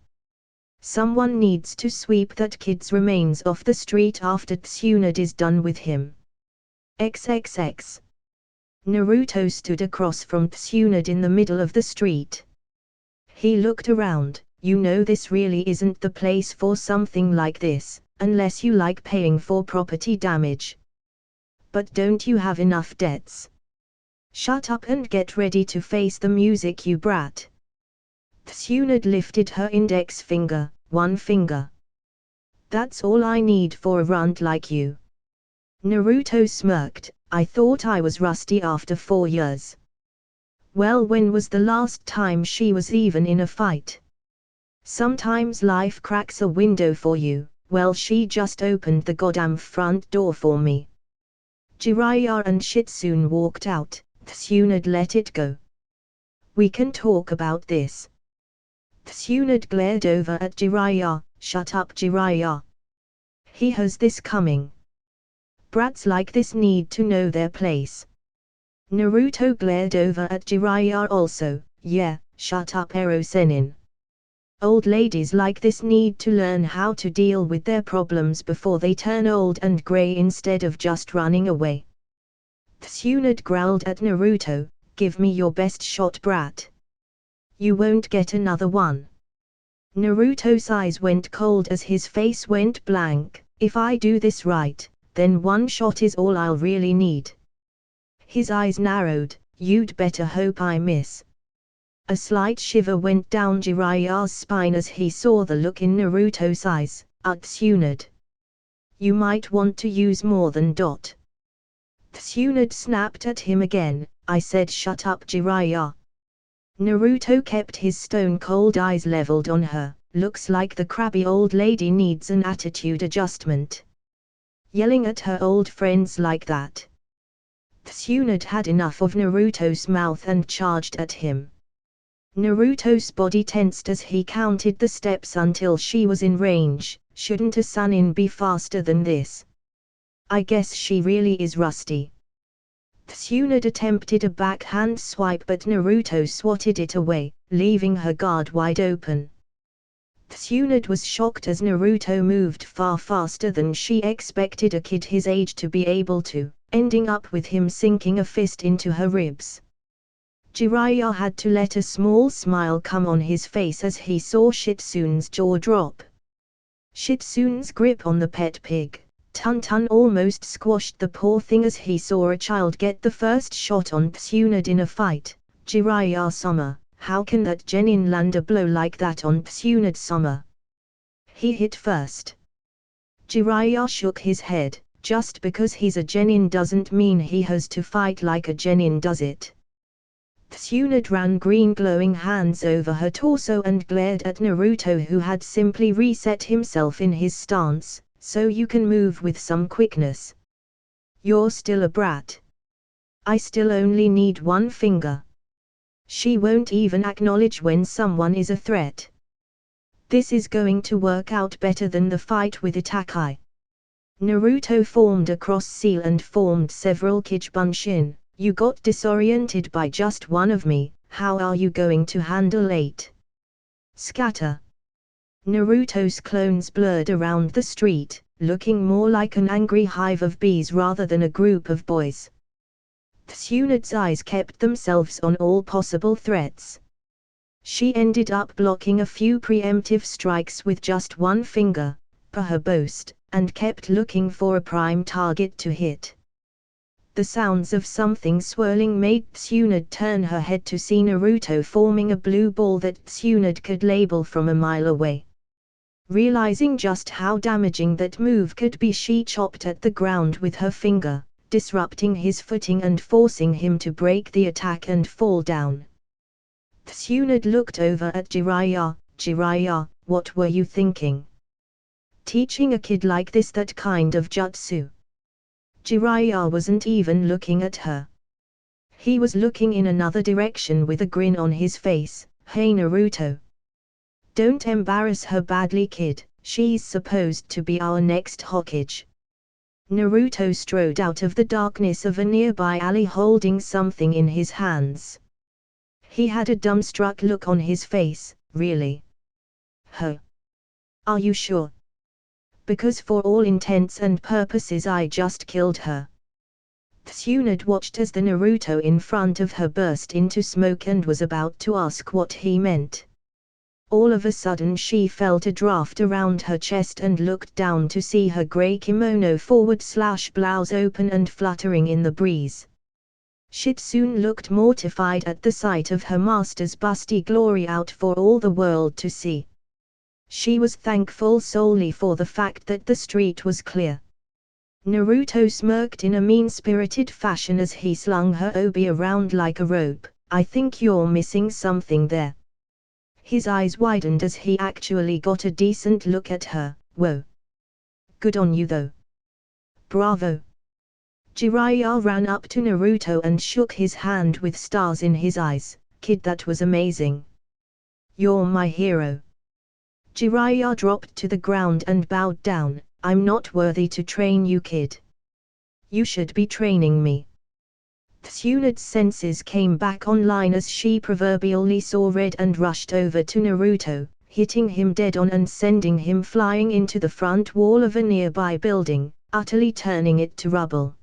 Someone needs to sweep that kid's remains off the street after Tsunade is done with him. XXX. Naruto stood across from Tsunade in the middle of the street. He looked around. You know this really isn't the place for something like this, unless you like paying for property damage. But don't you have enough debts? Shut up and get ready to face the music, you brat. Tsunade lifted her index finger. One finger. That's all I need for a runt like you. Naruto smirked. I thought I was rusty after 4 years. Well, when was the last time she was even in a fight? Sometimes life cracks a window for you. Well, she just opened the goddamn front door for me. Jiraiya and Shitsune walked out. Tsunade let it go. We can talk about this. Tsunade glared over at Jiraiya. Shut up, Jiraiya. He has this coming. Brats like this need to know their place. Naruto glared over at Jiraiya also. Yeah, shut up, Ero Sennin. Old ladies like this need to learn how to deal with their problems before they turn old and grey instead of just running away. Tsunade growled at Naruto. Give me your best shot, brat. You won't get another one. Naruto's eyes went cold as his face went blank. If I do this right, then one shot is all I'll really need. His eyes narrowed. You'd better hope I miss. A slight shiver went down Jiraiya's spine as he saw the look in Naruto's eyes. Tsunade. You might want to use more than dot. Tsunade snapped at him again. I said shut up, Jiraiya. Naruto kept his stone-cold eyes leveled on her. Looks like the crabby old lady needs an attitude adjustment. Yelling at her old friends like that. Tsunade had enough of Naruto's mouth and charged at him. Naruto's body tensed as he counted the steps until she was in range. Shouldn't a Sannin be faster than this? I guess she really is rusty. Tsunade attempted a backhand swipe but Naruto swatted it away, leaving her guard wide open. Tsunade was shocked as Naruto moved far faster than she expected a kid his age to be able to, ending up with him sinking a fist into her ribs. Jiraiya had to let a small smile come on his face as he saw Shitsune's jaw drop. Shitsune's grip on the pet pig, Tun almost squashed the poor thing as he saw a child get the first shot on Tsunade in a fight. Jiraiya-sama, how can that genin land a blow like that on Tsunade-sama? He hit first. Jiraiya shook his head. Just because he's a genin doesn't mean he has to fight like a genin, does it? Tsunade ran green glowing hands over her torso and glared at Naruto, who had simply reset himself in his stance, so you can move with some quickness. You're still a brat. I still only need one finger. She won't even acknowledge when someone is a threat. This is going to work out better than the fight with Itachi. Naruto formed a cross seal and formed several Kichibunshin. You got disoriented by just one of me, how are you going to handle 8? Scatter. Naruto's clones blurred around the street, looking more like an angry hive of bees rather than a group of boys. Tsunde's eyes kept themselves on all possible threats. She ended up blocking a few preemptive strikes with just one finger, per her boast, and kept looking for a prime target to hit. The sounds of something swirling made Tsunade turn her head to see Naruto forming a blue ball that Tsunade could label from a mile away. Realizing just how damaging that move could be, she chopped at the ground with her finger, disrupting his footing and forcing him to break the attack and fall down. Tsunade looked over at Jiraiya. Jiraiya, what were you thinking? Teaching a kid like this that kind of jutsu? Jiraiya wasn't even looking at her. He was looking in another direction with a grin on his face. Hey Naruto. Don't embarrass her badly, kid, she's supposed to be our next Hokage. Naruto strode out of the darkness of a nearby alley holding something in his hands. He had a dumbstruck look on his face. Really? Huh? Are you sure? Because for all intents and purposes I just killed her. Tsunade watched as the Naruto in front of her burst into smoke and was about to ask what he meant. All of a sudden she felt a draft around her chest and looked down to see her grey kimono /blouse open and fluttering in the breeze. Shitsune looked mortified at the sight of her master's busty glory out for all the world to see. She was thankful solely for the fact that the street was clear. Naruto smirked in a mean-spirited fashion as he slung her obi around like a rope. I think you're missing something there. His eyes widened as he actually got a decent look at her. Whoa. Good on you though. Bravo. Jiraiya ran up to Naruto and shook his hand with stars in his eyes. Kid, that was amazing. You're my hero. Jiraiya dropped to the ground and bowed down. I'm not worthy to train you, kid. You should be training me. Tsunade's senses came back online as she proverbially saw red and rushed over to Naruto, hitting him dead on and sending him flying into the front wall of a nearby building, utterly turning it to rubble.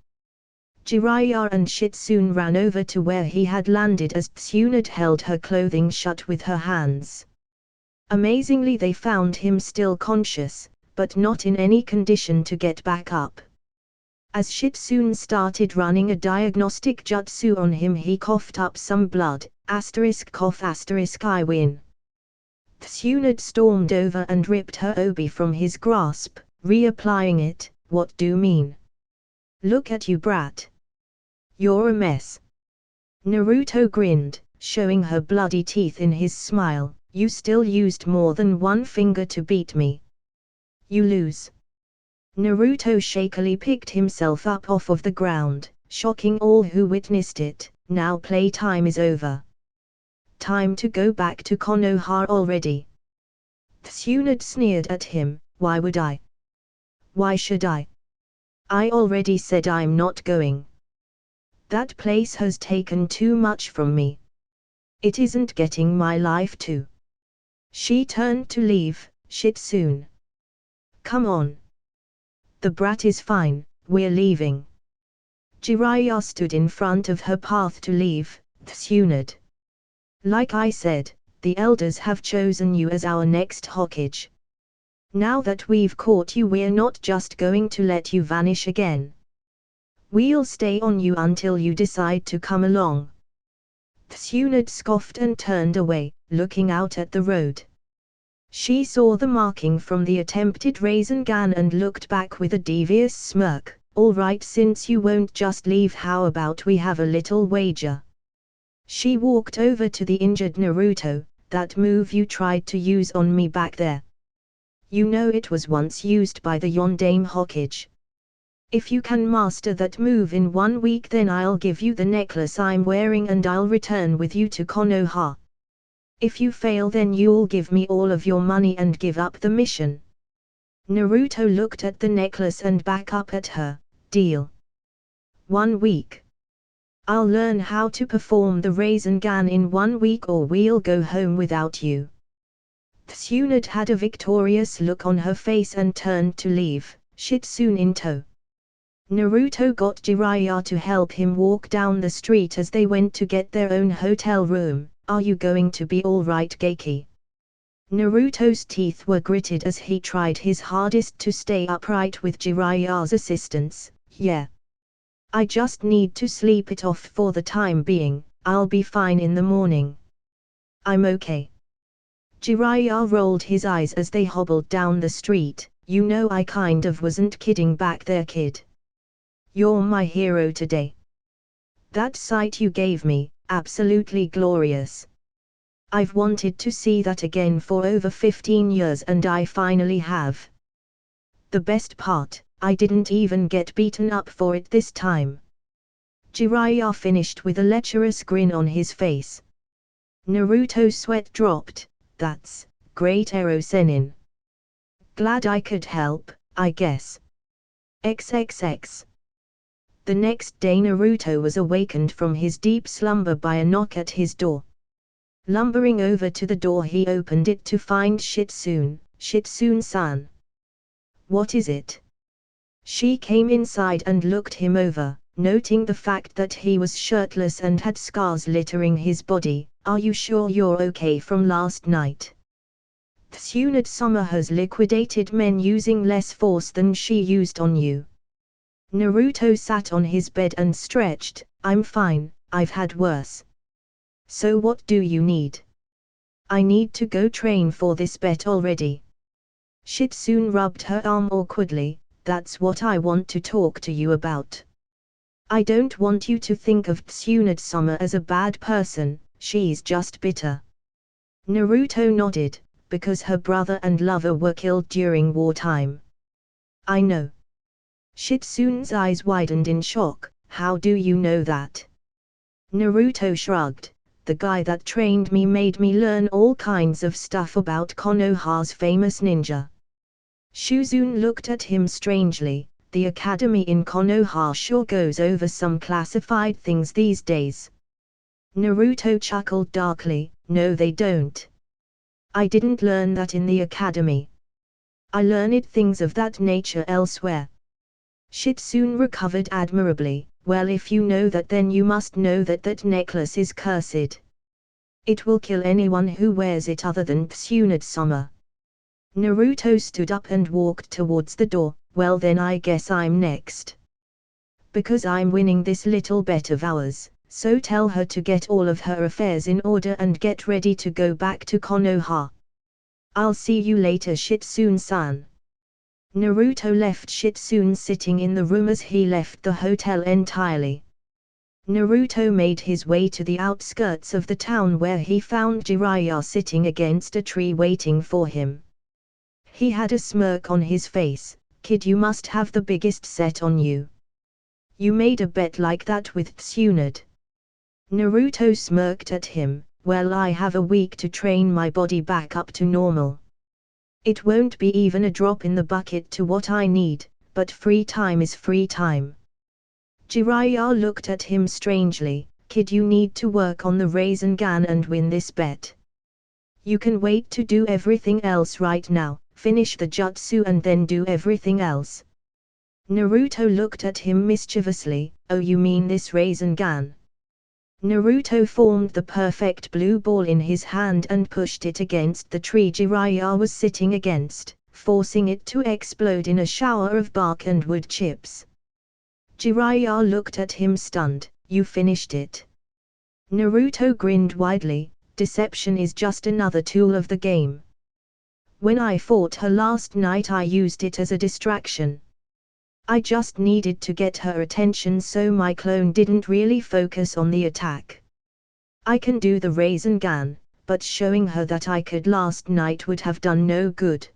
Jiraiya and Shitsune ran over to where he had landed as Tsunade held her clothing shut with her hands. Amazingly, they found him still conscious, but not in any condition to get back up. As Shitsune started running a diagnostic jutsu on him, he coughed up some blood. Cough I win. Tsunade stormed over and ripped her obi from his grasp, reapplying it. What do you mean? Look at you, brat. You're a mess. Naruto grinned, showing her bloody teeth in his smile. You still used more than one finger to beat me. You lose. Naruto shakily picked himself up off of the ground, shocking all who witnessed it. Now playtime is over. Time to go back to Konoha already. Tsunade sneered at him. Why would I? Why should I? I already said I'm not going. That place has taken too much from me. It isn't getting my life too. She turned to leave. Shitsune. Come on. The brat is fine, we're leaving. Jiraiya stood in front of her path to leave. Tsunade. Like I said, the elders have chosen you as our next Hokage. Now that we've caught you, we're not just going to let you vanish again. We'll stay on you until you decide to come along. Tsunade scoffed and turned away, looking out at the road. She saw the marking from the attempted Rasengan and looked back with a devious smirk. All right, since you won't just leave, how about we have a little wager? She walked over to the injured Naruto. That move you tried to use on me back there. You know it was once used by the Yondaime Hokage. If you can master that move in 1 week, then I'll give you the necklace I'm wearing and I'll return with you to Konoha. If you fail, then you'll give me all of your money and give up the mission. Naruto looked at the necklace and back up at her. Deal. 1 week. I'll learn how to perform the Rasengan in 1 week or we'll go home without you. Tsunade had a victorious look on her face and turned to leave, Shitsune in tow. Naruto got Jiraiya to help him walk down the street as they went to get their own hotel room. Are you going to be alright, Geiki? Naruto's teeth were gritted as he tried his hardest to stay upright with Jiraiya's assistance. Yeah. I just need to sleep it off for the time being, I'll be fine in the morning. I'm okay. Jiraiya rolled his eyes as they hobbled down the street. You know I kind of wasn't kidding back there, kid. You're my hero today. That sight you gave me, absolutely glorious. I've wanted to see that again for over 15 years and I finally have. The best part, I didn't even get beaten up for it this time. Jiraiya finished with a lecherous grin on his face. Naruto's sweat dropped. That's great, Ero Sennin. Glad I could help, I guess. XXX. The next day Naruto was awakened from his deep slumber by a knock at his door. Lumbering over to the door he opened it to find Shitsune-san. What is it? She came inside and looked him over, noting the fact that he was shirtless and had scars littering his body. Are you sure you're okay from last night? Tsunade-sama has liquidated men using less force than she used on you. Naruto sat on his bed and stretched. I'm fine, I've had worse. So what do you need? I need to go train for this bet already. Shitsune rubbed her arm awkwardly. That's what I want to talk to you about. I don't want you to think of Tsunade-sama as a bad person, she's just bitter. Naruto nodded, because her brother and lover were killed during wartime. I know. Shitsune's eyes widened in shock. How do you know that? Naruto shrugged. The guy that trained me made me learn all kinds of stuff about Konoha's famous ninja. Shuzune looked at him strangely. The academy in Konoha sure goes over some classified things these days. Naruto chuckled darkly. No, they don't. I didn't learn that in the academy. I learned things of that nature elsewhere. Shitsune recovered admirably. Well, if you know that, then you must know that that necklace is cursed. It will kill anyone who wears it other than Tsunade-sama. Naruto stood up and walked towards the door. Well, then I guess I'm next. Because I'm winning this little bet of ours, so tell her to get all of her affairs in order and get ready to go back to Konoha. I'll see you later, Shitsune-san. Naruto left Shitsune sitting in the room as he left the hotel entirely. Naruto made his way to the outskirts of the town where he found Jiraiya sitting against a tree waiting for him. He had a smirk on his face. Kid, you must have the biggest set on you. You made a bet like that with Tsunade. Naruto smirked at him. Well, I have a week to train my body back up to normal. It won't be even a drop in the bucket to what I need, but free time is free time. Jiraiya looked at him strangely. Kid, you need to work on the Rasengan and win this bet. You can wait to do everything else right now, finish the jutsu and then do everything else. Naruto looked at him mischievously. Oh, you mean this Rasengan? Naruto formed the perfect blue ball in his hand and pushed it against the tree Jiraiya was sitting against, forcing it to explode in a shower of bark and wood chips. Jiraiya looked at him stunned. You finished it. Naruto grinned widely. Deception is just another tool of the game. When I fought her last night, I used it as a distraction. I just needed to get her attention so my clone didn't really focus on the attack. I can do the Rasengan, but showing her that I could last night would have done no good.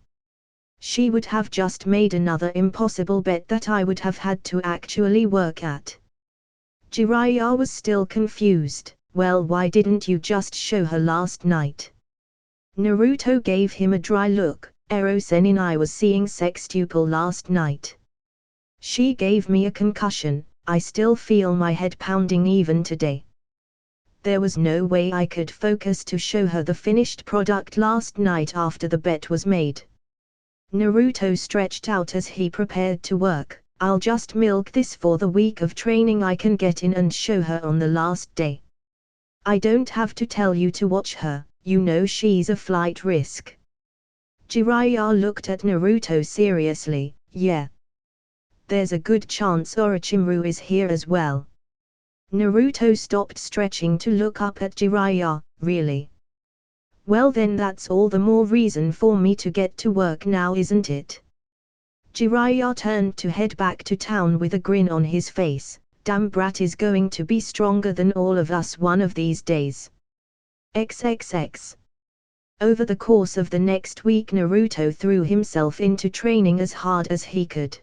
She would have just made another impossible bet that I would have had to actually work at. Jiraiya was still confused. Well, why didn't you just show her last night? Naruto gave him a dry look. Erosenin, I was seeing sextuple last night. She gave me a concussion, I still feel my head pounding even today. There was no way I could focus to show her the finished product last night after the bet was made. Naruto stretched out as he prepared to work. I'll just milk this for the week of training I can get in and show her on the last day. I don't have to tell you to watch her, you know she's a flight risk. Jiraiya looked at Naruto seriously. Yeah. There's a good chance Orochimaru is here as well. Naruto stopped stretching to look up at Jiraiya. Really? Well then that's all the more reason for me to get to work now, isn't it? Jiraiya turned to head back to town with a grin on his face. Damn, brat is going to be stronger than all of us one of these days. XXX. Over the course of the next week, Naruto threw himself into training as hard as he could.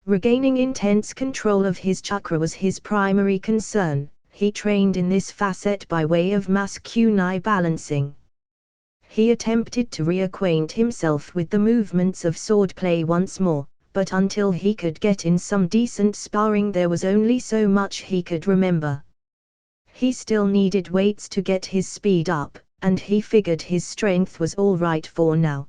Regaining intense control of his chakra was his primary concern. He trained in this facet by way of mass kunai balancing. He attempted to reacquaint himself with the movements of swordplay once more, but until he could get in some decent sparring there was only so much he could remember. He still needed weights to get his speed up, and he figured his strength was all right for now.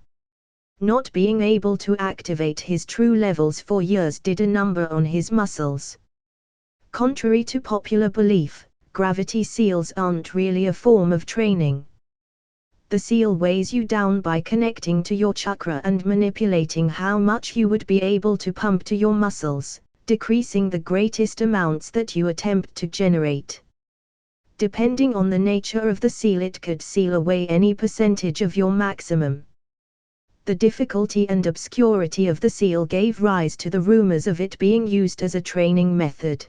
Not being able to activate his true levels for years did a number on his muscles. Contrary to popular belief, gravity seals aren't really a form of training. The seal weighs you down by connecting to your chakra and manipulating how much you would be able to pump to your muscles, decreasing the greatest amounts that you attempt to generate. Depending on the nature of the seal, it could seal away any percentage of your maximum. The difficulty and obscurity of the seal gave rise to the rumors of it being used as a training method.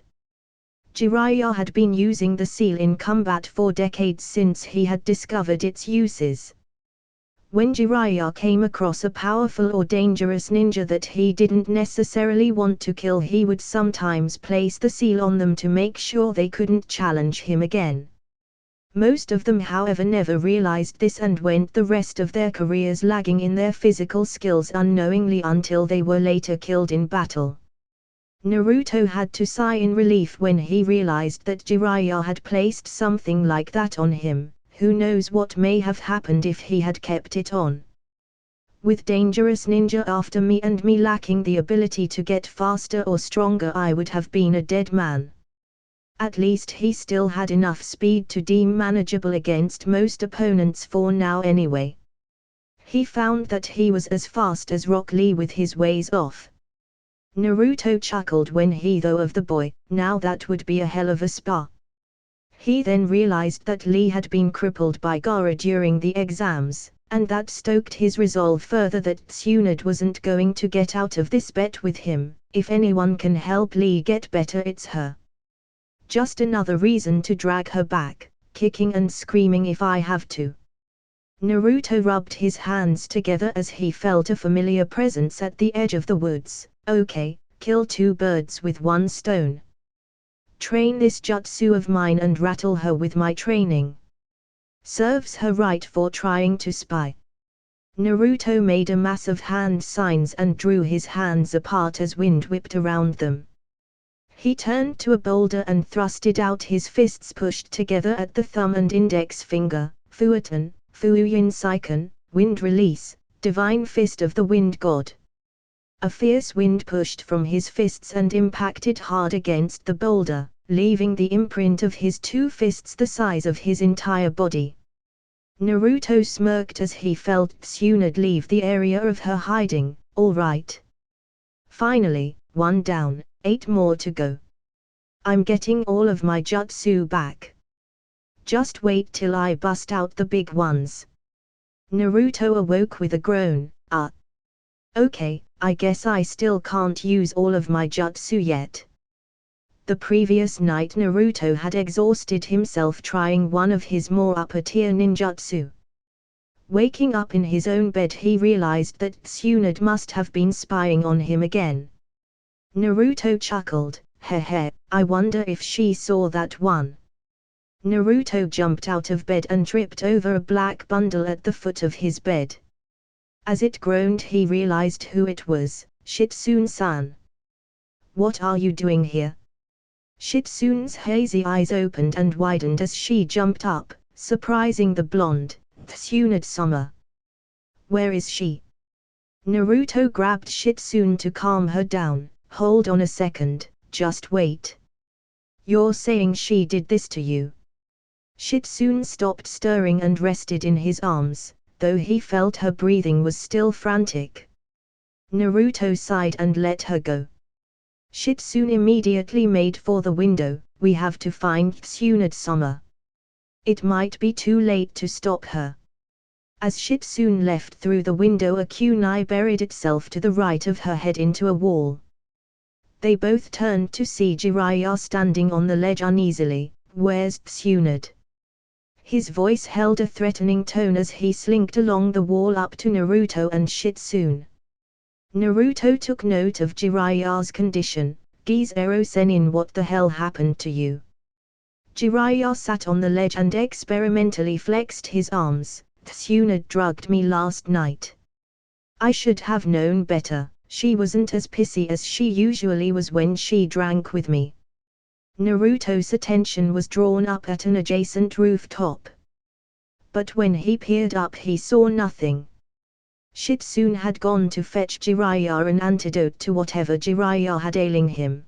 Jiraiya had been using the seal in combat for decades since he had discovered its uses. When Jiraiya came across a powerful or dangerous ninja that he didn't necessarily want to kill, he would sometimes place the seal on them to make sure they couldn't challenge him again. Most of them, however, never realized this and went the rest of their careers lagging in their physical skills unknowingly until they were later killed in battle. Naruto had to sigh in relief when he realized that Jiraiya had placed something like that on him. Who knows what may have happened if he had kept it on. With dangerous ninja after me and me lacking the ability to get faster or stronger, I would have been a dead man. At least he still had enough speed to deem manageable against most opponents for now anyway. He found that he was as fast as Rock Lee with his ways off. Naruto chuckled when he thought of the boy. Now that would be a hell of a spar. He then realized that Lee had been crippled by Gaara during the exams, and that stoked his resolve further that Tsunade wasn't going to get out of this bet with him. If anyone can help Lee get better, it's her. Just another reason to drag her back, kicking and screaming if I have to. Naruto rubbed his hands together as he felt a familiar presence at the edge of the woods. Okay, kill two birds with one stone. Train this jutsu of mine and rattle her with my training. Serves her right for trying to spy. Naruto made a mass of hand signs and drew his hands apart as wind whipped around them. He turned to a boulder and thrusted out his fists pushed together at the thumb and index finger. Fuatan, Fuuyin Saiken, wind release, divine fist of the wind god. A fierce wind pushed from his fists and impacted hard against the boulder, leaving the imprint of his two fists the size of his entire body. Naruto smirked as he felt Tsunade leave the area of her hiding. All right. Finally, one down, 8 more to go. I'm getting all of my jutsu back. Just wait till I bust out the big ones. Naruto awoke with a groan. Okay, I guess I still can't use all of my jutsu yet. The previous night Naruto had exhausted himself trying one of his more upper-tier ninjutsu. Waking up in his own bed, he realized that Tsunade must have been spying on him again. Naruto chuckled. Heh, I wonder if she saw that one. Naruto jumped out of bed and tripped over a black bundle at the foot of his bed. As it groaned he realized who it was, Shitsune-san. What are you doing here? Shitsune's hazy eyes opened and widened as she jumped up, surprising the blonde, Tsunade-sama. Where is she? Naruto grabbed Shitsune to calm her down. Hold on a second, just wait. You're saying she did this to you? Shitsune stopped stirring and rested in his arms, though he felt her breathing was still frantic. Naruto sighed and let her go. Shitsune immediately made for the window. We have to find Tsunade-sama. It might be too late to stop her. As Shitsune left through the window, a kunai buried itself to the right of her head into a wall. They both turned to see Jiraiya standing on the ledge uneasily. Where's Tsunade? His voice held a threatening tone as he slinked along the wall up to Naruto and Shitsune. Naruto took note of Jiraiya's condition. Gizero Sennin, what the hell happened to you? Jiraiya sat on the ledge and experimentally flexed his arms. Tsunade drugged me last night. I should have known better. She wasn't as pissy as she usually was when she drank with me. Naruto's attention was drawn up at an adjacent rooftop. But when he peered up he saw nothing. Shitsune had gone to fetch Jiraiya an antidote to whatever Jiraiya had ailing him.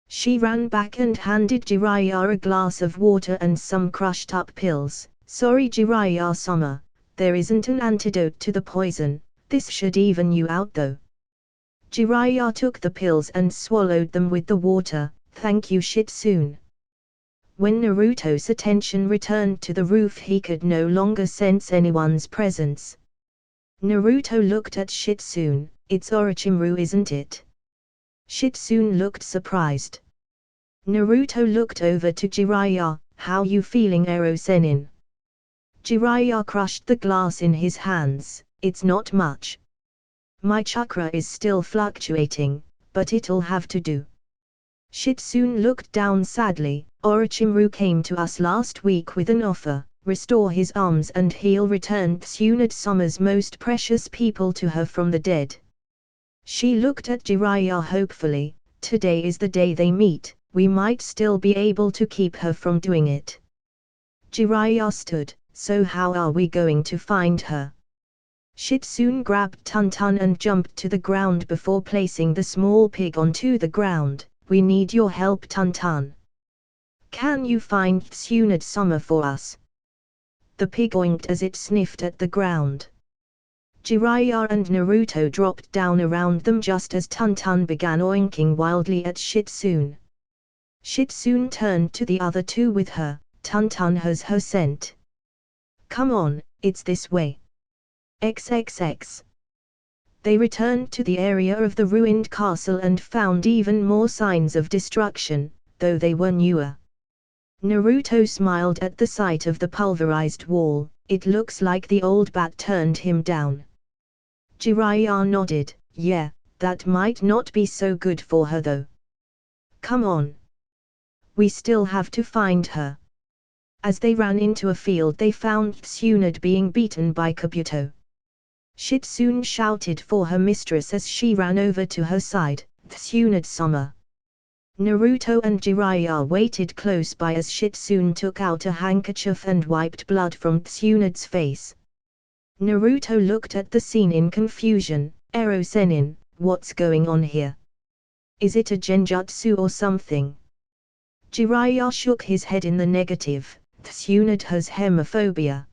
She ran back and handed Jiraiya a glass of water and some crushed up pills. Sorry Jiraiya-sama, there isn't an antidote to the poison, this should even you out though. Jiraiya took the pills and swallowed them with the water. Thank you Shitsune. When Naruto's attention returned to the roof he could no longer sense anyone's presence. Naruto looked at Shitsune. It's Orochimaru, isn't it? Shitsune looked surprised. Naruto looked over to Jiraiya. How you feeling Ero Sennin? Jiraiya crushed the glass in his hands. It's not much. My chakra is still fluctuating, but it'll have to do. Shitsune looked down sadly. Orochimaru came to us last week with an offer. Restore his arms and he'll return Tsunade-sama's most precious people to her from the dead. She looked at Jiraiya hopefully. Today is the day they meet. We might still be able to keep her from doing it. Jiraiya stood. So how are we going to find her? Shitsune grabbed Tun-Tun and jumped to the ground before placing the small pig onto the ground. We need your help Tun-Tun. Can you find Tsunade-sama for us? The pig oinked as it sniffed at the ground. Jiraiya and Naruto dropped down around them just as Tun-Tun began oinking wildly at Shitsune. Shitsune turned to the other two with her. Tun-Tun has her scent. Come on, it's this way. XXX. They returned to the area of the ruined castle and found even more signs of destruction, though they were newer. Naruto smiled at the sight of the pulverized wall. It looks like the old bat turned him down. Jiraiya nodded. Yeah, that might not be so good for her though. Come on. We still have to find her. As they ran into a field they found Tsunade being beaten by Kabuto. Shitsune shouted for her mistress as she ran over to her side. Tsunade-sama. Naruto and Jiraiya waited close by as Shitsune took out a handkerchief and wiped blood from Tsunade's face. Naruto looked at the scene in confusion. Ero Sennin, what's going on here? Is it a genjutsu or something? Jiraiya shook his head in the negative. Tsunade has hemophobia.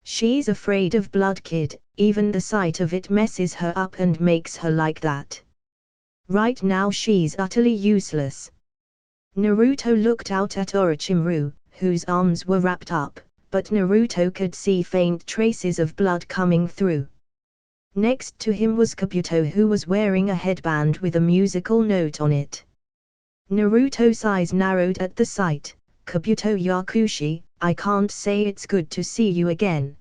She's afraid of blood kid, even the sight of it messes her up and makes her like that. Right now she's utterly useless. Naruto looked out at Orochimaru, whose arms were wrapped up, but Naruto could see faint traces of blood coming through. Next to him was Kabuto, who was wearing a headband with a musical note on it. Naruto's eyes narrowed at the sight. Kabuto Yakushi, I can't say it's good to see you again.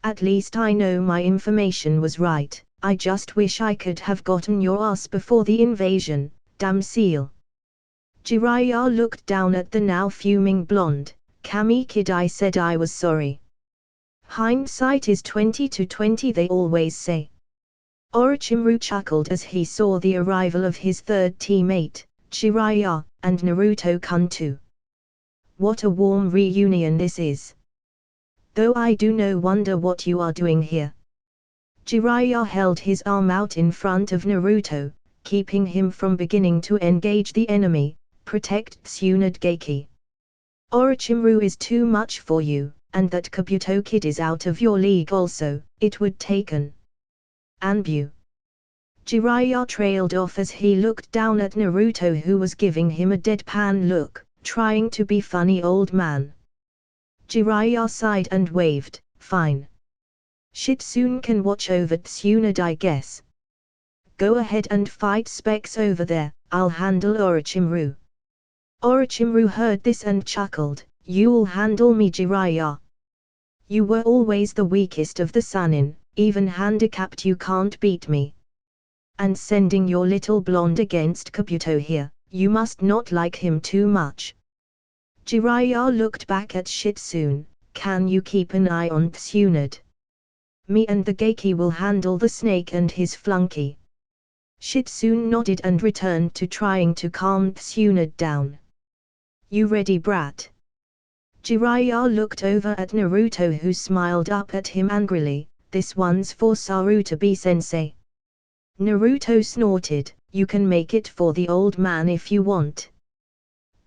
At least I know my information was right. I just wish I could have gotten your ass before the invasion, damn seal. Jiraiya looked down at the now fuming blonde. Kami kid, I said I was sorry. Hindsight is 20/20, they always say. Orochimaru chuckled as he saw the arrival of his third teammate, Jiraiya, and Naruto-kun too. What a warm reunion this is. Though I do no wonder what you are doing here. Jiraiya held his arm out in front of Naruto, keeping him from beginning to engage the enemy, protect Tsunade. Orochimaru is too much for you, and that Kabuto kid is out of your league also, it would take an Anbu. Jiraiya trailed off as he looked down at Naruto, who was giving him a deadpan look, trying to be funny old man. Jiraiya sighed and waved, fine. Shitsune can watch over Tsunade, I guess. Go ahead and fight Specs over there, I'll handle Orochimaru. Orochimaru heard this and chuckled, you'll handle me, Jiraiya. You were always the weakest of the Sannin, even handicapped you can't beat me. And sending your little blonde against Kabuto here, you must not like him too much. Jiraiya looked back at Shitsune, can you keep an eye on Tsunade? Me and the Geiki will handle the snake and his flunky. Shitsune nodded and returned to trying to calm Tsunade down. You ready, brat? Jiraiya looked over at Naruto, who smiled up at him angrily, this one's for Sarutobi-sensei. Naruto snorted, you can make it for the old man if you want.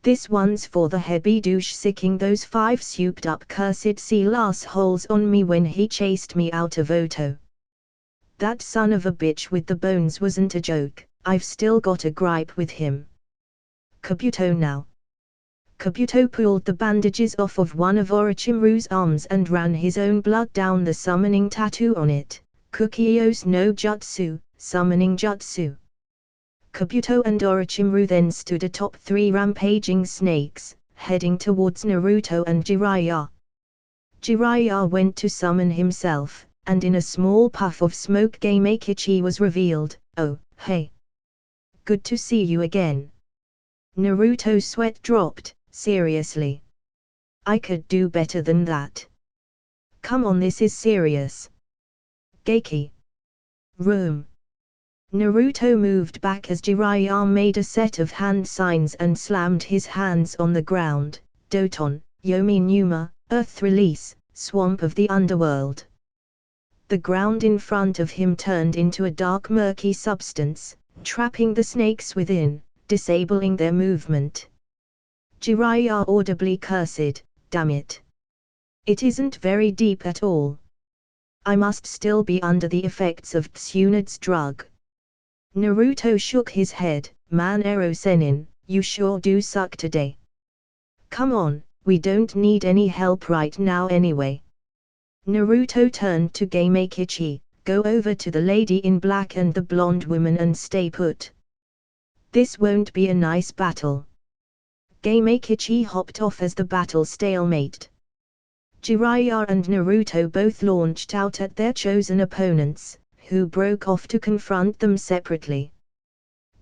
This one's for the heavy douche sicking those 5 souped up cursed seal assholes on me when he chased me out of Oto. That son of a bitch with the bones wasn't a joke, I've still got a gripe with him. Kabuto now. Kabuto pulled the bandages off of one of Orochimaru's arms and ran his own blood down the summoning tattoo on it, Kukio's no Jutsu, summoning jutsu. Kabuto and Orochimaru then stood atop 3 rampaging snakes, heading towards Naruto and Jiraiya. Jiraiya went to summon himself, and in a small puff of smoke Gamekichi was revealed, oh, hey. Good to see you again. Naruto's sweat dropped, seriously. I could do better than that. Come on, this is serious. Geiki. Room. Naruto moved back as Jiraiya made a set of hand signs and slammed his hands on the ground, Doton, Yomi Numa, Earth Release, Swamp of the Underworld. The ground in front of him turned into a dark murky substance, trapping the snakes within, disabling their movement. Jiraiya audibly cursed, damn it. It isn't very deep at all. I must still be under the effects of Tsunade's drug. Naruto shook his head, man Ero Sennin, you sure do suck today. Come on, we don't need any help right now anyway. Naruto turned to Gamekichi, go over to the lady in black and the blonde woman and stay put. This won't be a nice battle. Gamekichi hopped off as the battle stalemated. Jiraiya and Naruto both launched out at their chosen opponents, who broke off to confront them separately.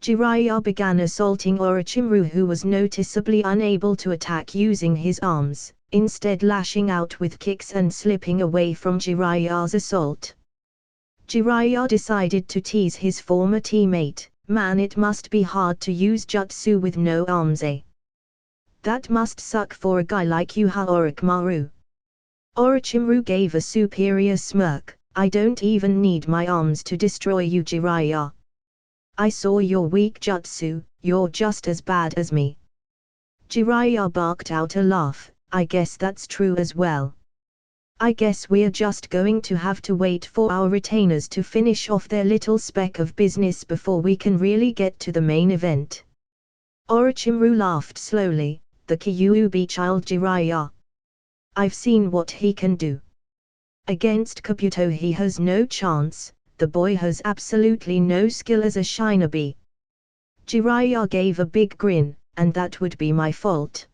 Jiraiya began assaulting Orochimaru, who was noticeably unable to attack using his arms, instead lashing out with kicks and slipping away from Jiraiya's assault. Jiraiya decided to tease his former teammate, man, it must be hard to use jutsu with no arms, eh? That must suck for a guy like you, ha Orochimaru. Orochimaru gave a superior smirk, I don't even need my arms to destroy you, Jiraiya. I saw your weak jutsu, you're just as bad as me. Jiraiya barked out a laugh, I guess that's true as well. I guess we're just going to have to wait for our retainers to finish off their little speck of business before we can really get to the main event. Orochimaru laughed slowly, the Kyuubi child Jiraiya. I've seen what he can do. Against Kabuto he has no chance, the boy has absolutely no skill as a shinobi. Jiraiya gave a big grin, and that would be my fault.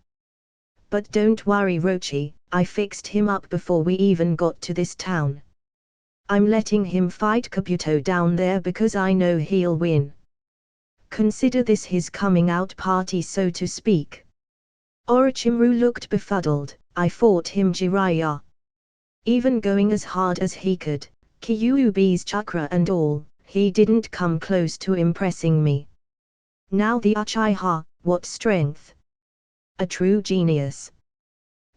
But don't worry Rochi, I fixed him up before we even got to this town. I'm letting him fight Kabuto down there because I know he'll win. Consider this his coming out party, so to speak. Orochimaru looked befuddled, I fought him, Jiraiya. Even going as hard as he could, Kyuubi's chakra and all, he didn't come close to impressing me. Now the Uchiha, what strength! A true genius.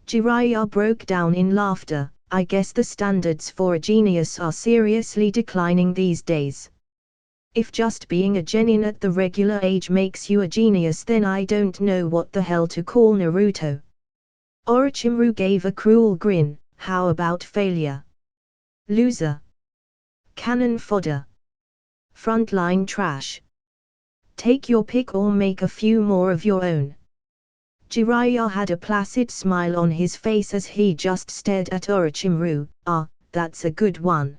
Jiraiya broke down in laughter. I guess the standards for a genius are seriously declining these days. If just being a genin at the regular age makes you a genius, then I don't know what the hell to call Naruto. Orochimaru gave a cruel grin. How about failure? Loser. Cannon fodder. Frontline trash. Take your pick or make a few more of your own. Jiraiya had a placid smile on his face as he just stared at Orochimaru. Ah, that's a good one.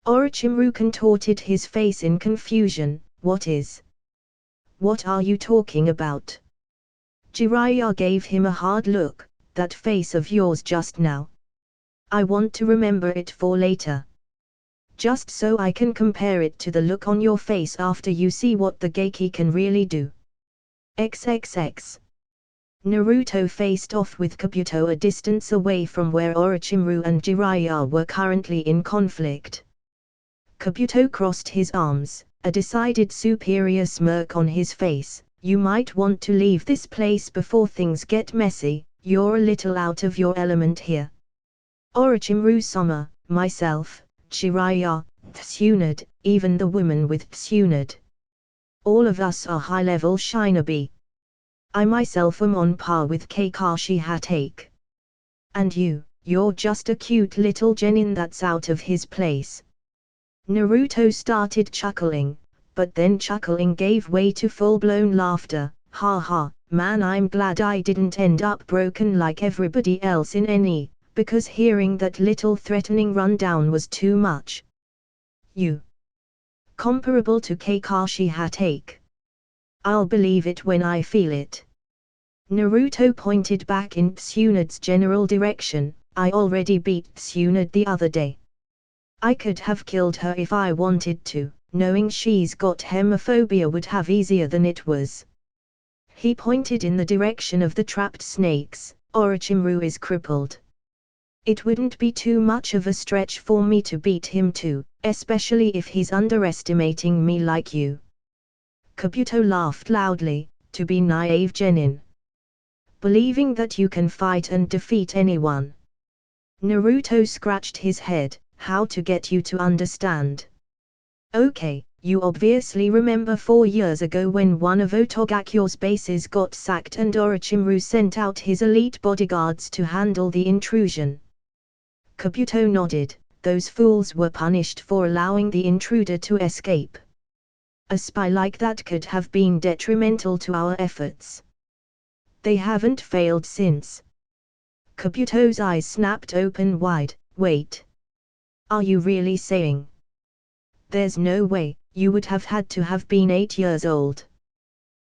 Orochimaru contorted his face in confusion. What is? What are you talking about? Jiraiya gave him a hard look. That face of yours just now. I want to remember it for later. Just so I can compare it to the look on your face after you see what the Geiki can really do. XXX. Naruto faced off with Kabuto a distance away from where Orochimaru and Jiraiya were currently in conflict. Kabuto crossed his arms, a decided superior smirk on his face. You might want to leave this place before things get messy, you're a little out of your element here. Orochimaru-sama, myself, Jiraiya, Tsunade, even the woman with Tsunade. All of us are high-level shinobi. I myself am on par with Kakashi Hatake. And you're just a cute little genin that's out of his place. Naruto started chuckling, but then chuckling gave way to full-blown laughter. Ha ha, man, I'm glad I didn't end up broken like everybody else in any, because hearing that little threatening rundown was too much. You. Comparable to Kakashi Hatake. I'll believe it when I feel it. Naruto pointed back in Tsunade's general direction. I already beat Tsunade the other day. I could have killed her if I wanted to, knowing she's got hemophobia would have easier than it was. He pointed in the direction of the trapped snakes. Orochimaru is crippled. It wouldn't be too much of a stretch for me to beat him too, especially if he's underestimating me like you. Kabuto laughed loudly. To be naive genin. Believing that you can fight and defeat anyone. Naruto scratched his head. How to get you to understand? Okay, you obviously remember 4 years ago when one of Otogakyo's bases got sacked and Orochimaru sent out his elite bodyguards to handle the intrusion. Kabuto nodded. Those fools were punished for allowing the intruder to escape. A spy like that could have been detrimental to our efforts. They haven't failed since. Kabuto's eyes snapped open wide. Wait. Are you really saying? There's no way, you would have had to have been 8 years old.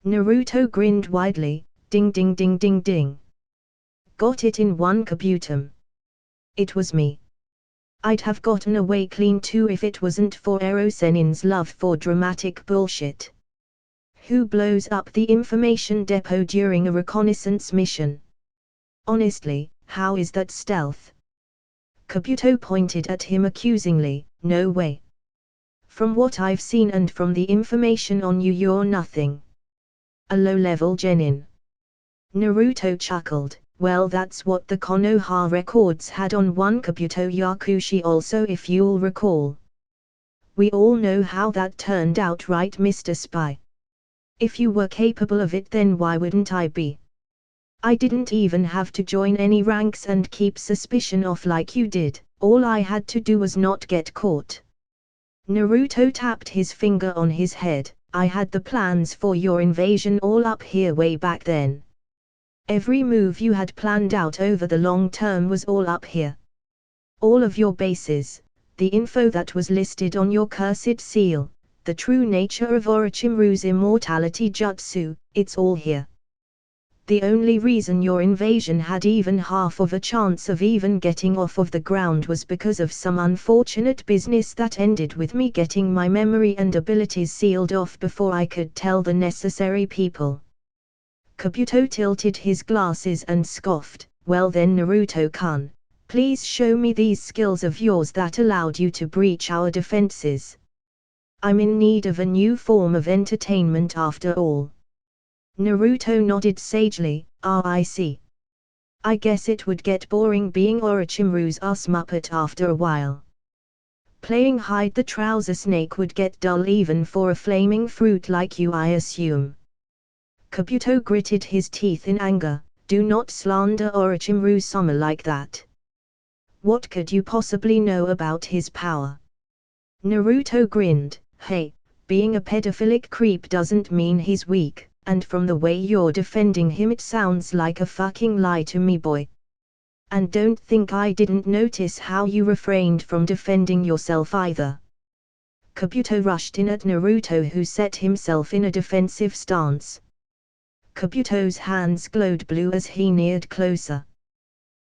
Naruto grinned widely. Ding ding ding ding ding. Got it in one Kabuto. It was me. I'd have gotten away clean too if it wasn't for Erosenin's love for dramatic bullshit. Who blows up the information depot during a reconnaissance mission? Honestly, how is that stealth? Kabuto pointed at him accusingly. No way. From what I've seen and from the information on you, you're nothing. A low-level genin. Naruto chuckled. Well, that's what the Konoha records had on one Kabuto Yakushi also, if you'll recall. We all know how that turned out, right, Mr. Spy? If you were capable of it, then why wouldn't I be? I didn't even have to join any ranks and keep suspicion off like you did. All I had to do was not get caught. Naruto tapped his finger on his head. I had the plans for your invasion all up here way back then. Every move you had planned out over the long term was all up here. All of your bases, the info that was listed on your cursed seal, the true nature of Orochimaru's immortality jutsu, it's all here. The only reason your invasion had even half of a chance of even getting off of the ground was because of some unfortunate business that ended with me getting my memory and abilities sealed off before I could tell the necessary people. Kabuto tilted his glasses and scoffed. Well then, Naruto-kun, Please show me these skills of yours that allowed you to breach our defenses. I'm in need of a new form of entertainment after all. Naruto nodded sagely. I see. I guess it would get boring being Orochimaru's ass muppet after a while. Playing hide the trouser snake would get dull even for a flaming fruit like you, I assume. Kabuto gritted his teeth in anger. Do not slander Orochimaru-sama like that. What could you possibly know about his power? Naruto grinned. Hey, being a pedophilic creep doesn't mean he's weak, and from the way you're defending him it sounds like a fucking lie to me, boy. And don't think I didn't notice how you refrained from defending yourself either. Kabuto rushed in at Naruto, who set himself in a defensive stance. Kabuto's hands glowed blue as he neared closer.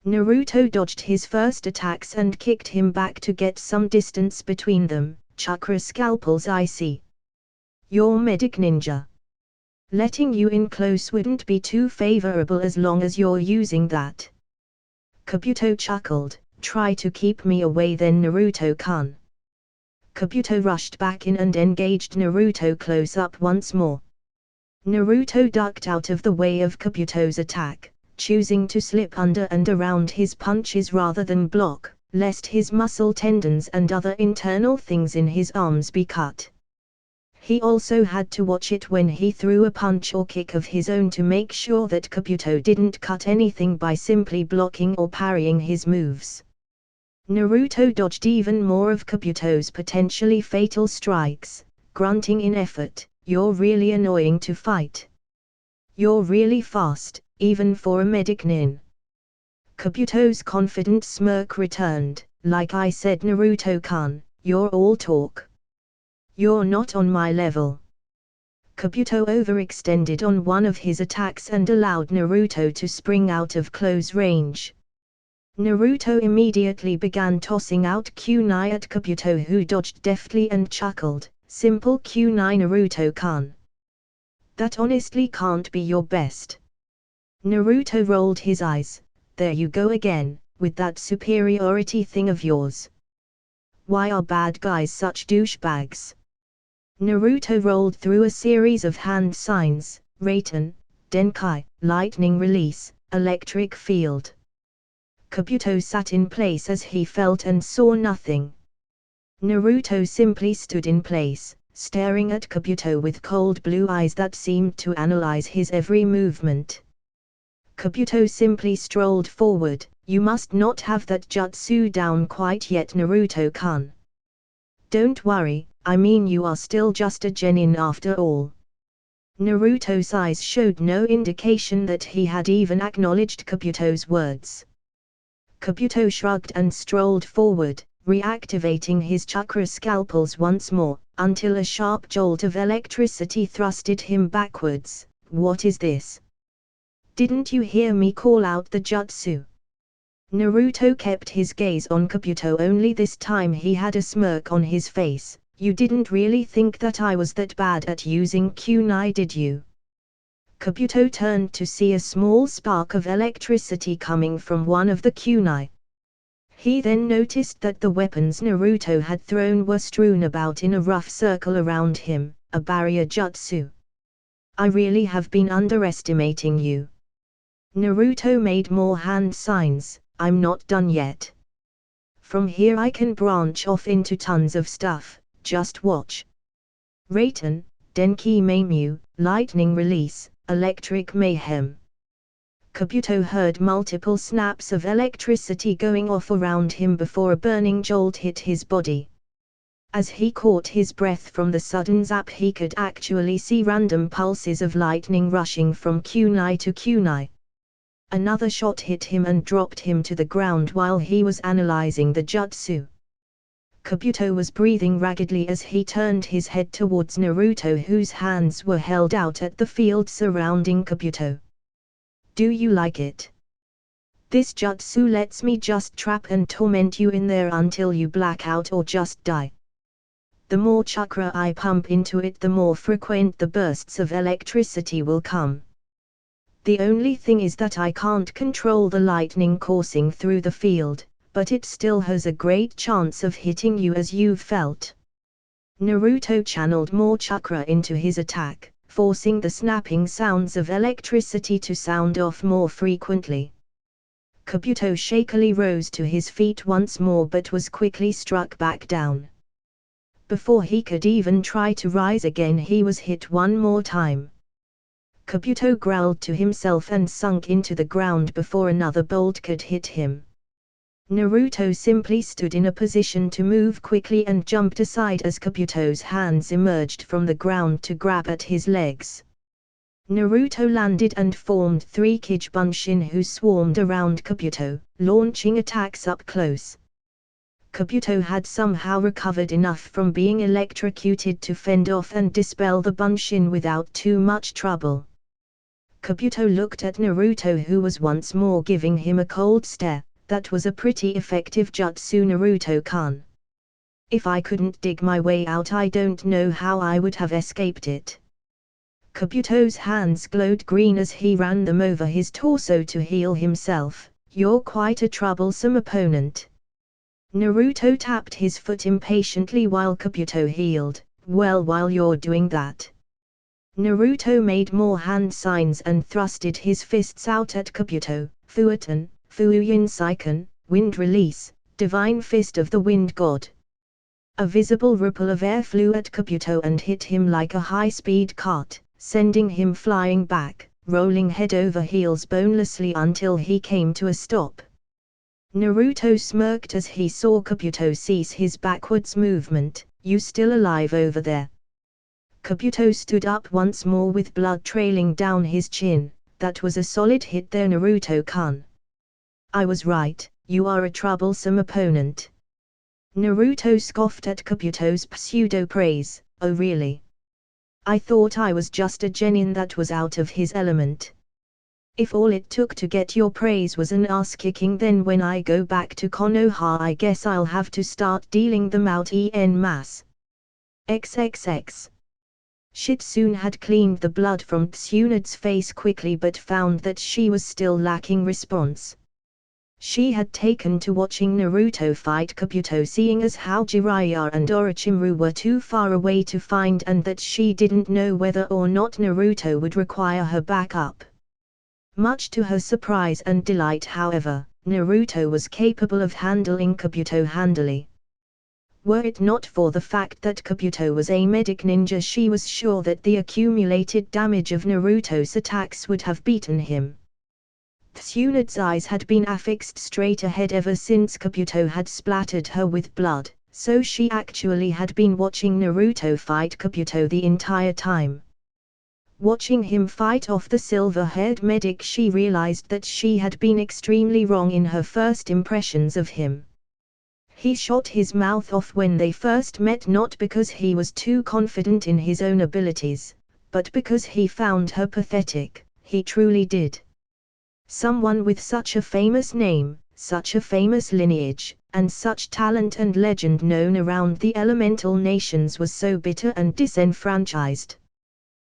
Naruto dodged his first attacks and kicked him back to get some distance between them. Chakra scalpels, I see. You're medic ninja. Letting you in close wouldn't be too favorable as long as you're using that. Kabuto chuckled. Try to keep me away then, Naruto-kun. Kabuto rushed back in and engaged Naruto close up once more. Naruto ducked out of the way of Kabuto's attack, choosing to slip under and around his punches rather than block, lest his muscle tendons and other internal things in his arms be cut. He also had to watch it when he threw a punch or kick of his own to make sure that Kabuto didn't cut anything by simply blocking or parrying his moves. Naruto dodged even more of Kabuto's potentially fatal strikes, grunting in effort. You're really annoying to fight. You're really fast, even for a medic nin. Kabuto's confident smirk returned. Like I said, Naruto-kun, you're all talk. You're not on my level. Kabuto overextended on one of his attacks and allowed Naruto to spring out of close range. Naruto immediately began tossing out kunai at Kabuto, who dodged deftly and chuckled. Simple kunai, Naruto-kun. That honestly can't be your best. Naruto rolled his eyes. There you go again, with that superiority thing of yours. Why are bad guys such douchebags? Naruto rolled through a series of hand signs. Raiten, Denkai, lightning release, electric field. Kabuto sat in place as he felt and saw nothing. Naruto simply stood in place, staring at Kabuto with cold blue eyes that seemed to analyze his every movement. Kabuto simply strolled forward. You must not have that jutsu down quite yet, Naruto-kun. Don't worry, I mean you are still just a genin after all. Naruto's eyes showed no indication that he had even acknowledged Kabuto's words. Kabuto shrugged and strolled forward, reactivating his chakra scalpels once more, until a sharp jolt of electricity thrusted him backwards. What is this? Didn't you hear me call out the jutsu? Naruto kept his gaze on Kabuto, only this time he had a smirk on his face. You didn't really think that I was that bad at using kunai, did you? Kabuto turned to see a small spark of electricity coming from one of the kunai. He then noticed that the weapons Naruto had thrown were strewn about in a rough circle around him, a barrier jutsu. I really have been underestimating you. Naruto made more hand signs. I'm not done yet. From here I can branch off into tons of stuff, just watch. Raiten, Denki Maimyu, lightning release, electric mayhem. Kabuto heard multiple snaps of electricity going off around him before a burning jolt hit his body. As he caught his breath from the sudden zap, he could actually see random pulses of lightning rushing from kunai to kunai. Another shot hit him and dropped him to the ground while he was analyzing the jutsu. Kabuto was breathing raggedly as he turned his head towards Naruto, whose hands were held out at the field surrounding Kabuto. Do you like it? This jutsu lets me just trap and torment you in there until you black out or just die. The more chakra I pump into it, the more frequent the bursts of electricity will come. The only thing is that I can't control the lightning coursing through the field, but it still has a great chance of hitting you as you've felt. Naruto channeled more chakra into his attack, forcing the snapping sounds of electricity to sound off more frequently. Kabuto shakily rose to his feet once more but was quickly struck back down. Before he could even try to rise again, he was hit one more time. Kabuto growled to himself and sunk into the ground before another bolt could hit him. Naruto simply stood in a position to move quickly and jumped aside as Kabuto's hands emerged from the ground to grab at his legs. Naruto landed and formed 3 Kijibunshin who swarmed around Kabuto, launching attacks up close. Kabuto had somehow recovered enough from being electrocuted to fend off and dispel the Bunshin without too much trouble. Kabuto looked at Naruto, who was once more giving him a cold stare. That was a pretty effective jutsu, Naruto-kun. If I couldn't dig my way out, I don't know how I would have escaped it. Kabuto's hands glowed green as he ran them over his torso to heal himself. You're quite a troublesome opponent. Naruto tapped his foot impatiently while Kabuto healed. Well, while you're doing that. Naruto made more hand signs and thrusted his fists out at Kabuto. Fuatan, Fuyin Saiken, Wind Release, Divine Fist of the Wind God. A visible ripple of air flew at Kabuto and hit him like a high-speed cart, sending him flying back, rolling head over heels bonelessly until he came to a stop. Naruto smirked as he saw Kabuto cease his backwards movement. You still alive over there? Kabuto stood up once more with blood trailing down his chin. That was a solid hit there, Naruto-kun. I was right, you are a troublesome opponent. Naruto scoffed at Kabuto's pseudo-praise. Oh really? I thought I was just a genin that was out of his element. If all it took to get your praise was an ass-kicking, then when I go back to Konoha I guess I'll have to start dealing them out en masse. XXX. Shitsune had cleaned the blood from Tsunade's face quickly but found that she was still lacking response. She had taken to watching Naruto fight Kabuto, seeing as how Jiraiya and Orochimaru were too far away to find, and that she didn't know whether or not Naruto would require her backup. Much to her surprise and delight, however, Naruto was capable of handling Kabuto handily. Were it not for the fact that Kabuto was a medic ninja, she was sure that the accumulated damage of Naruto's attacks would have beaten him. Tsunade's eyes had been affixed straight ahead ever since Kabuto had splattered her with blood, so she actually had been watching Naruto fight Kabuto the entire time. Watching him fight off the silver-haired medic, she realized that she had been extremely wrong in her first impressions of him. He shot his mouth off when they first met, not because he was too confident in his own abilities, but because he found her pathetic. He truly did. Someone with such a famous name, such a famous lineage, and such talent and legend known around the elemental nations was so bitter and disenfranchised.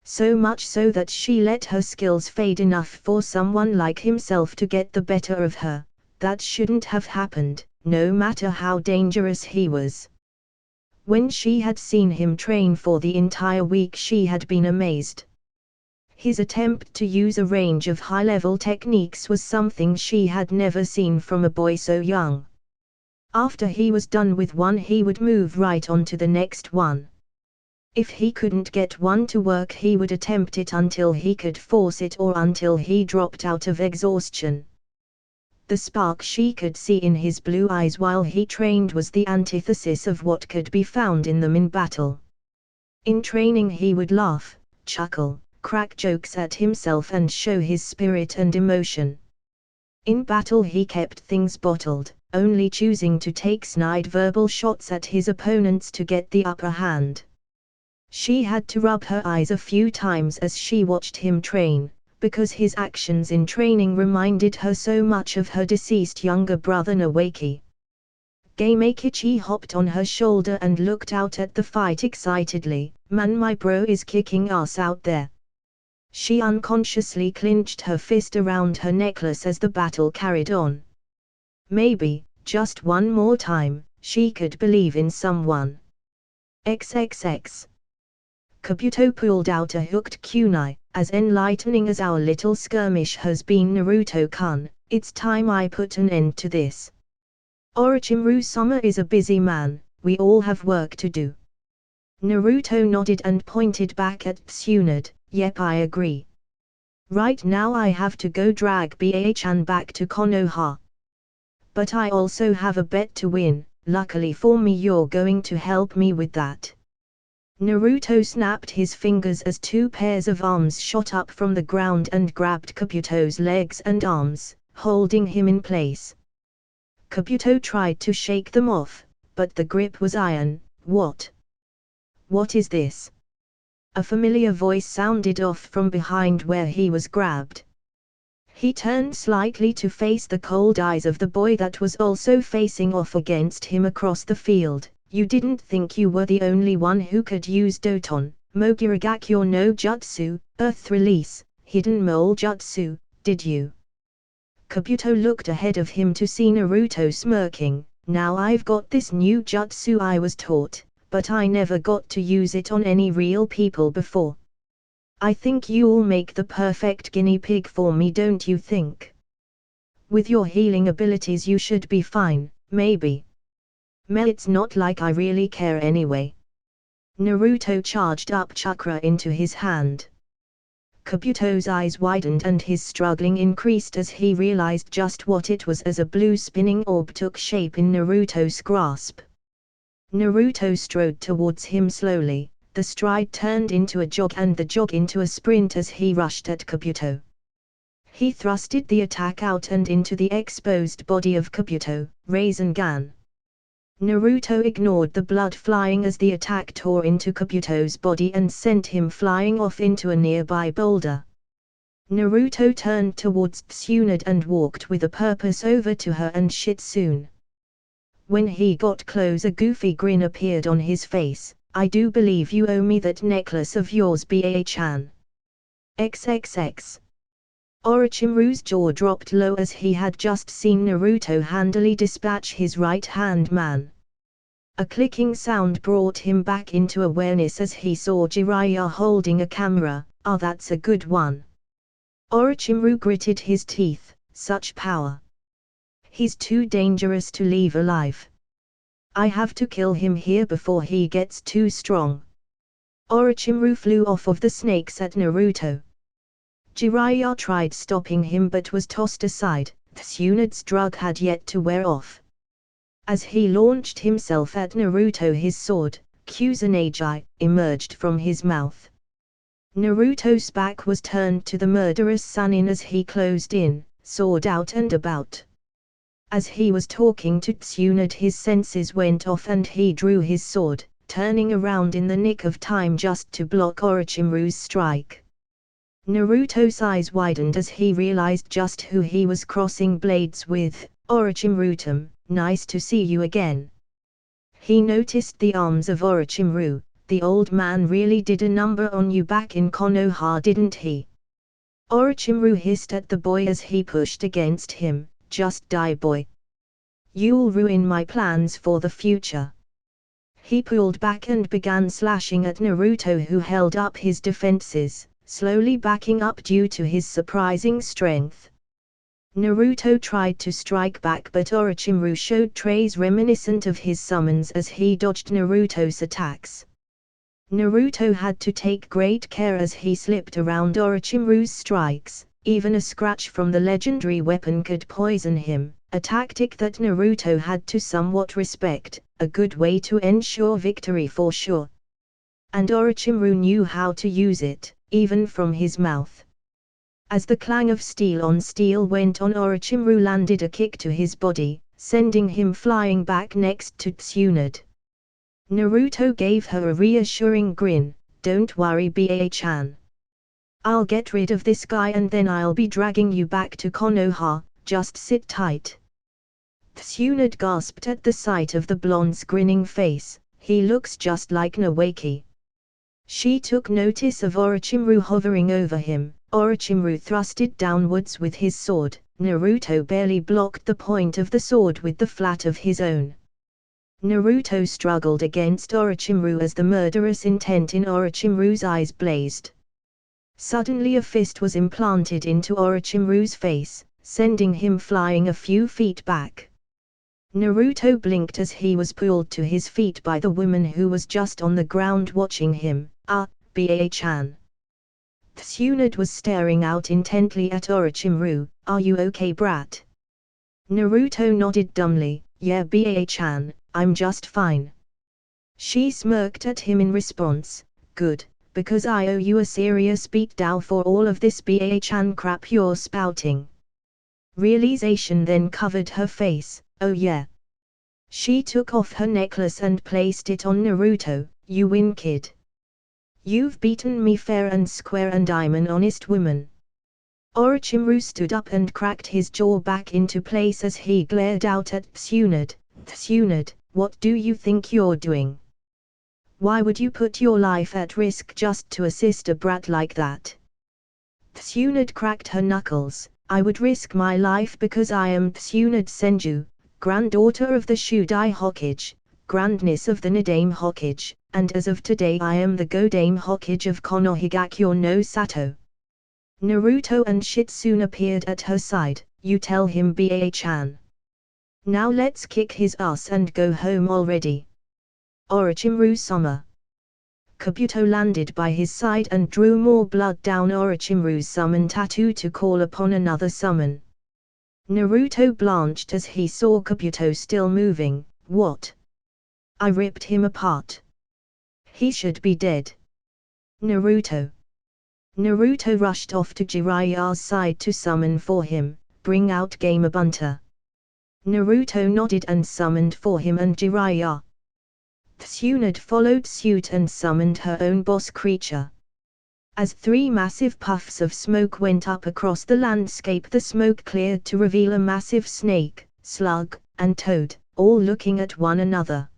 So much so that she let her skills fade enough for someone like himself to get the better of her. That shouldn't have happened, no matter how dangerous he was. When she had seen him train for the entire week, she had been amazed. His attempt to use a range of high-level techniques was something she had never seen from a boy so young. After he was done with one, he would move right on to the next one. If he couldn't get one to work, he would attempt it until he could force it or until he dropped out of exhaustion. The spark she could see in his blue eyes while he trained was the antithesis of what could be found in them in battle. In training he would laugh, chuckle, crack jokes at himself and show his spirit and emotion. In battle he kept things bottled, only choosing to take snide verbal shots at his opponents to get the upper hand. She had to rub her eyes a few times as she watched him train, because his actions in training reminded her so much of her deceased younger brother Nawaki. Gaimekichi hopped on her shoulder and looked out at the fight excitedly. Man, my bro is kicking ass out there. She unconsciously clenched her fist around her necklace as the battle carried on. Maybe, just one more time, she could believe in someone. XXX. Kabuto pulled out a hooked kunai. As enlightening as our little skirmish has been, Naruto-kun, it's time I put an end to this. Orochimaru-sama is a busy man, we all have work to do. Naruto nodded and pointed back at Tsunade. Yep, I agree. Right now I have to go drag Baa-chan back to Konoha. But I also have a bet to win. Luckily for me you're going to help me with that. Naruto snapped his fingers as two pairs of arms shot up from the ground and grabbed Kabuto's legs and arms, holding him in place. Kabuto tried to shake them off, but the grip was iron. What? What is this? A familiar voice sounded off from behind where he was grabbed. He turned slightly to face the cold eyes of the boy that was also facing off against him across the field. You didn't think you were the only one who could use Doton, Mogiragakyo no Jutsu, Earth Release, Hidden Mole Jutsu, did you? Kabuto looked ahead of him to see Naruto smirking. Now I've got this new jutsu I was taught, but I never got to use it on any real people before. I think you'll make the perfect guinea pig for me, don't you think? With your healing abilities you should be fine, maybe. Meh, it's not like I really care anyway. Naruto charged up chakra into his hand. Kabuto's eyes widened and his struggling increased as he realized just what it was as a blue spinning orb took shape in Naruto's grasp. Naruto strode towards him slowly, the stride turned into a jog and the jog into a sprint as he rushed at Kabuto. He thrusted the attack out and into the exposed body of Kabuto, Rasengan. Naruto ignored the blood flying as the attack tore into Kabuto's body and sent him flying off into a nearby boulder. Naruto turned towards Tsunade and walked with a purpose over to her and Shitsune. When he got close, a goofy grin appeared on his face. I do believe you owe me that necklace of yours, Baa-chan. XXX. Orochimaru's jaw dropped low as he had just seen Naruto handily dispatch his right-hand man. A clicking sound brought him back into awareness as he saw Jiraiya holding a camera. Ah, that's a good one. Orochimaru gritted his teeth. Such power. He's too dangerous to leave alive. I have to kill him here before he gets too strong. Orochimaru flew off of the snakes at Naruto. Jiraiya tried stopping him but was tossed aside. Tsunade's drug had yet to wear off. As he launched himself at Naruto, his sword, Kusanagi, emerged from his mouth. Naruto's back was turned to the murderous Sannin as he closed in, sword out and about. As he was talking to Tsunade, his senses went off and he drew his sword, turning around in the nick of time just to block Orochimaru's strike. Naruto's eyes widened as he realized just who he was crossing blades with. Orochimaru, nice to see you again. He noticed the arms of Orochimaru. The old man really did a number on you back in Konoha, didn't he? Orochimaru hissed at the boy as he pushed against him. Just die, boy. You'll ruin my plans for the future. He pulled back and began slashing at Naruto, who held up his defenses, slowly backing up due to his surprising strength. Naruto tried to strike back but Orochimaru showed traits reminiscent of his summons as he dodged Naruto's attacks. Naruto had to take great care as he slipped around Orochimaru's strikes. Even a scratch from the legendary weapon could poison him, a tactic that Naruto had to somewhat respect, a good way to ensure victory for sure. And Orochimaru knew how to use it, even from his mouth. As the clang of steel on steel went on, Orochimaru landed a kick to his body, sending him flying back next to Tsunade. Naruto gave her a reassuring grin. Don't worry, Baa-chan. I'll get rid of this guy and then I'll be dragging you back to Konoha, just sit tight. Tsunade gasped at the sight of the blonde's grinning face. He looks just like Nawaki. She took notice of Orochimaru hovering over him. Orochimaru thrusted downwards with his sword, Naruto barely blocked the point of the sword with the flat of his own. Naruto struggled against Orochimaru as the murderous intent in Orochimaru's eyes blazed. Suddenly a fist was implanted into Orochimaru's face, sending him flying a few feet back. Naruto blinked as he was pulled to his feet by the woman who was just on the ground watching him. Ba-chan. Tsunade was staring out intently at Orochimaru. Are you okay, brat? Naruto nodded dumbly. Yeah, Ba-chan, I'm just fine. She smirked at him in response. Good, because I owe you a serious beatdown for all of this Ba-chan crap you're spouting. Realization then covered her face. Oh yeah. She took off her necklace and placed it on Naruto. You win, kid. You've beaten me fair and square and I'm an honest woman. Orochimaru stood up and cracked his jaw back into place as he glared out at Tsunade. Tsunade, what do you think you're doing? Why would you put your life at risk just to assist a brat like that? Tsunade cracked her knuckles. I would risk my life because I am Tsunade Senju, granddaughter of the Shudai Hokage, grandniece of the Nadame Hokage, and as of today I am the Godame Hokage of Konohigakure no Sato. Naruto and Shitsune appeared at her side. You tell him, Ba-chan. Now let's kick his ass and go home already. Orochimaru-sama. Kabuto landed by his side and drew more blood down Orochimaru's summon tattoo to call upon another summon. Naruto blanched as he saw Kabuto still moving. What? I ripped him apart. He should be dead. Naruto. Naruto rushed off to Jiraiya's side to summon for him. Bring out Gamabunta. Naruto nodded and summoned for him and Jiraiya. Tsunade followed suit and summoned her own boss creature. As three massive puffs of smoke went up across the landscape, the smoke cleared to reveal a massive snake, slug, and toad, all looking at one another.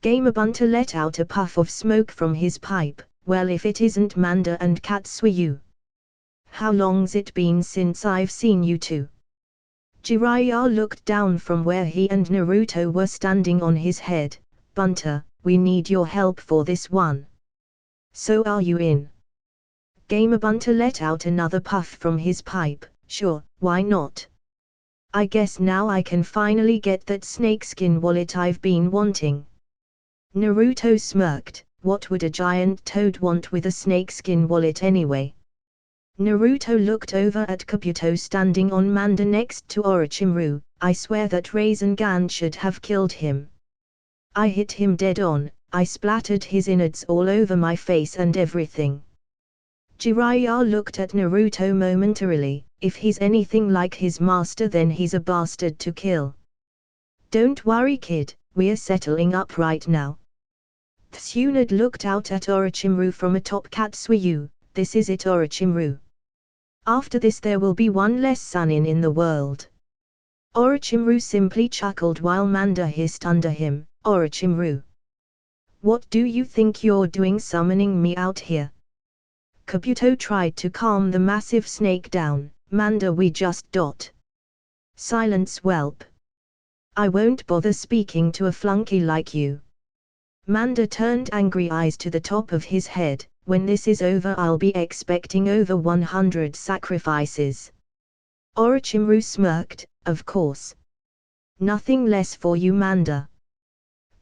Gamabunta let out a puff of smoke from his pipe. Well, if it isn't Manda and Katsuyu. How long's it been since I've seen you two? Jiraiya looked down from where he and Naruto were standing on his head. Bunta, we need your help for this one. So are you in? Gamabunta let out another puff from his pipe. Sure, why not? I guess now I can finally get that snakeskin wallet I've been wanting. Naruto smirked. What would a giant toad want with a snakeskin wallet anyway? Naruto looked over at Kabuto standing on Manda next to Orochimaru. I swear that Rasengan should have killed him. I hit him dead on. I splattered his innards all over my face and everything. Jiraiya looked at Naruto momentarily. If he's anything like his master, then he's a bastard to kill. Don't worry, kid, we're settling up right now. Tsunade looked out at Orochimaru from atop Katsuyu. This is it, Orochimaru. After this there will be one less Sannin in the world. Orochimaru simply chuckled while Manda hissed under him. Orochimaru. What do you think you're doing summoning me out here? Kabuto tried to calm the massive snake down. Manda, we just. Silence, whelp. I won't bother speaking to a flunky like you. Manda turned angry eyes to the top of his head. When this is over I'll be expecting over 100 sacrifices. Orochimaru smirked. Of course. Nothing less for you, Manda.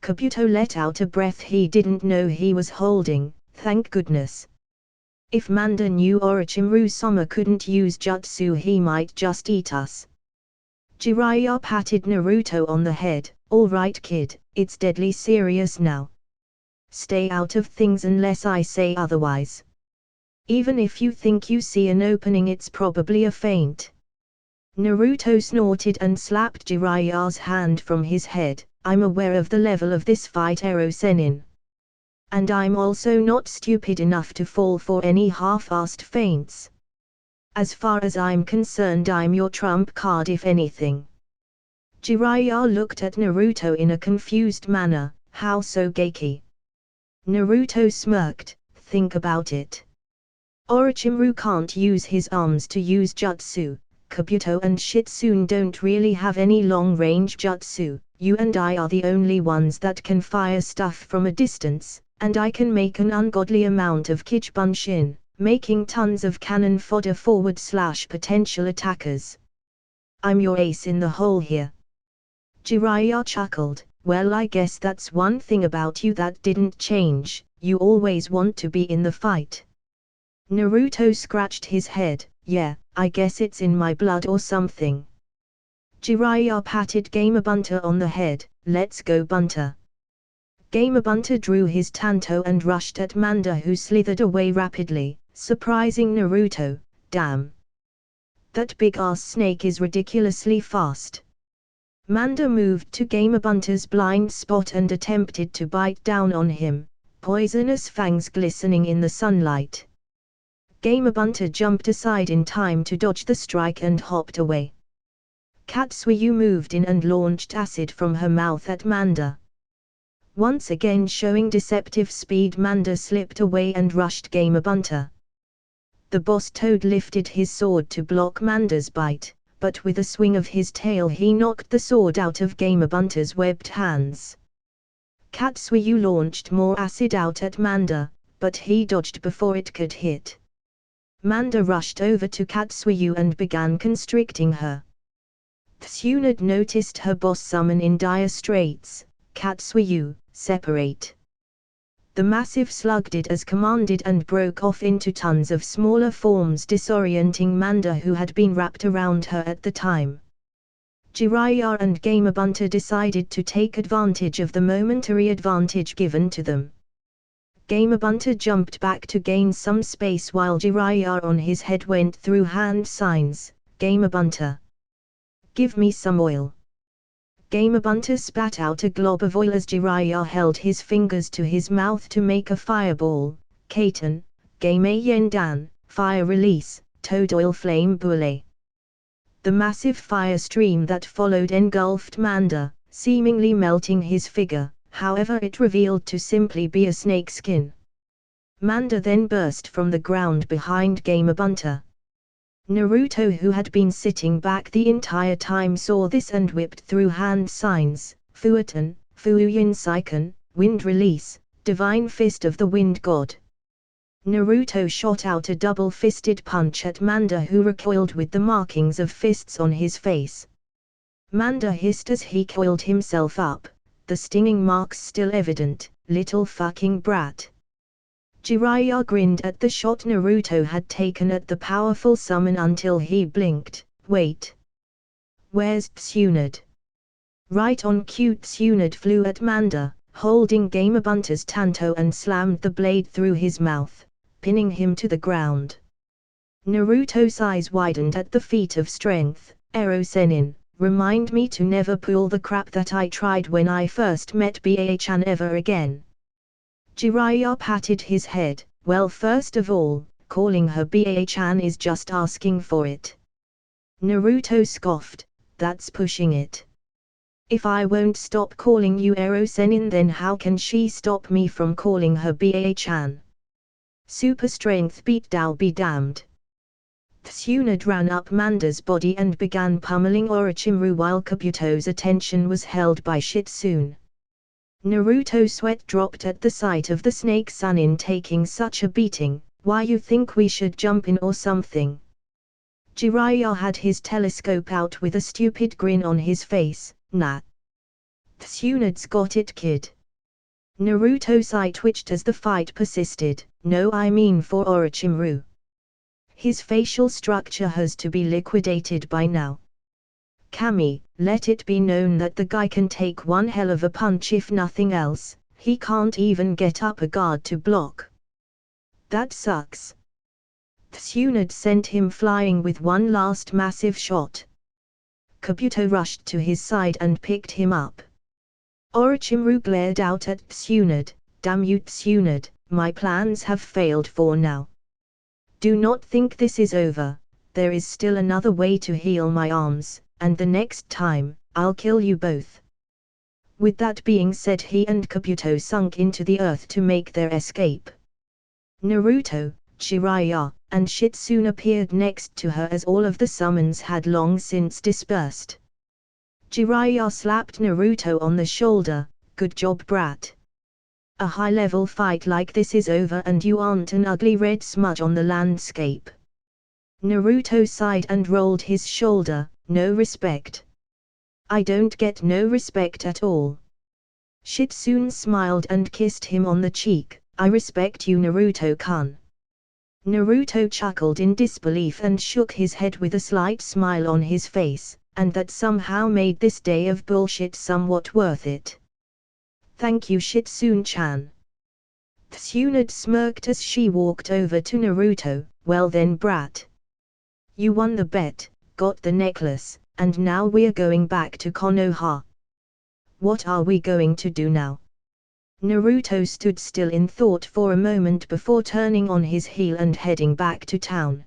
Kabuto let out a breath he didn't know he was holding. Thank goodness. If Manda knew Orochimaru-sama couldn't use jutsu, he might just eat us. Jiraiya patted Naruto on the head. All right, kid, it's deadly serious now. Stay out of things unless I say otherwise. Even if you think you see an opening, it's probably a feint. Naruto snorted and slapped Jiraiya's hand from his head. I'm aware of the level of this fight, Ero Sennin. And I'm also not stupid enough to fall for any half-assed feints. As far as I'm concerned, I'm your trump card if anything. Jiraiya looked at Naruto in a confused manner. How so, Geiki? Naruto smirked. Think about it. Orochimaru can't use his arms to use jutsu, Kabuto and Shitsune don't really have any long-range jutsu. You and I are the only ones that can fire stuff from a distance, and I can make an ungodly amount of Kichibunshin, making tons of cannon fodder / potential attackers. I'm your ace in the hole here. Jiraiya chuckled. Well, I guess that's one thing about you that didn't change, you always want to be in the fight. Naruto scratched his head. Yeah, I guess it's in my blood or something. Jiraiya patted Gamabunta on the head. Let's go, Bunta. Gamabunta drew his Tanto and rushed at Manda, who slithered away rapidly, surprising Naruto. Damn. That big-ass snake is ridiculously fast. Manda moved to Gamabunta's blind spot and attempted to bite down on him, poisonous fangs glistening in the sunlight. Gamabunta jumped aside in time to dodge the strike and hopped away. Katsuyu moved in and launched acid from her mouth at Manda. Once again showing deceptive speed, Manda slipped away and rushed Gamabunta. The boss toad lifted his sword to block Manda's bite, but with a swing of his tail he knocked the sword out of Gamabunta's webbed hands. Katsuyu launched more acid out at Manda, but he dodged before it could hit. Manda rushed over to Katsuyu and began constricting her. Tsunade noticed her boss summon in dire straits. Katsuyu, separate. The massive slug did as commanded and broke off into tons of smaller forms, disorienting Manda, who had been wrapped around her at the time. Jiraiya and Gamabunta decided to take advantage of the momentary advantage given to them. Gamabunta jumped back to gain some space while Jiraiya on his head went through hand signs. Gamabunta, give me some oil. Gamabunta spat out a glob of oil as Jiraiya held his fingers to his mouth to make a fireball. Kaiten, Game Yendan, fire release, toad oil flame boule. The massive fire stream that followed engulfed Manda, seemingly melting his figure. However, it revealed to simply be a snake skin. Manda then burst from the ground behind Gamabunta. Naruto, who had been sitting back the entire time, saw this and whipped through hand signs. Fuatan, Fuyin Saiken, Wind Release, Divine Fist of the Wind God. Naruto shot out a double-fisted punch at Manda, who recoiled with the markings of fists on his face. Manda hissed as he coiled himself up. The stinging marks still evident, little fucking brat. Jiraiya grinned at the shot Naruto had taken at the powerful summon until he blinked. Wait. Where's Tsunade? Right on cue. Tsunade flew at Manda, holding Gamabunta's Tanto, and slammed the blade through his mouth, pinning him to the ground. Naruto's eyes widened at the feat of strength. Ero Sennin. Remind me to never pull the crap that I tried when I first met Ba-chan ever again. Jiraiya patted his head. Well, first of all, calling her Ba-chan is just asking for it. Naruto scoffed. That's pushing it. If I won't stop calling you Ero Sennin, then how can she stop me from calling her Ba-chan? Super strength beat Dao be damned. Tsunade ran up Manda's body and began pummeling Orochimaru while Kabuto's attention was held by Shitsune. Naruto's sweat dropped at the sight of the snake Sannin taking such a beating. Why, you think we should jump in or something? Jiraiya had his telescope out with a stupid grin on his face. Nah. Tsunade's got it, kid. Naruto's eye twitched as the fight persisted. No, I mean for Orochimaru. His facial structure has to be liquidated by now. Kami, let it be known that the guy can take one hell of a punch. If nothing else, he can't even get up a guard to block. That sucks. Tsunade sent him flying with one last massive shot. Kabuto rushed to his side and picked him up. Orochimaru glared out at Tsunade. Damn you, Tsunade, my plans have failed for now. Do not think this is over. There is still another way to heal my arms, and the next time, I'll kill you both. With that being said, he and Kabuto sunk into the earth to make their escape. Naruto, Jiraiya, and Shitsune appeared next to her as all of the summons had long since dispersed. Jiraiya slapped Naruto on the shoulder. Good job, brat. A high-level fight like this is over and you aren't an ugly red smudge on the landscape. Naruto sighed and rolled his shoulder. No respect. I don't get no respect at all. Shitsune smiled and kissed him on the cheek. I respect you, Naruto-kun. Naruto chuckled in disbelief and shook his head with a slight smile on his face, and that somehow made this day of bullshit somewhat worth it. Thank you, Shitsune-chan. Tsunade smirked as she walked over to Naruto. Well then, brat. You won the bet, got the necklace, and now we're going back to Konoha. What are we going to do now? Naruto stood still in thought for a moment before turning on his heel and heading back to town.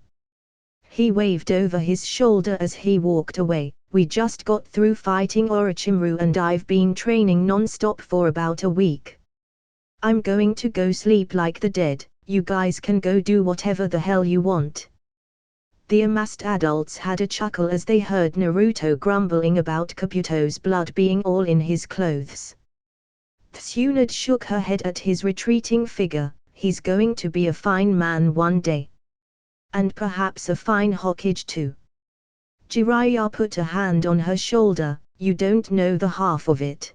He waved over his shoulder as he walked away. We just got through fighting Orochimaru and I've been training non-stop for about a week. I'm going to go sleep like the dead. You guys can go do whatever the hell you want. The amassed adults had a chuckle as they heard Naruto grumbling about Kabuto's blood being all in his clothes. Tsunade shook her head at his retreating figure. He's going to be a fine man one day. And perhaps a fine Hokage too. Jiraiya put a hand on her shoulder. You don't know the half of it.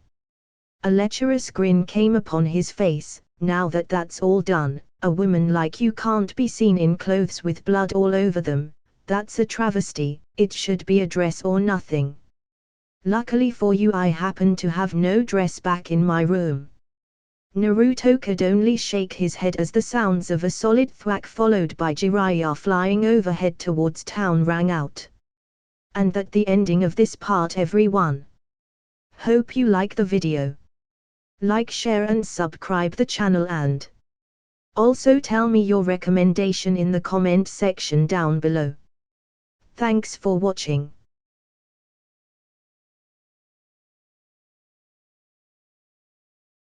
A lecherous grin came upon his face. Now that that's all done, a woman like you can't be seen in clothes with blood all over them. That's a travesty. It should be a dress or nothing. Luckily for you, I happen to have no dress back in my room. Naruto could only shake his head as the sounds of a solid thwack followed by Jiraiya flying overhead towards town rang out. And that's the ending of this part, everyone. Hope you like the video. Like, share and subscribe the channel, and also tell me your recommendation in the comment section down below. Thanks for watching.